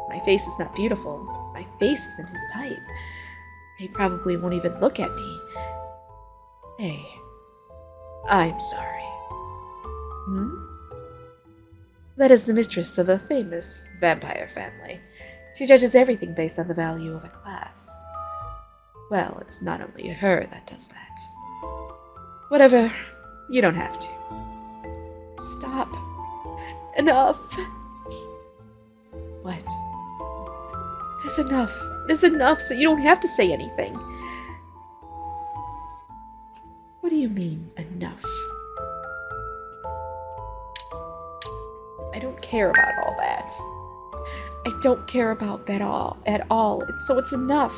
My face is not beautiful. My face isn't his type. He probably won't even look at me. Hey, I'm sorry. That is the mistress of a famous vampire family. She judges everything based on the value of a class. Well, it's not only her that does that. Whatever, you don't have to. Stop. Enough. What? It's enough. It's enough, so you don't have to say anything. What do you mean, enough? I don't care about all that. I don't care about that at all. So it's enough.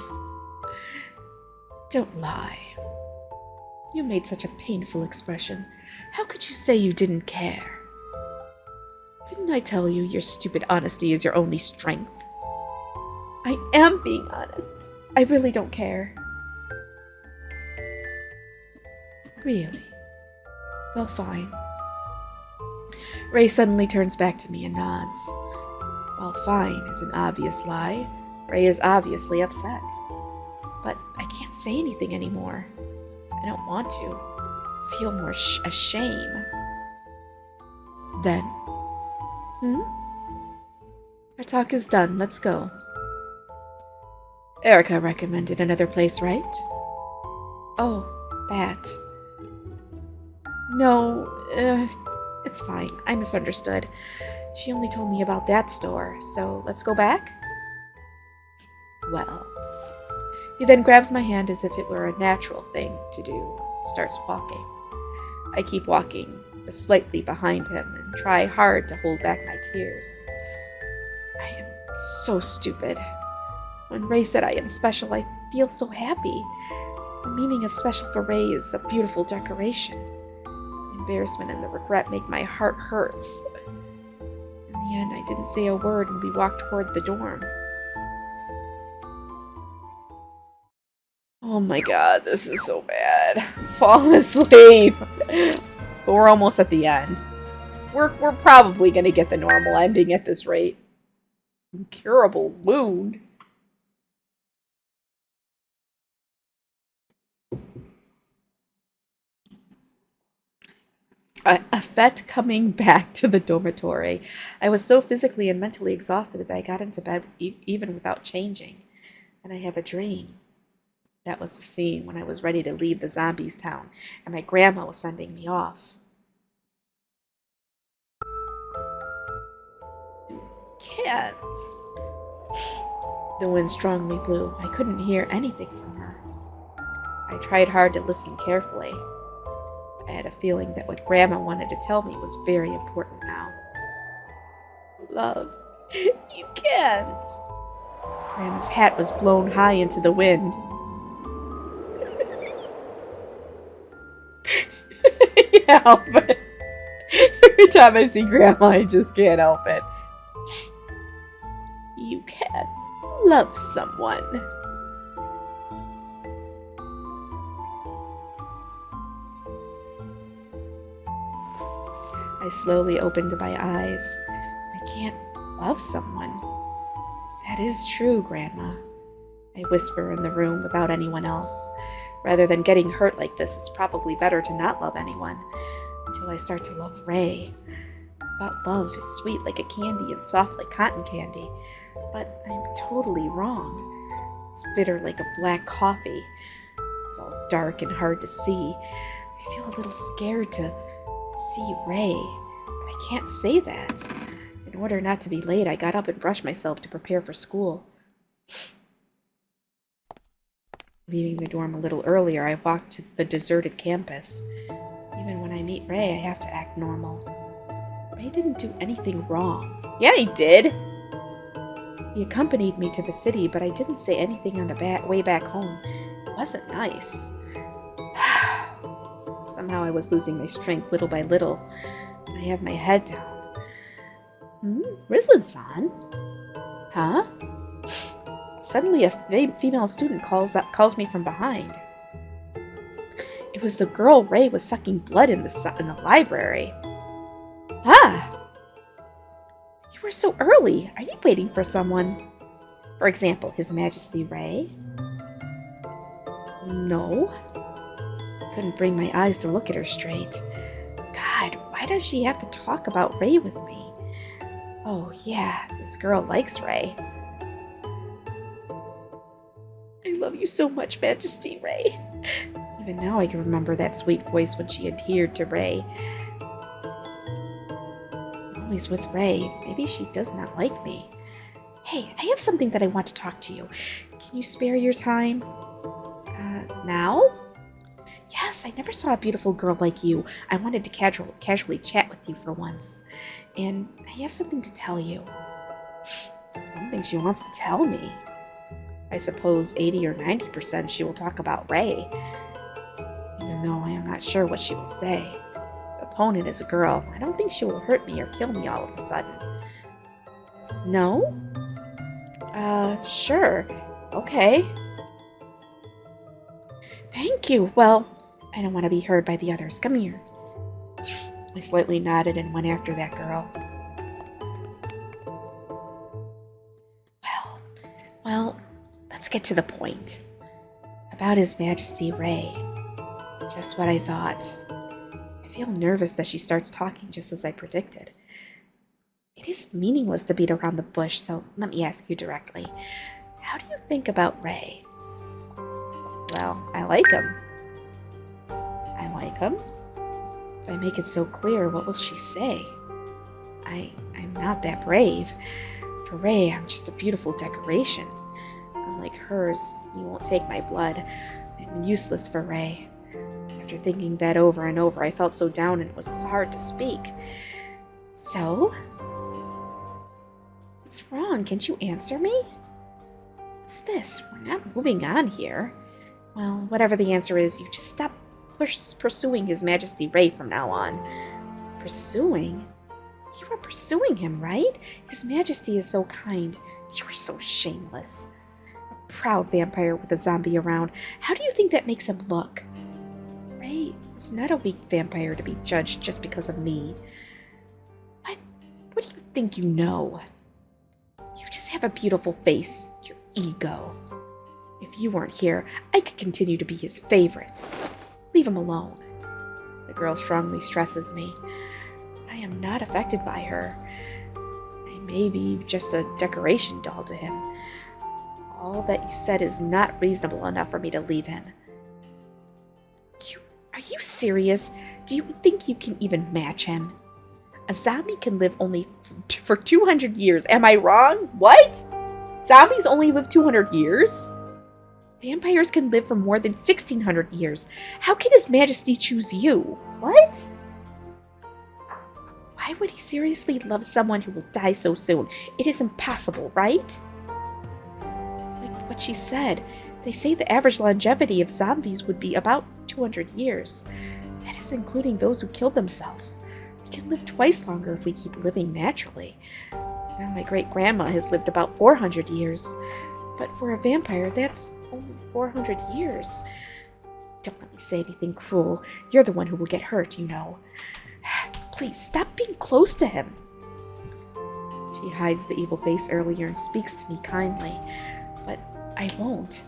Don't lie. You made such a painful expression. How could you say you didn't care? Didn't I tell you your stupid honesty is your only strength? I am being honest. I really don't care. Really? Well, fine. Ray suddenly turns back to me and nods. Well, fine is an obvious lie. Ray is obviously upset. But I can't say anything anymore. I don't want to. Feel more ashamed. Then? Our talk is done. Let's go. Erica recommended another place, right? Oh, that. No, it's fine. I misunderstood. She only told me about that store, so let's go back? Well. He then grabs my hand as if it were a natural thing to do, starts walking. I keep walking, slightly behind him, and try hard to hold back my tears. I am so stupid. When Ray said I am special, I feel so happy. The meaning of special for Ray is a beautiful decoration. The embarrassment and the regret make my heart hurts. In the end, I didn't say a word and we walked toward the dorm. Oh my god, this is so bad. I'm falling asleep. But we're almost at the end. We're probably gonna get the normal ending at this rate. Incurable wound. A fete coming back to the dormitory. I was so physically and mentally exhausted that I got into bed even without changing. And I have a dream. That was the scene when I was ready to leave the zombies' town, and my grandma was sending me off. Can't. The wind strongly blew. I couldn't hear anything from her. I tried hard to listen carefully. I had a feeling that what Grandma wanted to tell me was very important now. Love, you can't. Grandma's hat was blown high into the wind. Yeah, help it. Every time I see Grandma, I just can't help it. You can't love someone. I slowly opened my eyes. I can't love someone. That is true, Grandma. I whisper in the room without anyone else. Rather than getting hurt like this, it's probably better to not love anyone. Until I start to love Ray. I thought love is sweet like a candy and soft like cotton candy. But I'm totally wrong. It's bitter like a black coffee. It's all dark and hard to see. I feel a little scared to see Ray, but I can't say that. In order not to be late, I got up and brushed myself to prepare for school. Leaving the dorm a little earlier, I walked to the deserted campus. Even when I meet Ray, I have to act normal. Ray didn't do anything wrong. Yeah, he did! He accompanied me to the city, but I didn't say anything on the way back home. It wasn't nice. Somehow I was losing my strength little by little. I have my head down. Rizlan-san? Huh? Suddenly a female student calls me from behind. It was the girl Ray was sucking blood in the library. Ah! You were so early. Are you waiting for someone? For example, His Majesty Ray? No. I couldn't bring my eyes to look at her straight. God, why does she have to talk about Ray with me? Oh yeah, this girl likes Ray. I love you so much, Majesty Ray. Even now I can remember that sweet voice when she adhered to Ray. Always with Ray. Maybe she does not like me. Hey, I have something that I want to talk to you. Can you spare your time? Now? Yes, I never saw a beautiful girl like you. I wanted to casually chat with you for once. And I have something to tell you. Something she wants to tell me. I suppose 80 or 90% she will talk about Ray. Even though I am not sure what she will say. The opponent is a girl. I don't think she will hurt me or kill me all of a sudden. No? Sure. Okay. Thank you. Well, I don't want to be heard by the others. Come here. I slightly nodded and went after that girl. Well, let's get to the point. About His Majesty Ray. Just what I thought. I feel nervous that she starts talking just as I predicted. It is meaningless to beat around the bush, so let me ask you directly. How do you think about Ray? Well, I like him. I like him? If I make it so clear, what will she say? I'm not that brave. For Ray, I'm just a beautiful decoration. Unlike hers, he won't take my blood. I'm useless for Ray. After thinking that over and over, I felt so down and it was hard to speak. So? What's wrong? Can't you answer me? What's this? We're not moving on here. Well, whatever the answer is, you just stop pursuing His Majesty Ray from now on. Pursuing? You are pursuing him, right? His Majesty is so kind. You are so shameless. A proud vampire with a zombie around. How do you think that makes him look? Ray is not a weak vampire to be judged just because of me. What do you think you know? You just have a beautiful face. Your ego. If you weren't here, I could continue to be his favorite. Leave him alone. The girl strongly stresses me. I am not affected by her. I may be just a decoration doll to him. All that you said is not reasonable enough for me to leave him. Are you serious? Do you think you can even match him? A zombie can live only for 200 years. Am I wrong? What? Zombies only live 200 years? Vampires can live for more than 1,600 years. How can His Majesty choose you? What? Why would he seriously love someone who will die so soon? It is impossible, right? Like what she said, they say the average longevity of zombies would be about 200 years. That is including those who kill themselves. We can live twice longer if we keep living naturally. Now my great-grandma has lived about 400 years. But for a vampire, that's only 400 years. Don't let me say anything cruel. You're the one who will get hurt, you know. Please, stop being close to him. She hides the evil face earlier and speaks to me kindly. But I won't.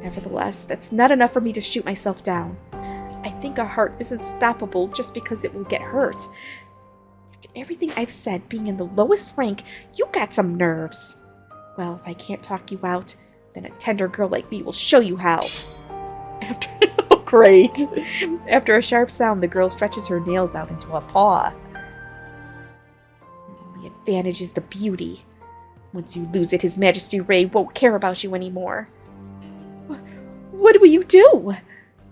Nevertheless, that's not enough for me to shoot myself down. I think a heart isn't stoppable just because it will get hurt. After everything I've said, being in the lowest rank, you got some nerves. Well, if I can't talk you out, then a tender girl like me will show you how. Oh, great. After a sharp sound, the girl stretches her nails out into a paw. The advantage is the beauty. Once you lose it, His Majesty Ray won't care about you anymore. What will you do?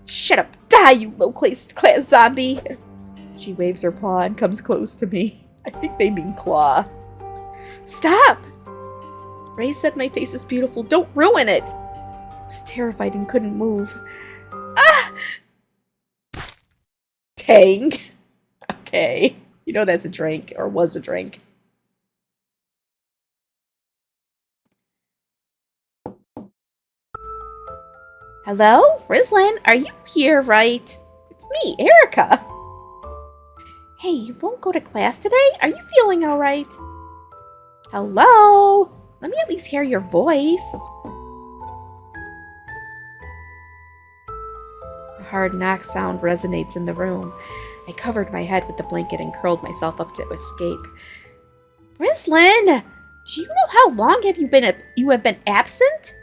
Shut up, die, you low-class zombie. She waves her paw and comes close to me. I think they mean claw. Stop! Ray said my face is beautiful. Don't ruin it. I was terrified and couldn't move. Ah! Tang. Okay. You know that's a drink, or was a drink. Hello? Rizlin, are you here, right? It's me, Erica. Hey, you won't go to class today? Are you feeling all right? Hello? Let me at least hear your voice. The hard knock sound resonates in the room. I covered my head with the blanket and curled myself up to escape. Rizlin, do you know how long you have been absent?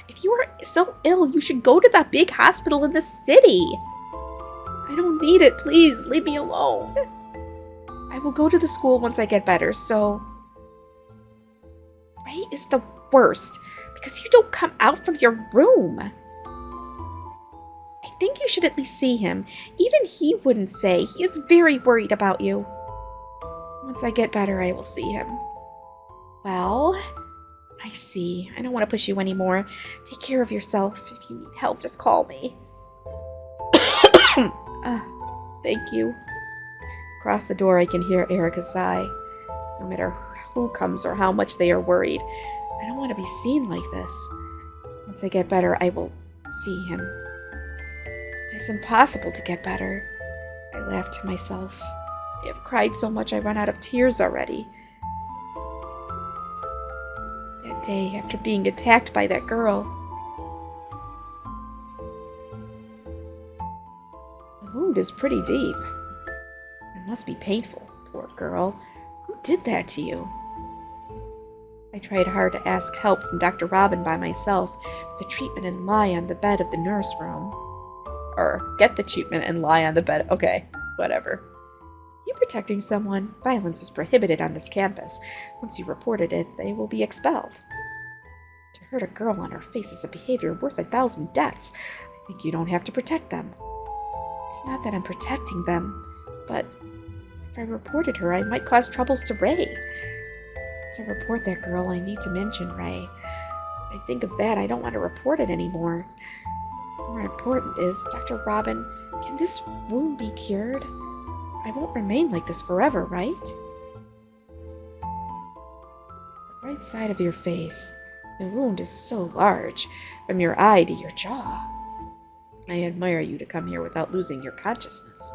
If you are so ill, you should go to that big hospital in the city. I don't need it. Please, leave me alone. I will go to the school once I get better, so... Ray is the worst, because you don't come out from your room. I think you should at least see him. Even he wouldn't say. He is very worried about you. Once I get better, I will see him. Well... I see. I don't want to push you anymore. Take care of yourself. If you need help, just call me. Thank you. Across the door, I can hear Erica sigh. No matter who comes or how much they are worried, I don't want to be seen like this. Once I get better, I will see him. It is impossible to get better. I laugh to myself. I have cried so much I run out of tears already. That day, after being attacked by that girl. The wound is pretty deep. It must be painful, poor girl. Who did that to you? I tried hard to ask help from Dr. Robin by myself, the treatment and lie on the bed of the nurse room. Or, get the treatment and lie on the bed. Okay, whatever. You protecting someone. Violence is prohibited on this campus. Once you reported it, they will be expelled. To hurt a girl on her face is a behavior worth 1,000 deaths. I think you don't have to protect them. It's not that I'm protecting them, but if I reported her, I might cause troubles to Ray. To report that girl, I need to mention Ray. When I think of that, I don't want to report it anymore. More important is, Dr. Robin, can this wound be cured? I won't remain like this forever, right? The right side of your face. The wound is so large, from your eye to your jaw. I admire you to come here without losing your consciousness.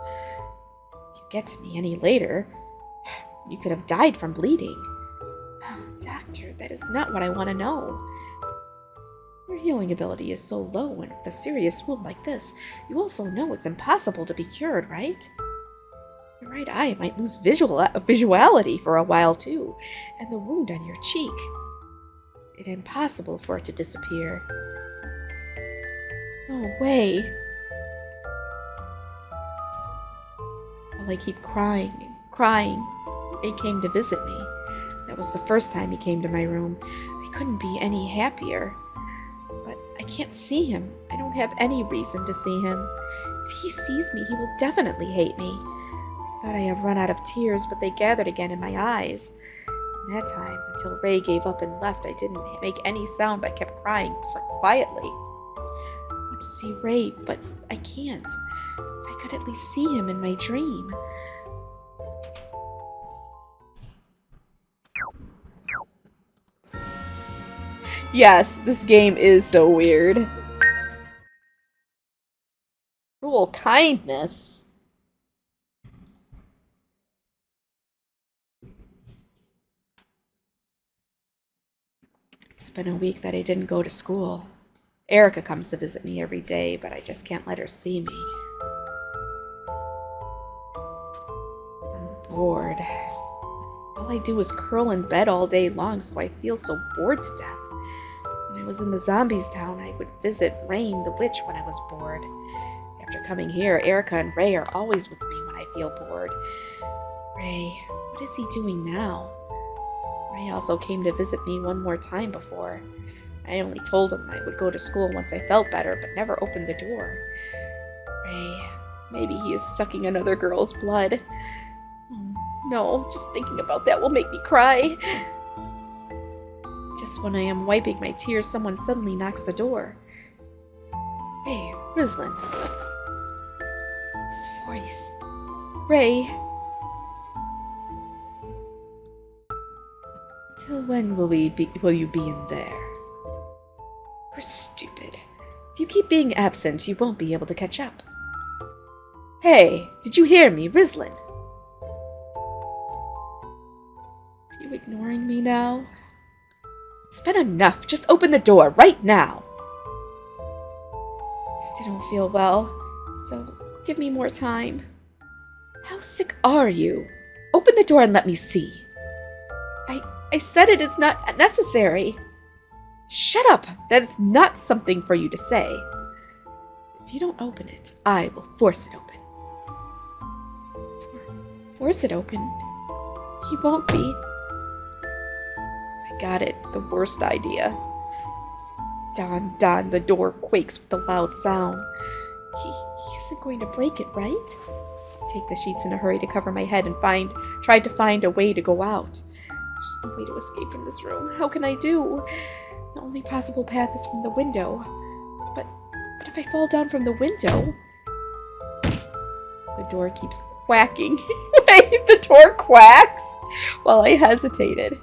If you get to me any later, you could have died from bleeding. Oh, doctor, that is not what I want to know. Your healing ability is so low, and with a serious wound like this, you also know it's impossible to be cured, right? Your right eye might lose visuality for a while too, and the wound on your cheek. It's impossible for it to disappear. No way. While I keep crying and crying, Ray came to visit me. That was the first time he came to my room. I couldn't be any happier. But I can't see him. I don't have any reason to see him. If he sees me, he will definitely hate me. I thought I had run out of tears, but they gathered again in my eyes. And that time, until Ray gave up and left, I didn't make any sound but kept crying quietly. I want to see Ray, but I can't. If I could at least see him in my dream. Yes, this game is so weird. Cruel kindness. It's been a week that I didn't go to school. Erica comes to visit me every day, but I just can't let her see me. I'm bored. All I do is curl in bed all day long, so I feel so bored to death. When I was in the zombies town, I would visit Rain the witch when I was bored. After coming here, Erica and Ray are always with me when I feel bored. Ray, what is he doing now? Ray also came to visit me one more time before. I only told him I would go to school once I felt better, but never opened the door. Ray, maybe he is sucking another girl's blood. Oh, no, just thinking about that will make me cry. Just when I am wiping my tears, someone suddenly knocks the door. Hey, Rislin. His voice. Ray. Till when will you be in there? You're stupid. If you keep being absent, you won't be able to catch up. Hey, did you hear me, Rislin? Are you ignoring me now? It's been enough. Just open the door right now. I still don't feel well, so give me more time. How sick are you? Open the door and let me see. I said it is not necessary. Shut up! That is not something for you to say. If you don't open it, I will force it open. Force it open? He won't be. I got it. The worst idea. Don, the door quakes with a loud sound. He isn't going to break it, right? I take the sheets in a hurry to cover my head and tried to find a way to go out. There's no way to escape from this room. How can I do? The only possible path is from the window. But if I fall down from the window... The door keeps quacking. Wait, the door quacks? While I hesitated.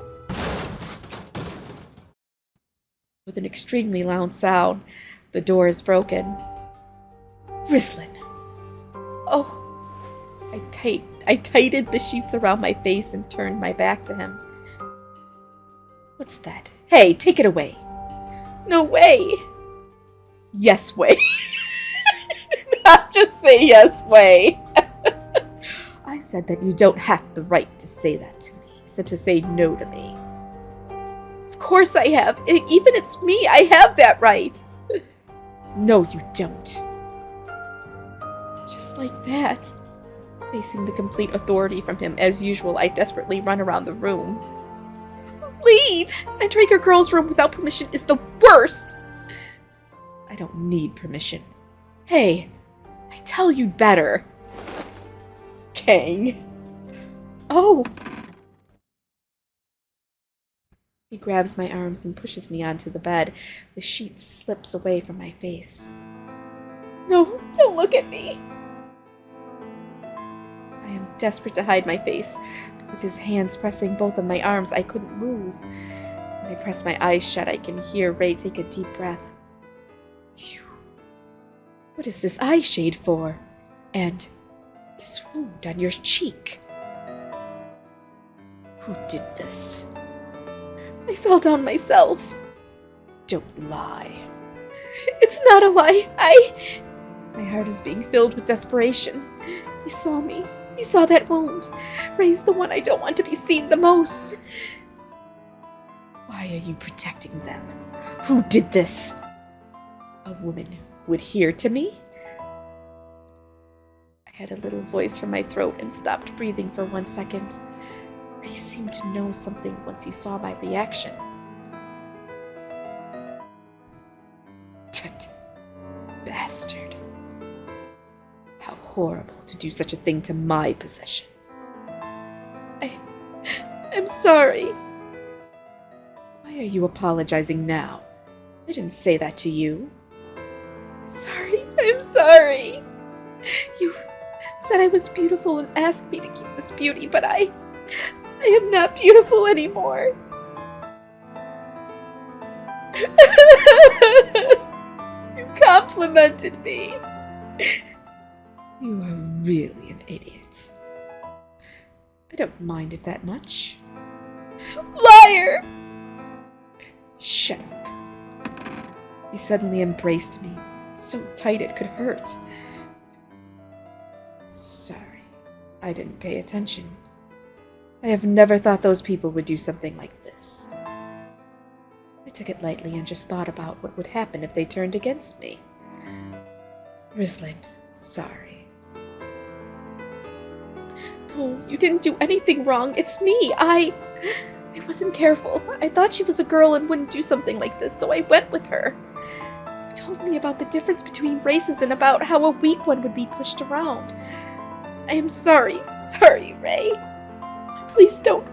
With an extremely loud sound, the door is broken. Rislin! Oh! I tightened the sheets around my face and turned my back to him. What's that? Hey, take it away! No way! Yes way! Did not just say yes way! I said that you don't have the right to say that to me, so to say no to me. Of course I have. Even it's me, I have that right. No, you don't. Just like that. Facing the complete authority from him, as usual, I desperately run around the room. Leave! Entering a girl's room without permission is the worst! I don't need permission. Hey, I tell you better. Kang. Oh. He grabs my arms and pushes me onto the bed. The sheet slips away from my face. No, don't look at me. I am desperate to hide my face, but with his hands pressing both of my arms, I couldn't move. When I press my eyes shut, I can hear Ray take a deep breath. Phew. What is this eye shade for? And this wound on your cheek. Who did this? I fell down myself. Don't lie. It's not a lie. My heart is being filled with desperation. He saw me. He saw that wound. Ray's the one I don't want to be seen the most. Why are you protecting them? Who did this? A woman who adhered to me? I had a little voice from my throat and stopped breathing for 1 second. Ray seemed to know something once he saw my reaction. Tut, bastard. How horrible to do such a thing to my possession. I'm sorry. Why are you apologizing now? I didn't say that to you. Sorry, I'm sorry. You said I was beautiful and asked me to keep this beauty, but I am not beautiful anymore. You complimented me. You are really an idiot. I don't mind it that much. Liar! Shut up. He suddenly embraced me, so tight it could hurt. Sorry, I didn't pay attention. I have never thought those people would do something like this. I took it lightly and just thought about what would happen if they turned against me. Rislin, sorry. No, you didn't do anything wrong. It's me. I wasn't careful. I thought she was a girl and wouldn't do something like this, so I went with her. You told me about the difference between races and about how a weak one would be pushed around. I am sorry. Sorry, Ray. Please don't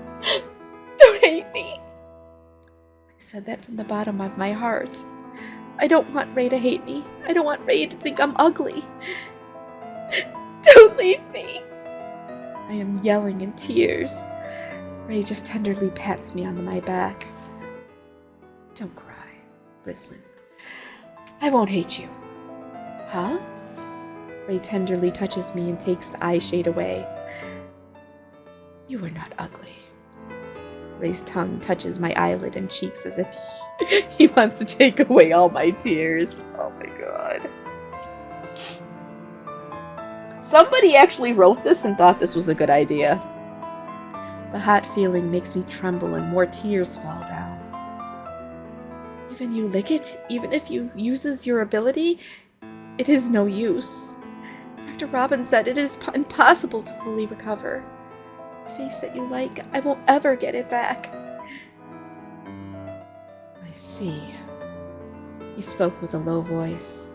hate me. I said that from the bottom of my heart. I don't want Ray to hate me. I don't want Ray to think I'm ugly. Don't leave me. I am yelling in tears. Ray just tenderly pats me on my back. Don't cry, Rislin. I won't hate you. Huh? Ray tenderly touches me and takes the eye shade away. You are not ugly. Ray's tongue touches my eyelid and cheeks as if he wants to take away all my tears. Oh my god. Somebody actually wrote this and thought this was a good idea. The hot feeling makes me tremble and more tears fall down. Even you lick it, even if you uses your ability, it is no use. Dr. Robin said it is impossible to fully recover. The face that you like, I won't ever get it back. I see. He spoke with a low voice.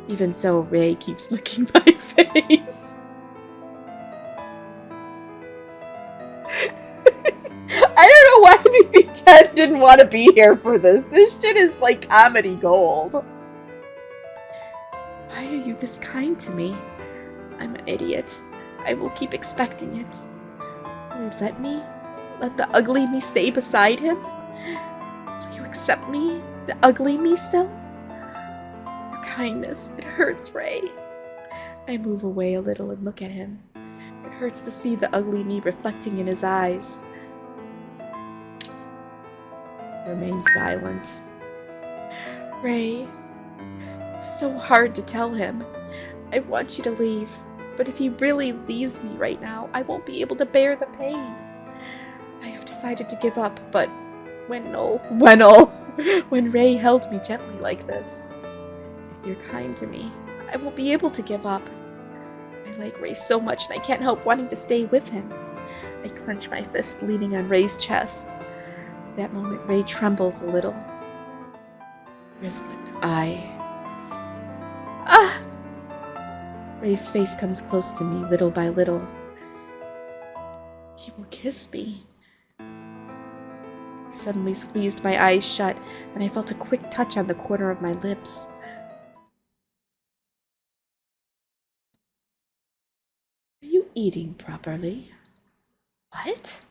Even so, Ray keeps licking my face. I don't know why BP10 didn't want to be here for this. This shit is like comedy gold. Why are you this kind to me? I'm an idiot. I will keep expecting it. Will you let the ugly me stay beside him? Will you accept me, the ugly me still? Your kindness, it hurts, Ray. I move away a little and look at him. It hurts to see the ugly me reflecting in his eyes. Remain silent. Ray, it was so hard to tell him. I want you to leave, but if he really leaves me right now, I won't be able to bear the pain. I have decided to give up, but when Ray held me gently like this, if you're kind to me, I won't be able to give up. I like Ray so much and I can't help wanting to stay with him. I clench my fist, leaning on Ray's chest. At that moment, Ray trembles a little. Rislin, Ray's face comes close to me, little by little. He will kiss me. He suddenly squeezed my eyes shut, and I felt a quick touch on the corner of my lips. Are you eating properly? What?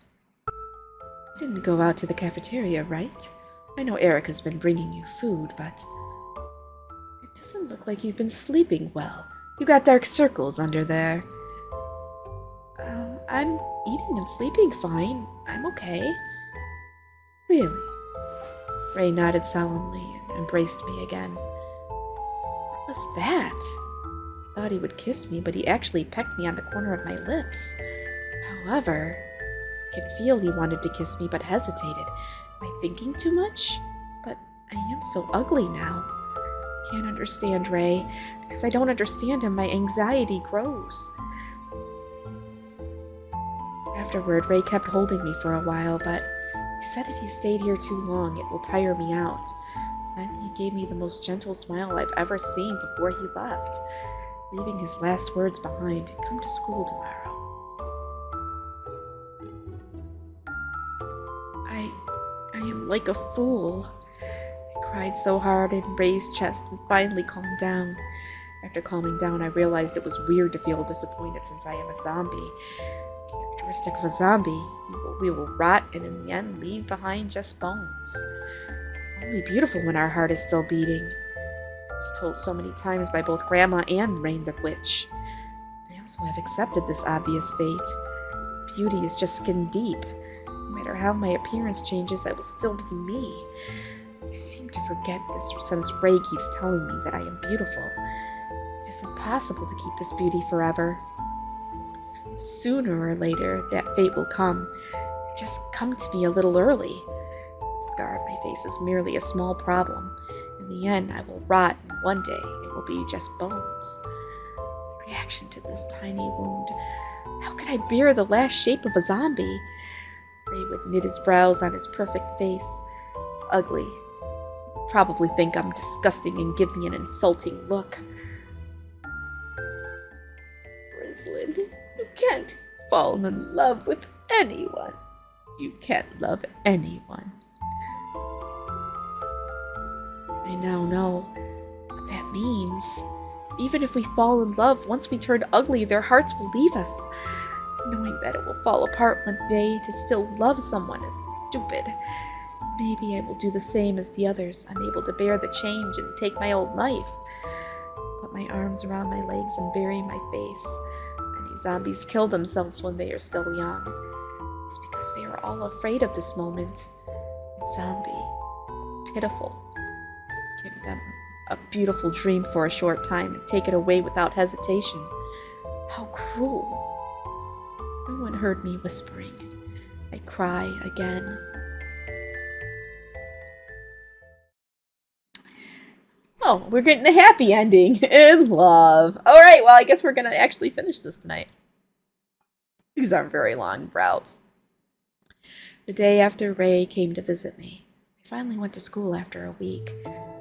You didn't go out to the cafeteria, right? I know Erica's been bringing you food, but it doesn't look like you've been sleeping well. You got dark circles under there. I'm eating and sleeping fine. I'm okay. Really? Ray nodded solemnly and embraced me again. What was that? I thought he would kiss me, but he actually pecked me on the corner of my lips. However, I could feel he wanted to kiss me but hesitated. Am I thinking too much? But I am so ugly now. I can't understand Ray. Because I don't understand him, my anxiety grows. Afterward, Ray kept holding me for a while, but he said if he stayed here too long, it will tire me out. Then he gave me the most gentle smile I've ever seen before he left, leaving his last words behind. Come to school tomorrow. I am like a fool. I cried so hard in Ray's chest and finally calmed down. After calming down, I realized it was weird to feel disappointed since I am a zombie. Characteristic of a zombie, we will rot and in the end leave behind just bones. Only beautiful when our heart is still beating. I was told so many times by both Grandma and Rain the Witch. I also have accepted this obvious fate. Beauty is just skin deep. No matter how my appearance changes, I will still be me. I seem to forget this since Ray keeps telling me that I am beautiful. It is impossible to keep this beauty forever. Sooner or later, that fate will come. It just come to me a little early. The scar on my face is merely a small problem. In the end, I will rot, and one day it will be just bones. Reaction to this tiny wound. How could I bear the last shape of a zombie? Ray would knit his brows on his perfect face. Ugly. He'd probably think I'm disgusting and give me an insulting look. Rislin, you can't fall in love with anyone. You can't love anyone. I now know what that means. Even if we fall in love, once we turn ugly, their hearts will leave us. Knowing that it will fall apart one day, to still love someone is stupid. Maybe I will do the same as the others, unable to bear the change and take my old life. Put my arms around my legs and bury my face. Many zombies kill themselves when they are still young. It's because they are all afraid of this moment. Zombie. Pitiful. Give them a beautiful dream for a short time and take it away without hesitation. How cruel. No one heard me whispering. I cry again. Oh, we're getting the happy ending in love. All right, well, I guess we're going to actually finish this tonight. These aren't very long routes. The day after Ray came to visit me, I finally went to school after a week.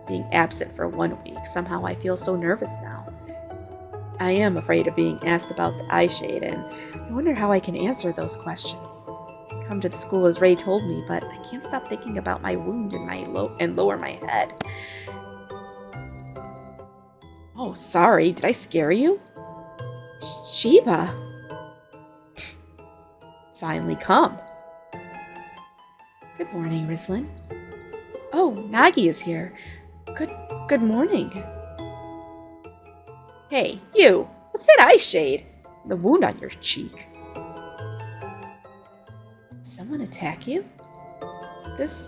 Being absent for 1 week, somehow I feel so nervous now. I am afraid of being asked about the eye shade, and I wonder how I can answer those questions. I come to the school as Ray told me, but I can't stop thinking about my wound and lower my head. Oh, sorry, did I scare you? Sheba! Finally come. Good morning, Rislin. Oh, Nagi is here. Good morning. Hey, you! What's that eye shade? The wound on your cheek. Did someone attack you? This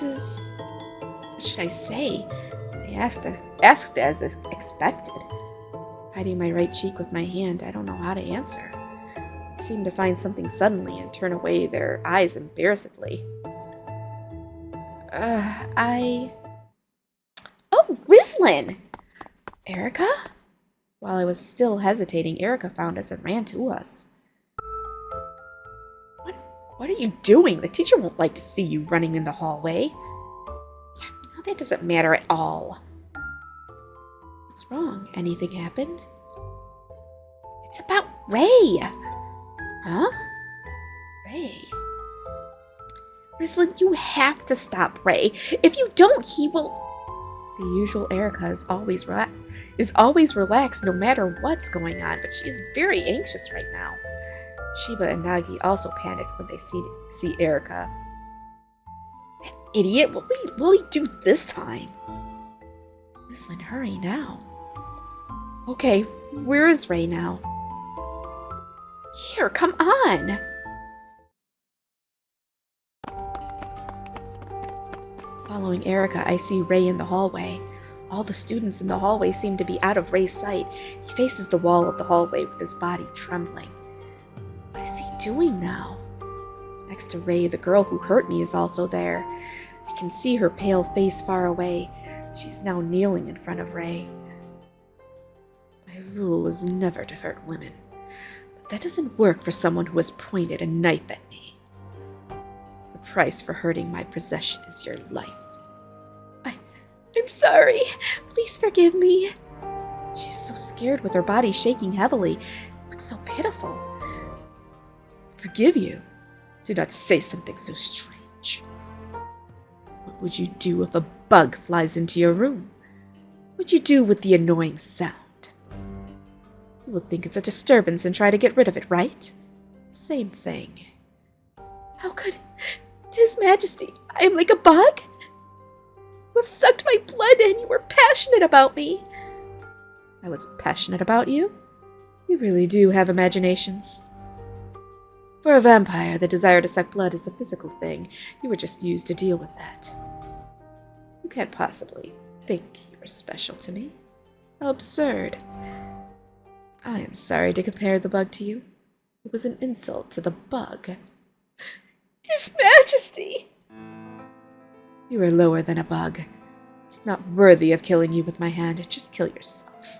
is... What should I say? I asked as expected. Hiding my right cheek with my hand, I don't know how to answer. I seem to find something suddenly and turn away their eyes embarrassedly. Oh, Rislin! Erica? While I was still hesitating, Erica found us and ran to us. What are you doing? The teacher won't like to see you running in the hallway. No, that doesn't matter at all. What's wrong? Anything happened? It's about Ray. Huh? Ray? Rislin, you have to stop Ray. If you don't, he will... The usual Erica is always relaxed no matter what's going on, but she's very anxious right now. Sheba and Nagi also panic when they see Erica. That idiot! What will he do this time? Rislin, hurry now. Okay, where is Ray now? Here, come on! Following Erica, I see Ray in the hallway. All the students in the hallway seem to be out of Ray's sight. He faces the wall of the hallway with his body trembling. What is he doing now? Next to Ray, the girl who hurt me is also there. I can see her pale face far away. She's now kneeling in front of Ray. My rule is never to hurt women, but that doesn't work for someone who has pointed a knife at me. The price for hurting my possession is your life. I'm sorry. Please forgive me. She's so scared with her body shaking heavily. It looks so pitiful. Forgive you? Do not say something so strange. What would you do if a bug flies into your room? What would you do with the annoying sound? You will think it's a disturbance and try to get rid of it, right? Same thing. How could... His Majesty, I am like a bug? You have sucked my blood and you were passionate about me. I was passionate about you? You really do have imaginations. For a vampire, the desire to suck blood is a physical thing. You were just used to deal with that. You can't possibly think you were special to me. How absurd. I am sorry to compare the bug to you. It was an insult to the bug. His Majesty! You are lower than a bug. It's not worthy of killing you with my hand. Just kill yourself.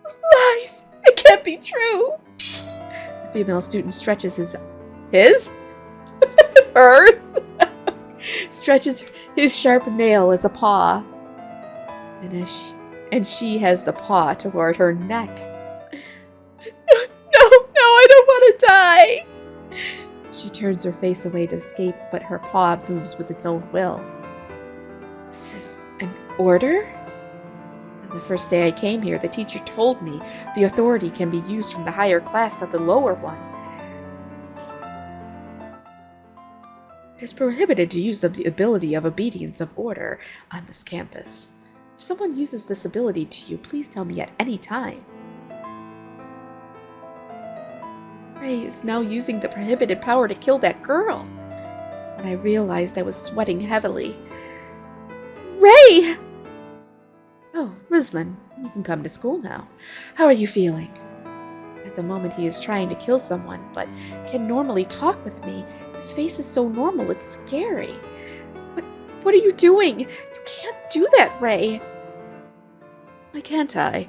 Lies! It can't be true! The female student stretches hers? Stretches his sharp nail as a paw. And she has the paw toward her neck. No, I don't want to die! She turns her face away to escape, but her paw moves with its own will. This is an order? On the first day I came here, the teacher told me the authority can be used from the higher class to the lower one. It is prohibited to use the ability of obedience of order on this campus. If someone uses this ability to you, please tell me at any time. Ray is now using the prohibited power to kill that girl. When I realized I was sweating heavily. Ray! Oh, Rizlin, you can come to school now. How are you feeling? At the moment he is trying to kill someone, but can normally talk with me. His face is so normal, it's scary. What are you doing? You can't do that, Ray. Why can't I?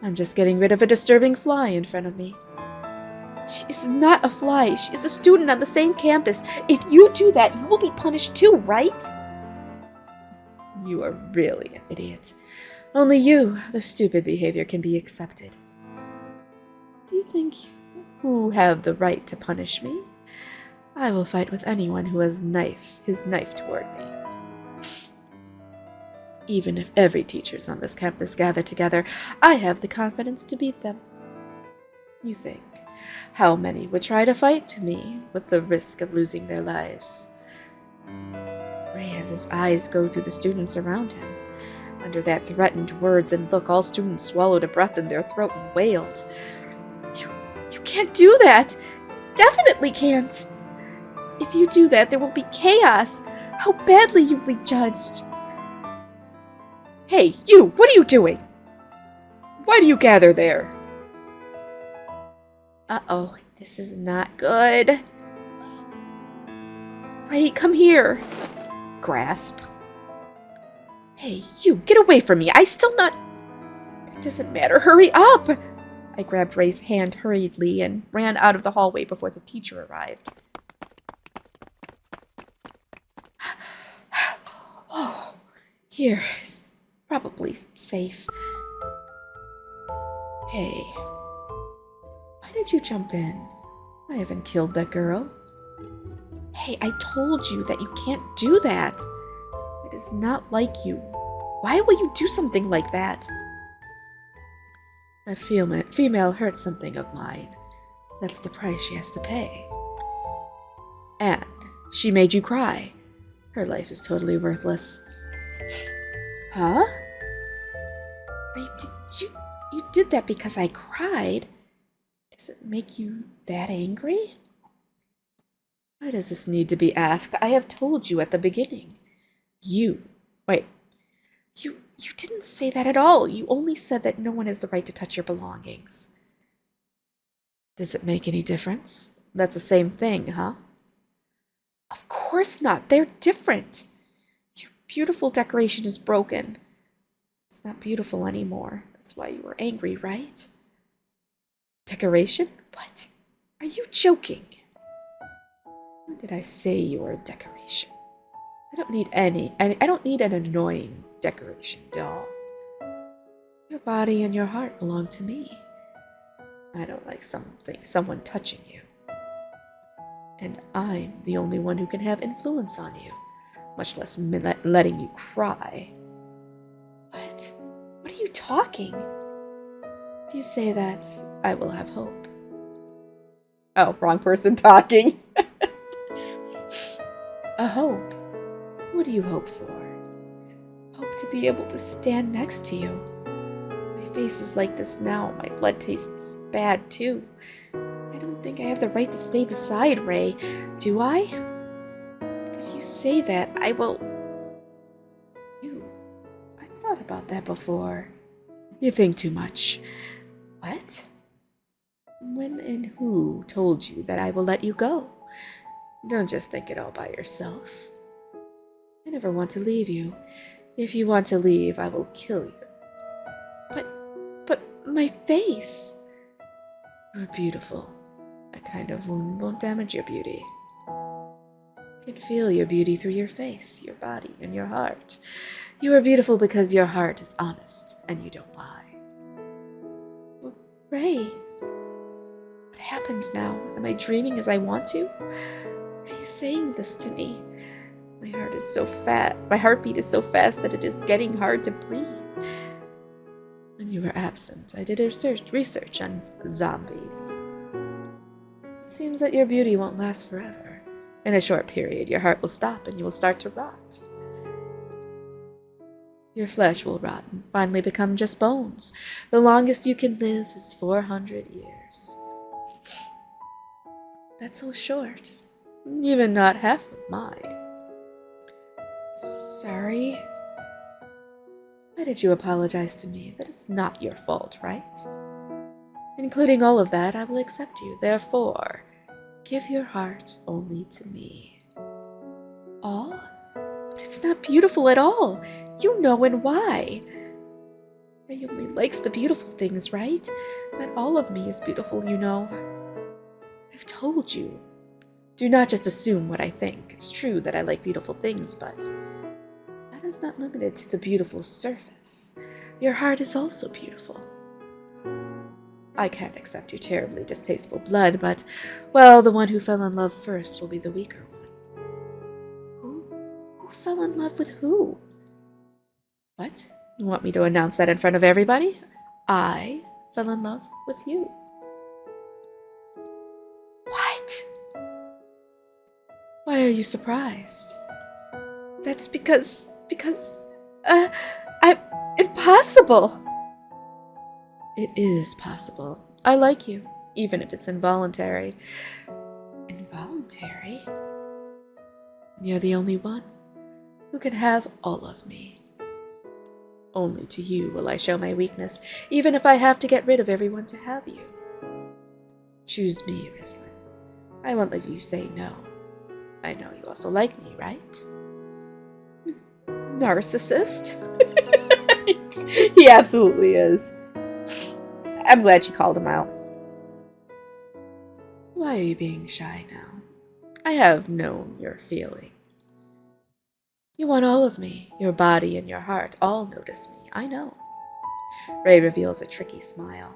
I'm just getting rid of a disturbing fly in front of me. She is not a fly. She is a student on the same campus. If you do that, you will be punished too, right? You are really an idiot. Only you, the stupid behavior, can be accepted. Do you think you have the right to punish me? I will fight with anyone who has his knife toward me. Even if every teachers on this campus gather together, I have the confidence to beat them. You think, how many would try to fight me with the risk of losing their lives? Ray has his eyes go through the students around him. Under that threatened words and look, all students swallowed a breath in their throat and wailed. You can't do that! Definitely can't! If you do that, there will be chaos! How badly you will be judged! Hey, you! What are you doing? Why do you gather there? Uh-oh, this is not good. Ray, come here. Grasp. Hey, you, get away from me. That doesn't matter. Hurry up! I grabbed Ray's hand hurriedly and ran out of the hallway before the teacher arrived. Oh, here is probably safe. Hey, why did you jump in? I haven't killed that girl. Hey, I told you that you can't do that. It is not like you. Why will you do something like that? That female hurt something of mine. That's the price she has to pay. And she made you cry. Her life is totally worthless. Huh? You did that because I cried? Does it make you that angry? Why does this need to be asked? I have told you at the beginning. You. Wait. You didn't say that at all. You only said that no one has the right to touch your belongings. Does it make any difference? That's the same thing, huh? Of course not. They're different. Your beautiful decoration is broken. It's not beautiful anymore. That's why you were angry, right? Decoration? What? Are you joking? When did I say you were a decoration? I don't need I don't need an annoying decoration doll. Your body and your heart belong to me. I don't like someone touching you. And I'm the only one who can have influence on you, much less letting you cry. What? What are you talking? If you say that, I will have hope. Oh, wrong person talking. A hope? What do you hope for? Hope to be able to stand next to you. My face is like this now. My blood tastes bad too. I don't think I have the right to stay beside Ray, do I? If you say that, I will... I thought about that before. You think too much. What? When and who told you that I will let you go? Don't just think it all by yourself. I never want to leave you. If you want to leave, I will kill you. But my face. You're beautiful. That kind of wound won't damage your beauty. I can feel your beauty through your face, your body, and your heart. You are beautiful because your heart is honest and you don't lie. Ray, what happened now? Am I dreaming as I want to? Are you saying this to me? My heart is so fat. My heartbeat is so fast that it is getting hard to breathe. When you were absent, I did research on zombies. It seems that your beauty won't last forever. In a short period, your heart will stop and you will start to rot. Your flesh will rot and finally become just bones. The longest you can live is 400 years. That's so short. Even not half of mine. Sorry. Why did you apologize to me? That is not your fault, right? Including all of that, I will accept you. Therefore, give your heart only to me. All? But it's not beautiful at all. You know and why. Ray only likes the beautiful things, right? Not all of me is beautiful, you know. I've told you. Do not just assume what I think. It's true that I like beautiful things, but that is not limited to the beautiful surface. Your heart is also beautiful. I can't accept your terribly distasteful blood, but, well, the one who fell in love first will be the weaker one. Who fell in love with who? What? You want me to announce that in front of everybody? I fell in love with you. What? Why are you surprised? That's because, I'm impossible. It is possible. I like you, even if it's involuntary. Involuntary? You're the only one who can have all of me. Only to you will I show my weakness, even if I have to get rid of everyone to have you. Choose me, Rislin. I won't let you say no. I know you also like me, right? Narcissist? He absolutely is. I'm glad she called him out. Why are you being shy now? I have known your feeling. You want all of me, your body and your heart. All notice me, I know. Ray reveals a tricky smile.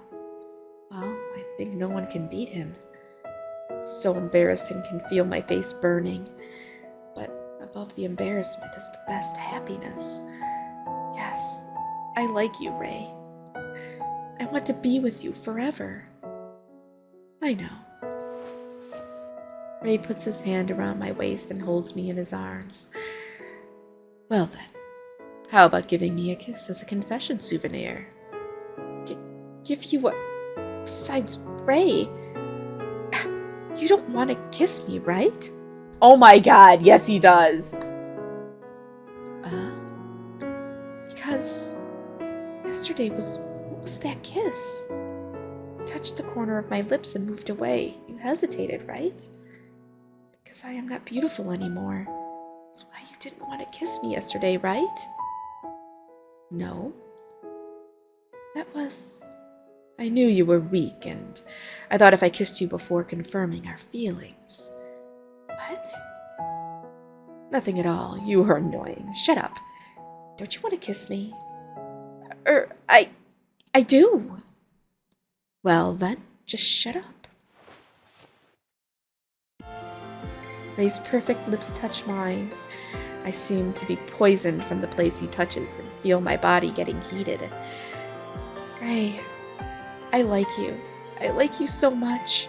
Well, I think no one can beat him. So embarrassed and can feel my face burning. But above the embarrassment is the best happiness. Yes, I like you, Ray. I want to be with you forever. I know. Ray puts his hand around my waist and holds me in his arms. Well then, how about giving me a kiss as a confession souvenir? Give you what? Besides Ray, you don't want to kiss me, right? Oh my god, yes he does. because yesterday what was that kiss? You touched the corner of my lips and moved away. You hesitated, right? Because I am not beautiful anymore. That's why you didn't want to kiss me yesterday, right? No. I knew you were weak, and I thought if I kissed you before confirming our feelings. What? Nothing at all. You were annoying. Shut up. Don't you want to kiss me? I do. Well, then, just shut up. Ray's perfect lips touch mine. I seem to be poisoned from the place he touches and feel my body getting heated. Ray, I like you. I like you so much.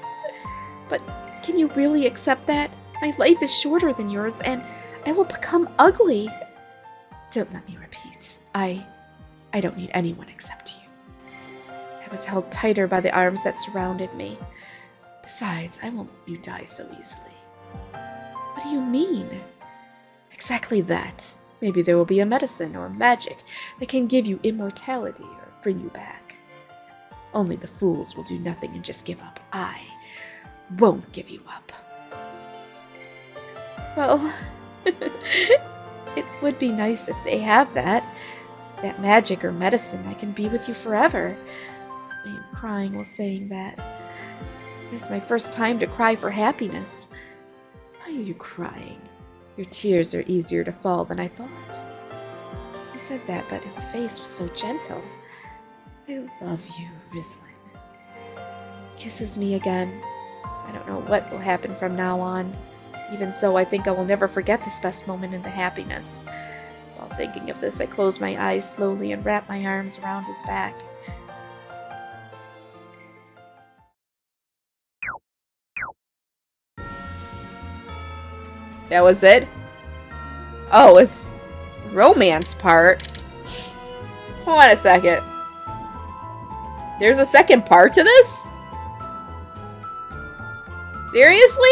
But can you really accept that? My life is shorter than yours, and I will become ugly. Don't let me repeat. I don't need anyone except you. I was held tighter by the arms that surrounded me. Besides, I won't let you die so easily. What do you mean? Exactly that. Maybe there will be a medicine or magic that can give you immortality or bring you back. Only the fools will do nothing and just give up. I won't give you up. Well, it would be nice if they have that magic or medicine. I can be with you forever. I am crying while saying that. This is my first time to cry for happiness. Why are you crying? Your tears are easier to fall than I thought. He said that, but his face was so gentle. I love you, Rislin. He kisses me again. I don't know what will happen from now on. Even so, I think I will never forget this best moment in the happiness. While thinking of this, I close my eyes slowly and wrap my arms around his back. That was it? Oh, it's romance part. Hold on a second. There's a second part to this? Seriously?